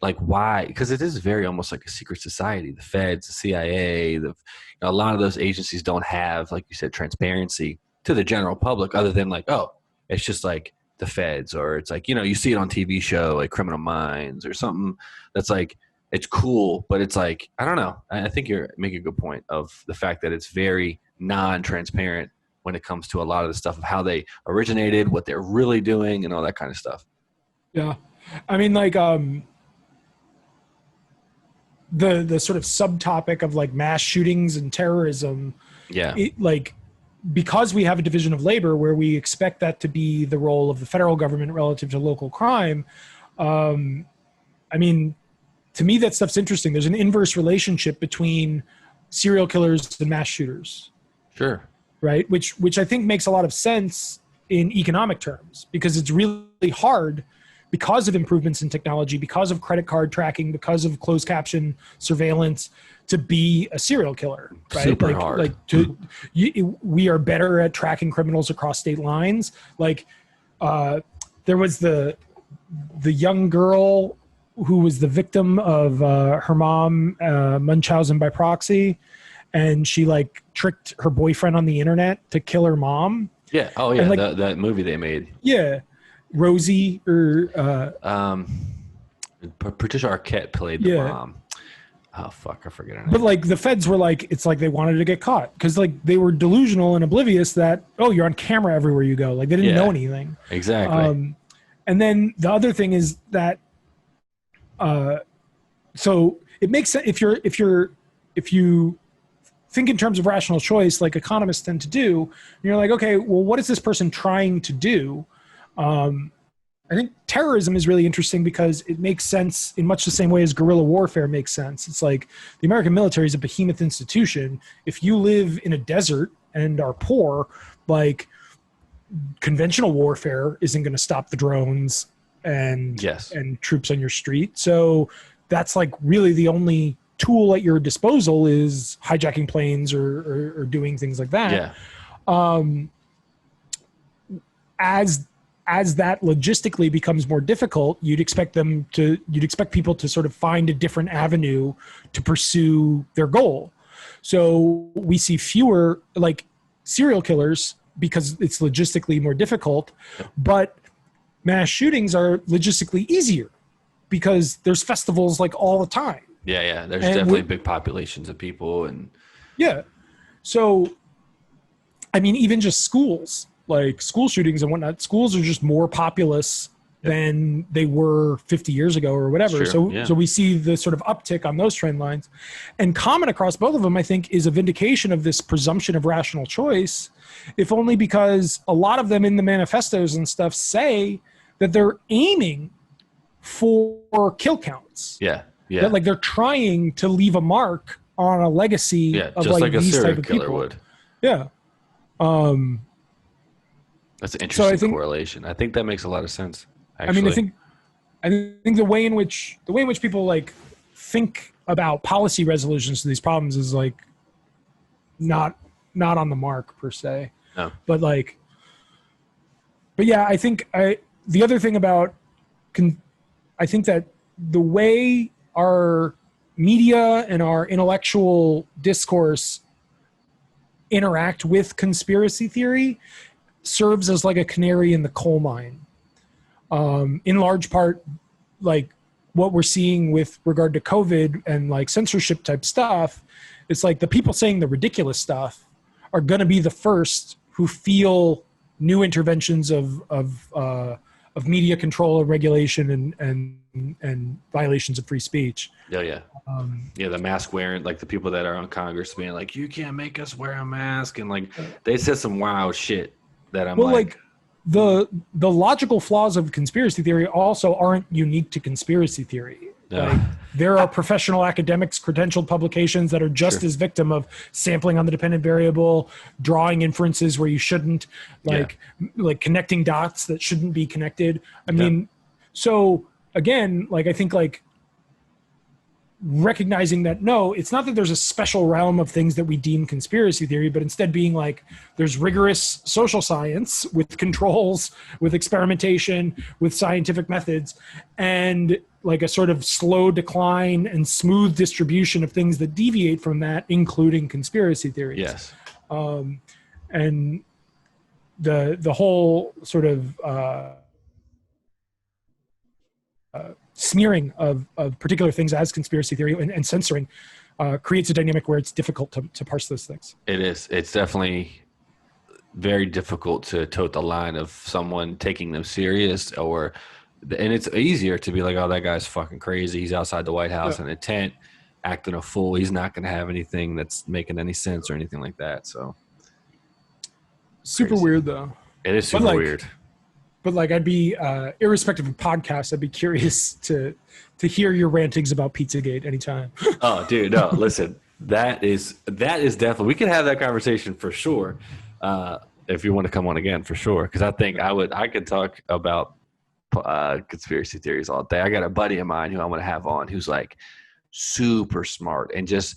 like why, because it is very almost like a secret society. The feds, the CIA, a lot of those agencies don't have, like you said, transparency to the general public, other than like, oh, it's just like the feds, or it's like, you see it on TV show like Criminal Minds or something that's like, it's cool, but it's like, I don't know. I think you're making a good point of the fact that it's very non-transparent when it comes to a lot of the stuff of how they originated, what they're really doing, and all that kind of stuff. Yeah. I mean, like, the sort of subtopic of like mass shootings and terrorism. Yeah. Because we have a division of labor where we expect that to be the role of the federal government relative to local crime. I mean, to me, that stuff's interesting. There's an inverse relationship between serial killers and mass shooters. Sure. Right. Which I think makes a lot of sense in economic terms, because it's really hard, because of improvements in technology, because of credit card tracking, because of closed caption surveillance, to be a serial killer, right? Super hard. We are better at tracking criminals across state lines. Like, there was the young girl who was the victim of her mom Munchausen by proxy, and she like tricked her boyfriend on the internet to kill her mom. Yeah. Oh yeah. Like, that movie they made. Yeah. Rosie or Patricia Arquette played the mom. Oh fuck, I forget her name. But like, the feds were like, it's like they wanted to get caught because like they were delusional and oblivious that, oh, you're on camera everywhere you go. Like, they didn't know anything. Exactly. And then the other thing is that, so it makes sense if you think in terms of rational choice, like economists tend to do, and you're like, okay, well, what is this person trying to do? I think terrorism is really interesting because it makes sense in much the same way as guerrilla warfare makes sense. It's like the American military is a behemoth institution. If you live in a desert and are poor, like, conventional warfare isn't going to stop the drones and troops on your street. So that's like really the only tool at your disposal is hijacking planes or doing things like that. Yeah. As that logistically becomes more difficult, you'd expect people to sort of find a different avenue to pursue their goal. So we see fewer like serial killers because it's logistically more difficult, but mass shootings are logistically easier because there's festivals like all the time. Yeah. There's definitely big populations of people. And yeah. So, I mean, even just schools, like school shootings and whatnot, schools are just more populous than they were 50 years ago or whatever. Sure, So we see the sort of uptick on those trend lines. And common across both of them, I think, is a vindication of this presumption of rational choice, if only because a lot of them in the manifestos and stuff say that they're aiming for kill counts. Yeah. Yeah. That like they're trying to leave a mark on a legacy of just like a these serial type of killer people. would. Yeah. That's an interesting correlation. I think that makes a lot of sense. Actually. I mean, I think the way in which people like think about policy resolutions to these problems is like not on the mark per se. No. But yeah, I think the other thing about I think that the way our media and our intellectual discourse interact with conspiracy theory serves as like a canary in the coal mine. In large part, like what we're seeing with regard to COVID and like censorship type stuff, it's like the people saying the ridiculous stuff are going to be the first who feel new interventions of media control and regulation and violations of free speech. Yeah. The mask wearing, like the people that are on Congress being like, you can't make us wear a mask. And like, they said some wild shit that I'm like the logical flaws of conspiracy theory also aren't unique to conspiracy theory. No. Like, there are professional academics, credentialed publications that are just as victim of sampling on the dependent variable, drawing inferences where you shouldn't, like connecting dots that shouldn't be connected. I mean, so again, like I think like recognizing that no, it's not that there's a special realm of things that we deem conspiracy theory, but instead being like there's rigorous social science with controls, with experimentation, with scientific methods, and like a sort of slow decline and smooth distribution of things that deviate from that, including conspiracy theories. Yes. And the whole sort of smearing of particular things as conspiracy theory and censoring creates a dynamic where it's difficult to parse those things. It is. It's definitely very difficult to tote the line of someone taking them serious, and it's easier to be like, oh, that guy's fucking crazy. He's outside the White House in a tent acting a fool. He's not going to have anything that's making any sense or anything like that. So super crazy. Weird though. It is super weird. But like, I'd be irrespective of podcasts, I'd be curious to hear your rantings about Pizzagate anytime. Oh, dude, no, listen, that is definitely, we can have that conversation for sure. If you want to come on again, for sure. Cause I think I could talk about conspiracy theories all day. I got a buddy of mine who I want to have on who's like super smart and just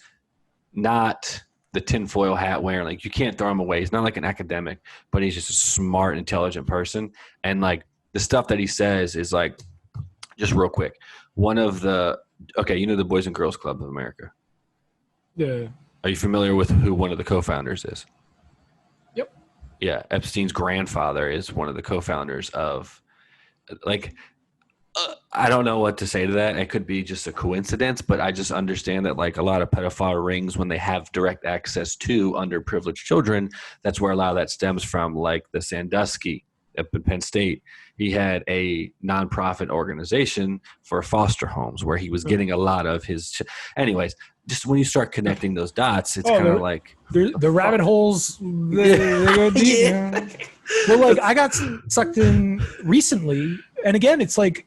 not the tinfoil hat wearing, like you can't throw him away. He's not like an academic, but he's just a smart, intelligent person. And like the stuff that he says is like, just real quick. One of the, the Boys and Girls Club of America. Yeah. Are you familiar with who one of the co-founders is? Yep. Yeah. Epstein's grandfather is one of the co-founders of like, I don't know what to say to that. It could be just a coincidence, but I just understand that like a lot of pedophile rings, when they have direct access to underprivileged children, that's where a lot of that stems from. Like the Sandusky up in Penn State, he had a nonprofit organization for foster homes where he was getting a lot of his. Anyways, just when you start connecting those dots, it's kind of like the rabbit holes. They go deep. Yeah. Well, like I got sucked in recently. And again, it's like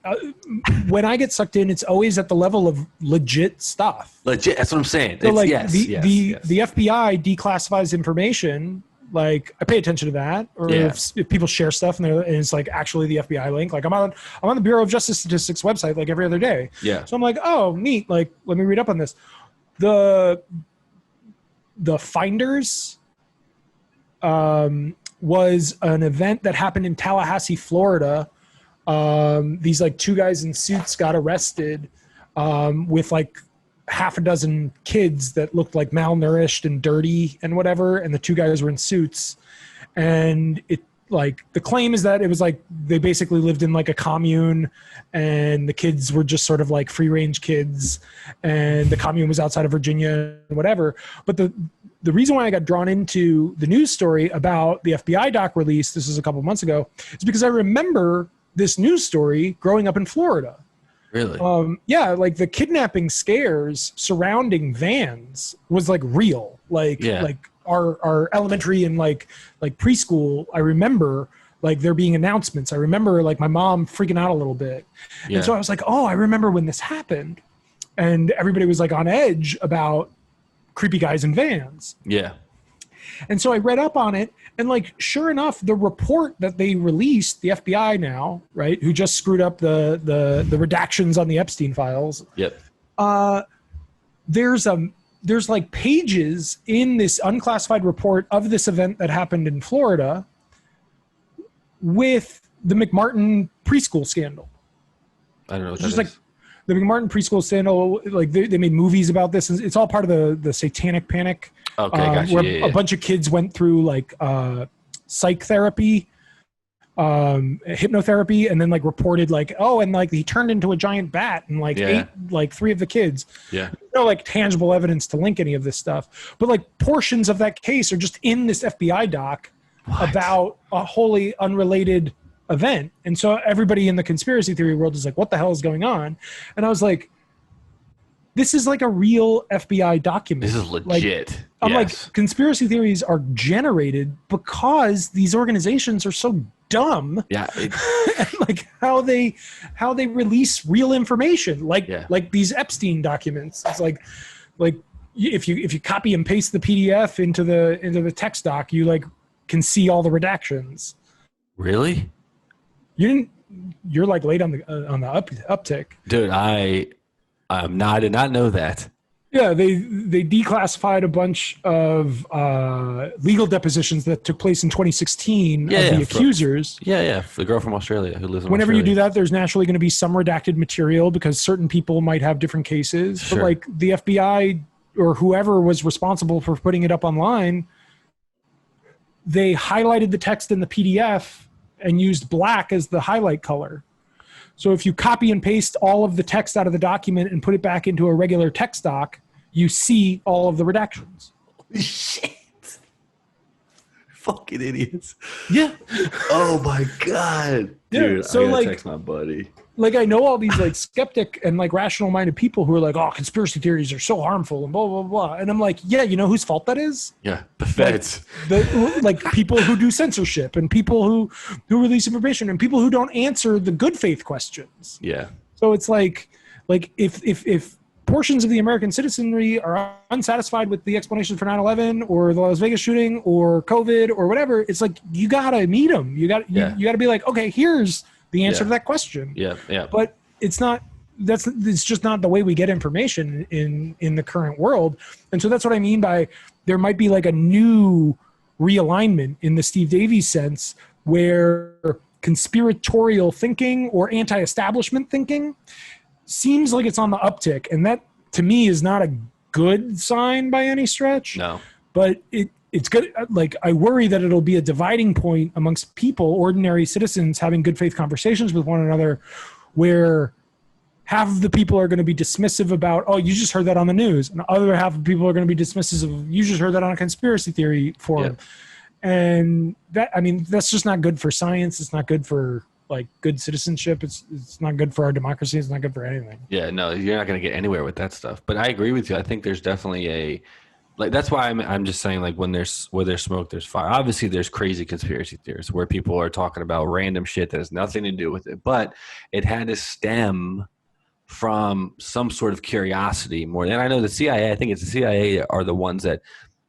when I get sucked in, it's always at the level of legit stuff. Legit, that's what I'm saying. So like yes. the FBI declassifies information. Like I pay attention to that, or if people share stuff and it's like actually the FBI link. Like I'm on the Bureau of Justice Statistics website like every other day. Yeah. So I'm like, oh, neat. Like let me read up on this. The Finders was an event that happened in Tallahassee, Florida. These like two guys in suits got arrested with like half a dozen kids that looked like malnourished and dirty and whatever, and the two guys were in suits. And it like the claim is that it was like they basically lived in like a commune, and the kids were just sort of like free range kids, and the commune was outside of Virginia and whatever. But the reason why I got drawn into the news story about the FBI doc release, this is a couple months ago, is because I remember this news story growing up in Florida. Really? Yeah, like the kidnapping scares surrounding vans was like real. Like our elementary and like preschool, I remember like there being announcements. I remember like my mom freaking out a little bit. And so I was like, oh, I remember when this happened. and everybody was like on edge about creepy guys in vans. Yeah. And so I read up on it, and like, sure enough, the report that they released, the FBI now, right, who just screwed up the redactions on the Epstein files. Yep. There's like pages in this unclassified report of this event that happened in Florida with the McMartin preschool scandal. I don't know what It's that just is. like the McMartin preschool scandal, like they made movies about this. It's all part of the satanic panic. Okay, gotcha. Where Yeah. a bunch of kids went through like psych therapy, hypnotherapy, and then like reported like, oh, and like he turned into a giant bat and like ate like 3 of the kids. Yeah. No like tangible evidence to link any of this stuff, but like portions of that case are just in this FBI doc about a wholly unrelated event. And so everybody in the conspiracy theory world is like, what the hell is going on? And I was like, this is like a real FBI document. This is legit. Like, I'm like, conspiracy theories are generated because these organizations are so dumb. Yeah. And like how they release real information, like these Epstein documents. It's like if you copy and paste the PDF into the text doc, you like can see all the redactions. Really? You're like late on the uptick, dude. I did not know that. Yeah, they declassified a bunch of legal depositions that took place in 2016 of the accusers. Yeah, the girl from Australia who lives in Whenever Australia. you do that, there's naturally going to be some redacted material because certain people might have different cases. Sure. But like the FBI or whoever was responsible for putting it up online, they highlighted the text in the PDF and used black as the highlight color. So if you copy and paste all of the text out of the document and put it back into a regular text doc, you see all of the redactions. Shit. Fucking idiots. Yeah. Oh my God. Dude, so I gotta like, text my buddy. Like I know all these like skeptic and like rational minded people who are like, oh, conspiracy theories are so harmful and blah, blah, blah. And I'm like, yeah, you know whose fault that is? Yeah, the feds. Like people who do censorship and people who release information and people who don't answer the good faith questions. Yeah. So it's like if portions of the American citizenry are unsatisfied with the explanations for 9/11 or the Las Vegas shooting or COVID or whatever, it's like you gotta meet them. You gotta be like, okay, here's the answer to that question. Yeah. But it's just not the way we get information in the current world. And so that's what I mean by there might be like a new realignment in the Steve Davies sense where conspiratorial thinking or anti-establishment thinking seems like it's on the uptick. And that to me is not a good sign by any stretch. No. But it's good. Like I worry that it'll be a dividing point amongst people, ordinary citizens having good faith conversations with one another, where half of the people are going to be dismissive about, oh, you just heard that on the news. And the other half of people are going to be dismissive of, you just heard that on a conspiracy theory forum. Yeah. And that's just not good for science. It's not good for like good citizenship. It's not good for our democracy. It's not good for anything. Yeah, no, you're not going to get anywhere with that stuff. But I agree with you. I think there's definitely that's why I'm just saying, like, where there's smoke, there's fire. Obviously, there's crazy conspiracy theories where people are talking about random shit that has nothing to do with it. But it had to stem from some sort of curiosity more than I know. The CIA, I think it's the CIA, are the ones that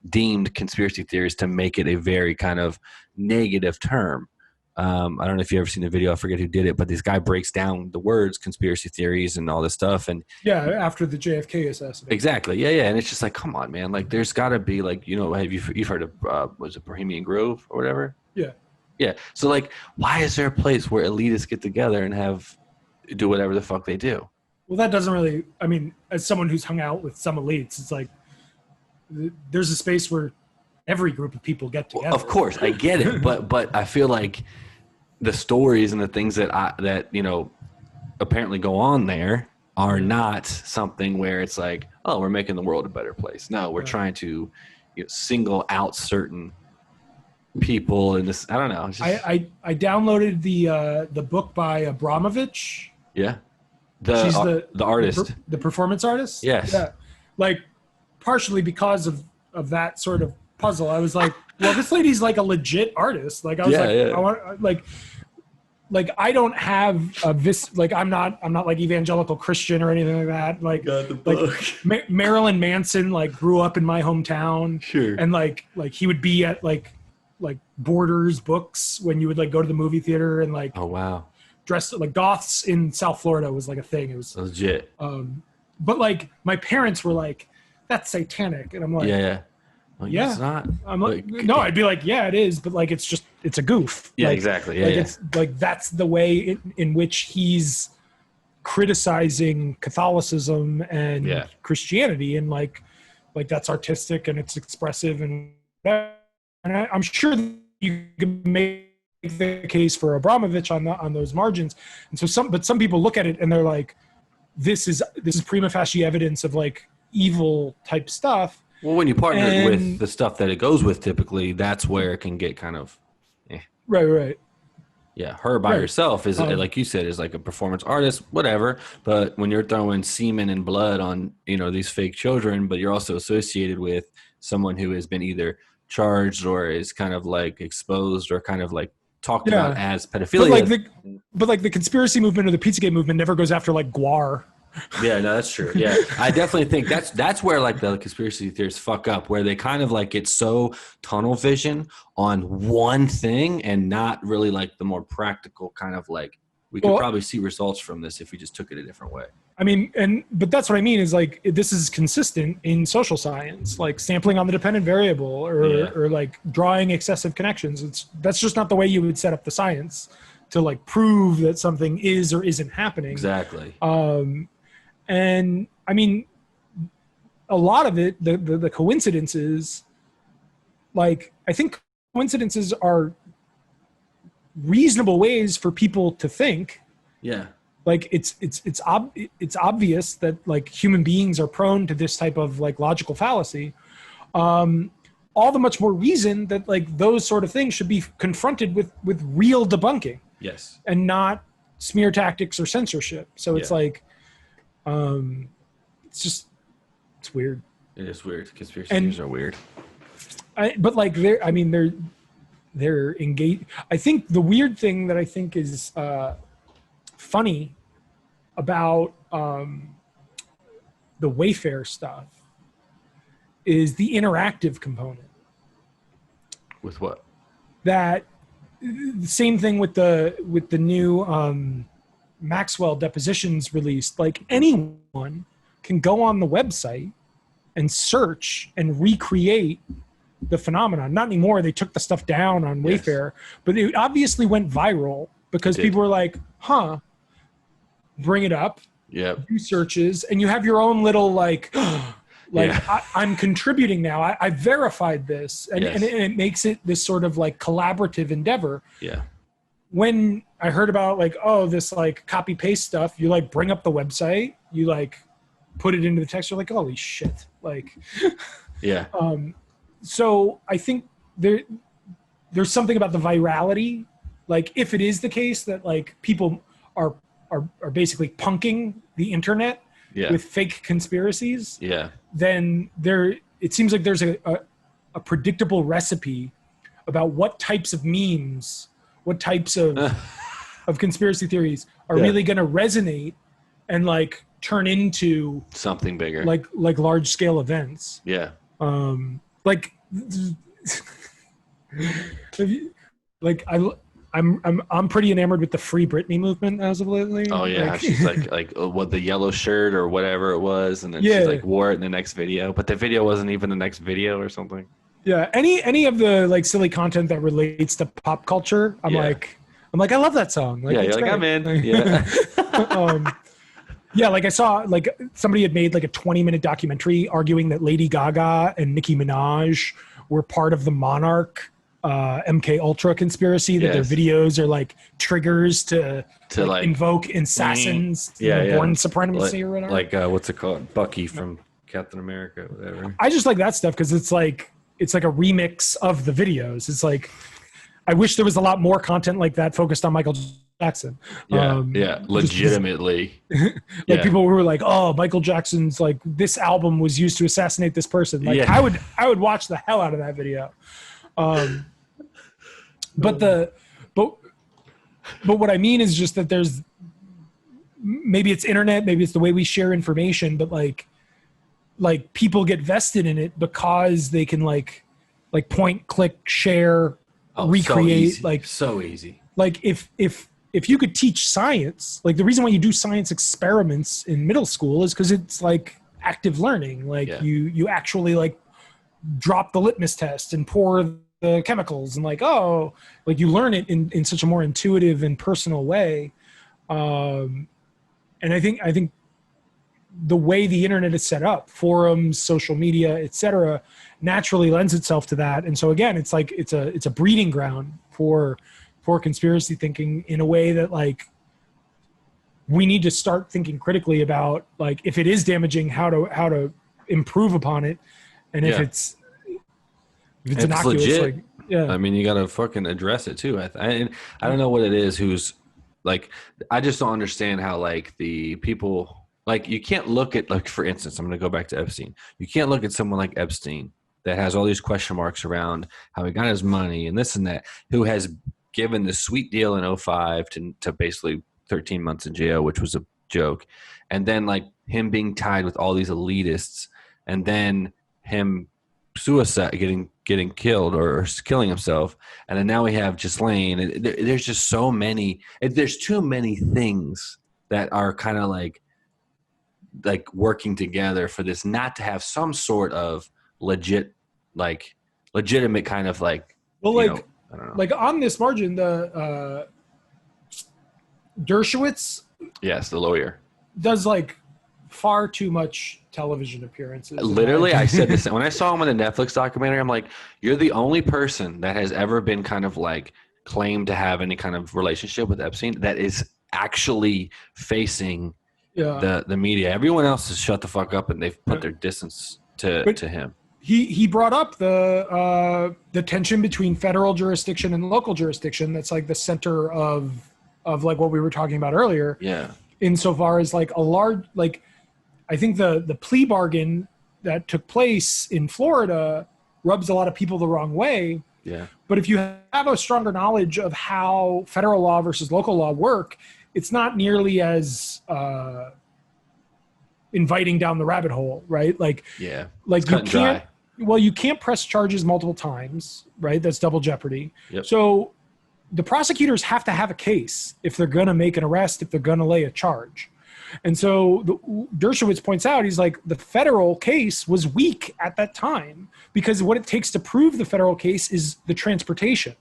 deemed conspiracy theories to make it a very kind of negative term. I don't know if you've ever seen the video. I forget who did it, but this guy breaks down the words conspiracy theories and all this stuff. And yeah, after the JFK assassination. Exactly. Yeah. And it's just like, come on, man. Like, there's got to be like, have you've heard of was it Bohemian Grove or whatever? Yeah. Yeah. So like, why is there a place where elitists get together and do whatever the fuck they do? Well, that doesn't really. I mean, as someone who's hung out with some elites, it's like there's a space where every group of people get together. Well, of course, I get it, but I feel like the stories and the things that apparently go on there are not something where it's like, oh, we're making the world a better place. No, we're trying to single out certain people in this. I don't know. I downloaded the book by Abramovich. Yeah, She's the artist, the performance artist. Yes. Yeah, like partially because of that sort of puzzle. I was like, well, this lady's like a legit artist. Like I was I want like I don't have this, like I'm not like evangelical Christian or anything like that. Like, Got the book. Marilyn Manson like grew up in my hometown. Sure. And like he would be at like Borders books when you would like go to the movie theater, and like, oh wow, dressed like goths in South Florida was like a thing. It was legit. But like my parents were like, that's satanic. And I'm like, yeah. Well, yeah, it's not. I'm like, no, I'd be like, yeah, it is. But like, it's a goof. Yeah, like, exactly. Yeah, like it's like, that's the way in which he's criticizing Catholicism and Christianity. And like that's artistic and it's expressive. And I'm sure you can make the case for Abramovich on those margins. And so some people look at it and they're like, this is prima facie evidence of like evil type stuff. Well, when you partner it with the stuff that it goes with, typically that's where it can get kind of right. Yeah, her by herself is like you said, is like a performance artist, whatever. But when you're throwing semen and blood on these fake children, but you're also associated with someone who has been either charged or is kind of like exposed or kind of like talked about as pedophilia. But like the conspiracy movement or the Pizzagate movement never goes after like Guar. Yeah, no, that's true. Yeah, I definitely think that's where like the conspiracy theorists fuck up, where they kind of like get so tunnel vision on one thing and not really like the more practical kind of like we could probably see results from this if we just took it a different way. I mean, but that's what I mean is like this is consistent in social science, like sampling on the dependent variable or like drawing excessive connections. That's just not the way you would set up the science to like prove that something is or isn't happening. Exactly. And I mean, a lot of it, the coincidences, like I think coincidences are reasonable ways for people to think. Yeah. Like it's obvious that like human beings are prone to this type of like logical fallacy. All the much more reason that like those sort of things should be confronted with real debunking. Yes. And not smear tactics or censorship. So it's like, it's weird. It is weird. Conspiracy theories are weird. But like they're engaged. I think the weird thing that I think is funny about the Wayfair stuff is the interactive component. With what? That the same thing with the new Maxwell depositions released. Like anyone can go on the website and search and recreate the phenomenon. Not anymore. They took the stuff down on Wayfair, but it obviously went viral because people were like, bring it up, do searches, and you have your own little like, I'm contributing now. I verified this, and it makes it this sort of like collaborative endeavor. Yeah. When I heard about like, this like copy paste stuff, you like bring up the website, you like put it into the text, you're like, holy shit. Like, yeah. So I think there's something about the virality. Like if it is the case that like people are basically punking the internet with fake conspiracies, then it seems like there's a predictable recipe about what types of memes, what types of conspiracy theories are really going to resonate and like turn into something bigger, like large scale events. Yeah. Like I'm pretty enamored with the Free Britney movement as of lately. Oh yeah, like, she's like what the yellow shirt or whatever it was, and then she's like wore it in the next video, but the video wasn't even the next video or something. Yeah, any of the like silly content that relates to pop culture, I'm like I love that song. Like, you're like I'm in. Yeah. Yeah, like I saw like somebody had made like a 20-minute documentary arguing that Lady Gaga and Nicki Minaj were part of the Monarch MK Ultra conspiracy, that their videos are like triggers to like invoke assassins, born supremacy or whatever. Like what's it called? Bucky from Captain America, whatever. I just like that stuff because it's like a remix of the videos. It's like I wish there was a lot more content like that focused on Michael Jackson. Legitimately. People who were like, oh, Michael Jackson's like this album was used to assassinate this person. Like I would watch the hell out of that video. But But what I mean is just that there's, maybe it's internet, maybe it's the way we share information, but like people get vested in it because they can like point, click, share, recreate, so easy. Like if you could teach science, like the reason why you do science experiments in middle school is because it's like active learning. Like you actually like drop the litmus test and pour the chemicals and like you learn it in such a more intuitive and personal way. And I think the way the internet is set up, forums, social media, etc., naturally lends itself to that. And so again, it's like it's a breeding ground for conspiracy thinking in a way that like we need to start thinking critically about, like, if it is damaging, how to improve upon it, and if it's innocuous, legit, like, I mean, you got to fucking address it too. I don't know what it is. Who's like, I just don't understand how like the people, like, you can't look at, like, for instance, I'm going to go back to Epstein. You can't look at someone like Epstein that has all these question marks around how he got his money and this and that, who has given the sweet deal in 2005 to basically 13 months in jail, which was a joke. And then like him being tied with all these elitists, and then him suicide, getting killed or killing himself. And then now we have Ghislaine. There's just so many, there's too many things that are kind of like working together for this not to have some sort of legitimate kind of like, well, like, I don't know. Like on this margin, the Dershowitz, yes, the lawyer, does like far too much television appearances. Literally, I said this when I saw him in the Netflix documentary. I'm like, you're the only person that has ever been kind of like claimed to have any kind of relationship with Epstein that is actually facing the media. Everyone else has shut the fuck up and they've put their distance to him. He brought up the tension between federal jurisdiction and local jurisdiction. That's like the center of like what we were talking about earlier. Yeah. Insofar as like a large, like, I think the plea bargain that took place in Florida rubs a lot of people the wrong way. Yeah. But if you have a stronger knowledge of how federal law versus local law work, it's not nearly as inviting down the rabbit hole, right? Like, yeah, like you can't press charges multiple times, right? That's double jeopardy. Yep. So the prosecutors have to have a case if they're going to make an arrest, if they're going to lay a charge. And so Dershowitz points out, he's like, the federal case was weak at that time because what it takes to prove the federal case is the transportation.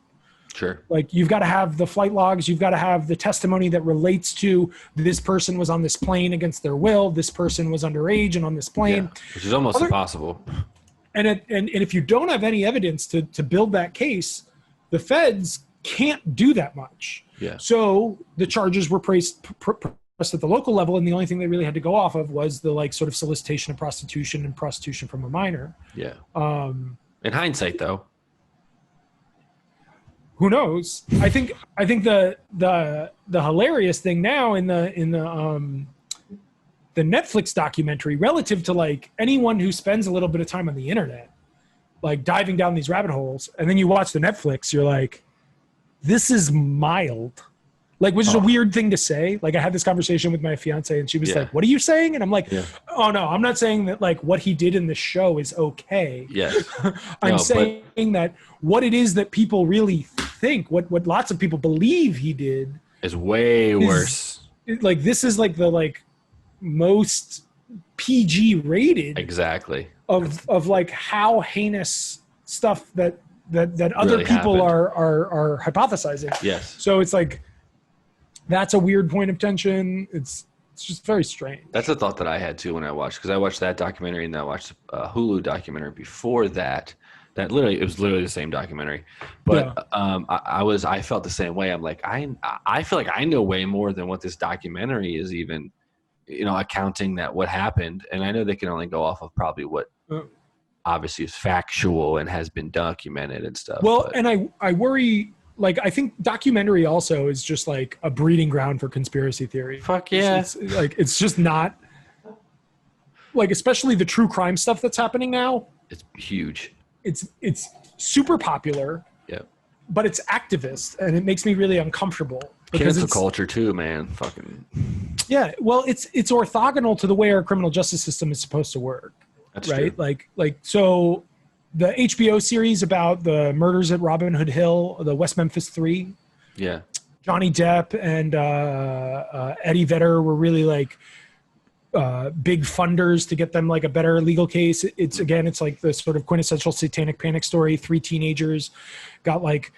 Sure. Like, you've got to have the flight logs. You've got to have the testimony that relates to this person was on this plane against their will. This person was underage and on this plane. Yeah, which is almost impossible. And if you don't have any evidence to build that case, the feds can't do that much. Yeah. So the charges were pressed at the local level, and the only thing they really had to go off of was the like sort of solicitation of prostitution and prostitution from a minor. Yeah. In hindsight, though, who knows? I think the hilarious thing now in the Netflix documentary, relative to like anyone who spends a little bit of time on the internet, like diving down these rabbit holes, and then you watch the Netflix, you're like, this is mild. Like, which is a weird thing to say. Like, I had this conversation with my fiance and she was like, what are you saying? And I'm like, oh no, I'm not saying that like what he did in the show is okay. Yes. I'm saying that what it is that people really think, what lots of people believe he did is way worse. Like, this is like the like most PG rated exactly of like how heinous stuff that other really people happened. are hypothesizing. Yes. So it's like, that's a weird point of tension. It's just very strange. That's a thought that I had too when I watched, because I watched that documentary and then I watched a Hulu documentary before that. It was literally the same documentary, but I felt the same way. I'm like, I feel like I know way more than what this documentary is even, accounting that what happened. And I know they can only go off of probably what obviously is factual and has been documented and stuff. Well, and I worry. Like, I think documentary also is just like a breeding ground for conspiracy theory. Fuck yeah. It's just not like, especially the true crime stuff that's happening now. It's huge. It's super popular. Yeah. But it's activist, and it makes me really uncomfortable. Cancel culture too, man. Fucking. Yeah. Well, it's orthogonal to the way our criminal justice system is supposed to work. That's right. true. Like, so the HBO series about the murders at Robin Hood Hill, the West Memphis 3. Yeah. Johnny Depp and Eddie Vedder were really like big funders to get them like a better legal case. It's like the sort of quintessential satanic panic story. 3 teenagers got like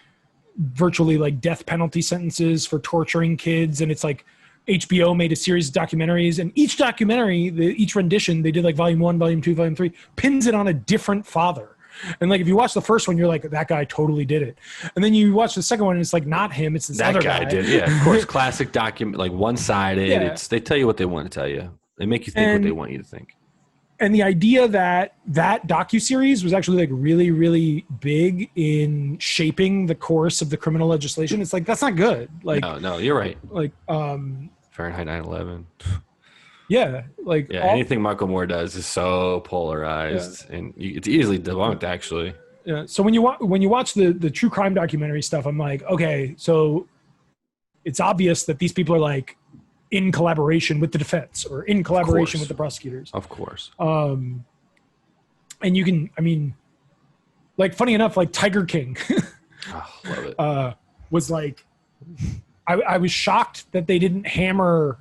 virtually like death penalty sentences for torturing kids. And it's like HBO made a series of documentaries, and each documentary, each rendition, they did like volume 1, volume 2, volume 3, pins it on a different father. And like if you watch the first one, you're like, that guy totally did it. And then you watch the second one, and it's like not him, it's this that other guy. Did, yeah, of course. Classic document, like one-sided. Yeah. They tell you what they want to tell you. They make you think what they want you to think. And the idea that docuseries was actually like really, really big in shaping the course of the criminal legislation. It's like, that's not good. Like, no, you're right. Like, Fahrenheit 9/11. Yeah, like anything Michael Moore does is so polarized, and it's easily debunked. Actually, yeah. So when you watch the true crime documentary stuff, I'm like, okay, so it's obvious that these people are like in collaboration with the defense or in collaboration with the prosecutors. Of course. And you can, I mean, like funny enough, like Tiger King, love it. Was like, I was shocked that they didn't hammer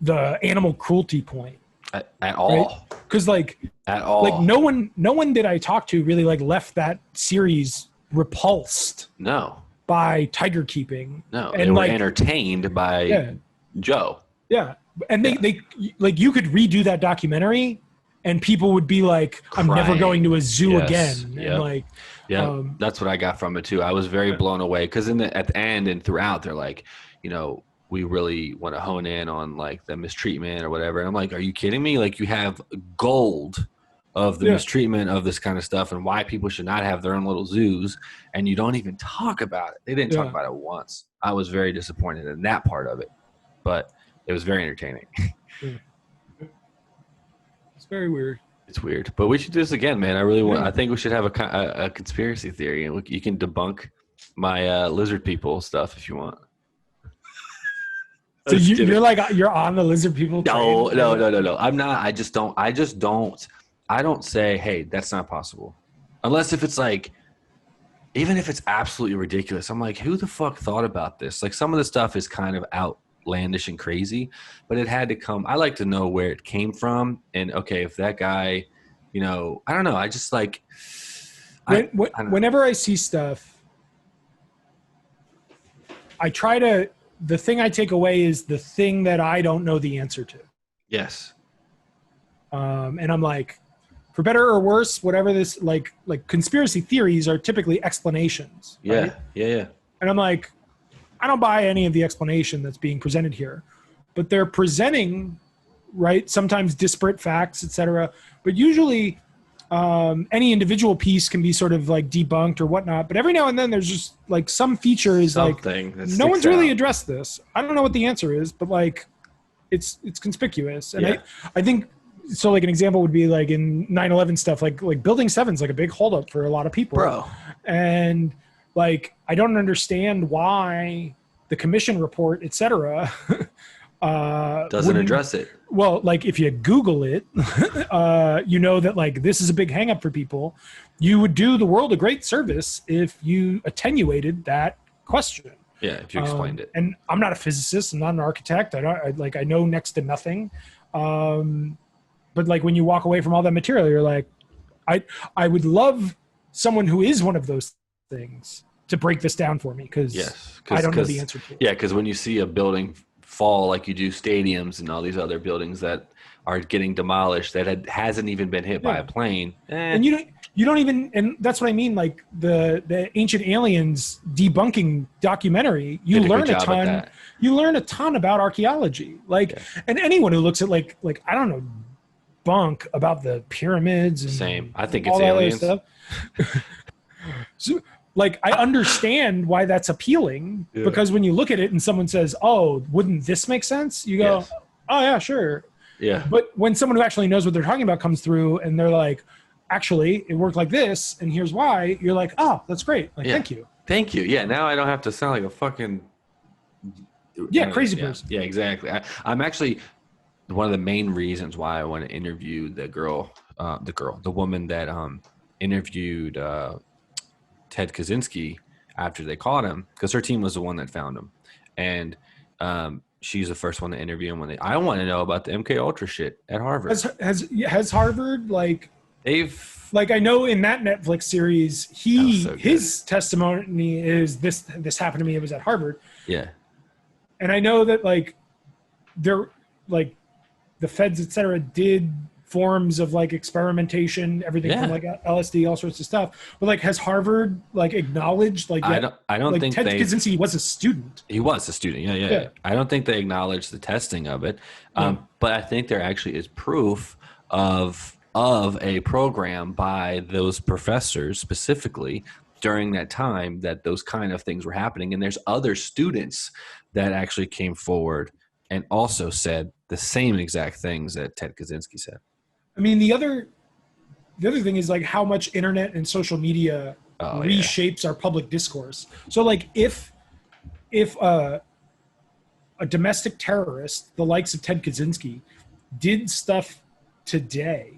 the animal cruelty point at all. Because like at all, like no one that I talked to really like left that series repulsed. No. By tiger keeping. No, and they were like entertained by Joe. Yeah, and they like you could redo that documentary, and people would be like, "I'm never going to a zoo again." Yep. And like, that's what I got from it too. I was very blown away because at the end and throughout, they're like, we really want to hone in on like the mistreatment or whatever. And I'm like, are you kidding me? Like you have gold of the mistreatment of this kind of stuff and why people should not have their own little zoos. And you don't even talk about it. They didn't talk about it once. I was very disappointed in that part of it, but it was very entertaining. It's very weird. It's weird, but we should do this again, man. I really want, I think we should have a conspiracy theory and you can debunk my lizard people stuff if you want. So you're on the lizard people train? No. I'm not. I don't say, hey, that's not possible. Unless if it's like, even if it's absolutely ridiculous, I'm like, who the fuck thought about this? Like some of the stuff is kind of outlandish and crazy, but it had to come. I like to know where it came from. And okay, if that guy, I don't know. I just like, whenever I see stuff, the thing I take away is the thing that I don't know the answer to. Yes. And I'm like, for better or worse, whatever this, like conspiracy theories are typically explanations. Yeah. Right? Yeah. And I'm like, I don't buy any of the explanation that's being presented here, but they're presenting, right, sometimes disparate facts, etc. But usually any individual piece can be sort of like debunked or whatnot. But every now and then there's just like some feature is something like, no one's really addressed this. I don't know what the answer is, but like it's conspicuous. And I think, so like an example would be like in 9/11 stuff, like Building 7's like a big holdup for a lot of people. Bro. And like, I don't understand why the commission report, et cetera, doesn't address it. Well, like if you Google it, that like this is a big hang up for people. You would do the world a great service if you attenuated that question. Yeah, if you explained it. And I'm not a physicist. I'm not an architect. I know next to nothing. But like when you walk away from all that material, you're like, I would love someone who is one of those things to break this down for me because I don't know the answer to it. Yeah, because when you see a building fall like you do stadiums and all these other buildings that are getting demolished that hasn't even been hit by a plane. And you don't even, and that's what I mean, like the Ancient Aliens debunking documentary, you learn a ton about archaeology. And anyone who looks at like I don't know, bunk about the pyramids and same. I think it's aliens stuff. So like I understand why that's appealing because when you look at it and someone says, "Oh, wouldn't this make sense?" You go, "Oh yeah, sure." Yeah. But when someone who actually knows what they're talking about comes through and they're like, "Actually, it worked like this, and here's why," you're like, "Oh, that's great. Like, thank you." Thank you. Yeah, now I don't have to sound like a fucking crazy person. Yeah, exactly. I'm actually one of the main reasons why I want to interview the woman that interviewed Ted Kaczynski after they caught him, because her team was the one that found him, and she's the first one to interview him. I want to know about the MK Ultra shit at Harvard. Has Harvard They've I know in that Netflix series, his testimony is this happened to me. It was at Harvard. Yeah. And I know that the feds, et cetera, did forms of experimentation, everything from LSD, all sorts of stuff. But has Harvard acknowledged I don't think Ted Kaczynski was a student. He was a student. Yeah. I don't think they acknowledged the testing of it. But I think there actually is proof of a program by those professors specifically during that time that those kind of things were happening. And there's other students that actually came forward and also said the same exact things that Ted Kaczynski said. I mean, the other thing is how much internet and social media reshapes our public discourse. So if a domestic terrorist, the likes of Ted Kaczynski, did stuff today,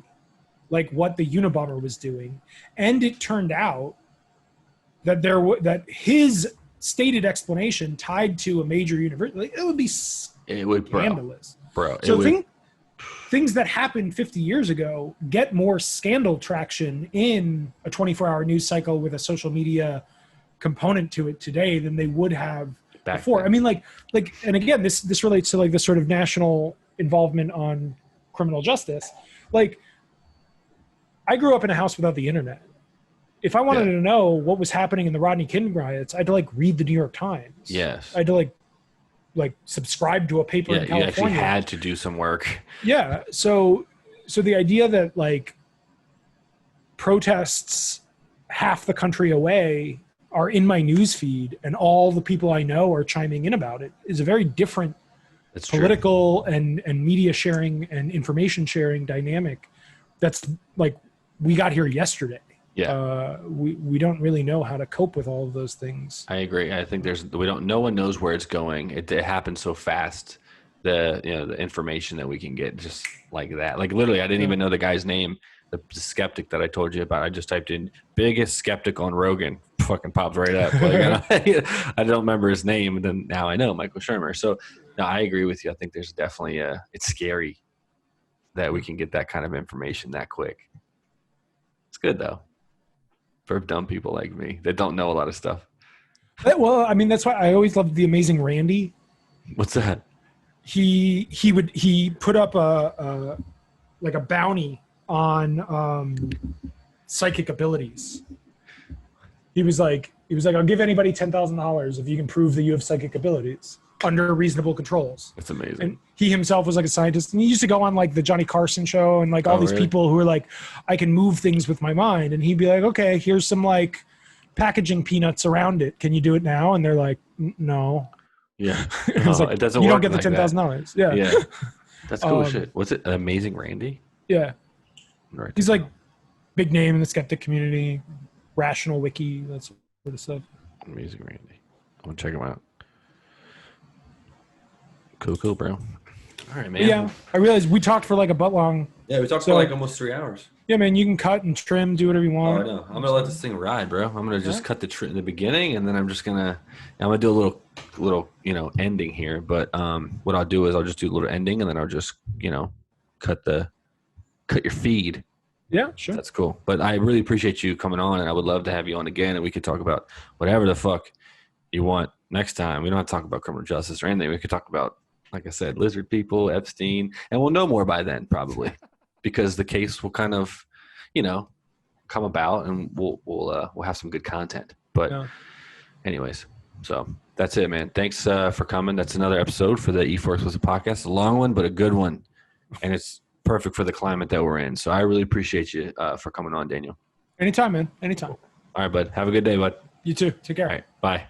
like what the Unabomber was doing, and it turned out that that his stated explanation tied to a major university, it would be scandalous. Bro. So things that happened 50 years ago get more scandal traction in a 24-hour news cycle with a social media component to it today than they would have before. Then. I mean, and again, this relates to the sort of national involvement on criminal justice. I grew up in a house without the internet. If I wanted to know what was happening in the Rodney King riots, I had to read the New York Times. Yes. I had to subscribe to a paper in California. You actually had to do some work. Yeah. So the idea that protests half the country away are in my news feed and all the people I know are chiming in about it is a very different political and media sharing and information sharing dynamic. That's we got here yesterday. Yeah. We don't really know how to cope with all of those things. I agree. I think no one knows where it's going. It happens so fast. The information that we can get just like that. Literally, I didn't even know the guy's name, the skeptic that I told you about. I just typed in biggest skeptic on Rogan. Fucking pops right up. I don't remember his name, and then now I know Michael Shermer. So no, I agree with you. I think there's definitely it's scary that we can get that kind of information that quick. It's good though. For dumb people like me that don't know a lot of stuff. Well, I mean, that's why I always loved The Amazing Randy. What's that? He put up a bounty on psychic abilities. He was like, I'll give anybody $10,000 if you can prove that you have psychic abilities under reasonable controls. That's amazing. And he himself was a scientist, and he used to go on the Johnny Carson show and all these people who were I can move things with my mind. And he'd be like, okay, here's some packaging peanuts around it. Can you do it now? And they're like, no. Yeah. It was it doesn't. You don't get the $10,000. Yeah. Yeah. That's cool shit. What's it? Amazing Randy? Yeah. Right. He's big name in the skeptic community, Rational Wiki, that sort of stuff. Amazing Randy. I'm gonna check him out. Cool, bro. All right, man. Yeah, I realized we talked for a butt long. Yeah, we talked for almost 3 hours. Yeah, man, you can cut and trim, do whatever you want. Oh, I know. I'm gonna let this thing ride, bro. I'm gonna just cut the beginning, and then I'm gonna do a little ending here. But what I'll do is I'll just do a little ending, and then I'll just cut your feed. Yeah, sure. That's cool. But I really appreciate you coming on, and I would love to have you on again, and we could talk about whatever the fuck you want next time. We don't have to talk about criminal justice or anything. We could talk about, like I said, lizard people, Epstein, and we'll know more by then probably, because the case will kind of, come about, and we'll have some good content. But, anyways, so that's it, man. Thanks for coming. That's another episode for the E4 Explicit podcast. A long one, but a good one, and it's perfect for the climate that we're in. So I really appreciate you for coming on, Daniel. Anytime, man. Anytime. All right, bud. Have a good day, bud. You too. Take care. All right. Bye.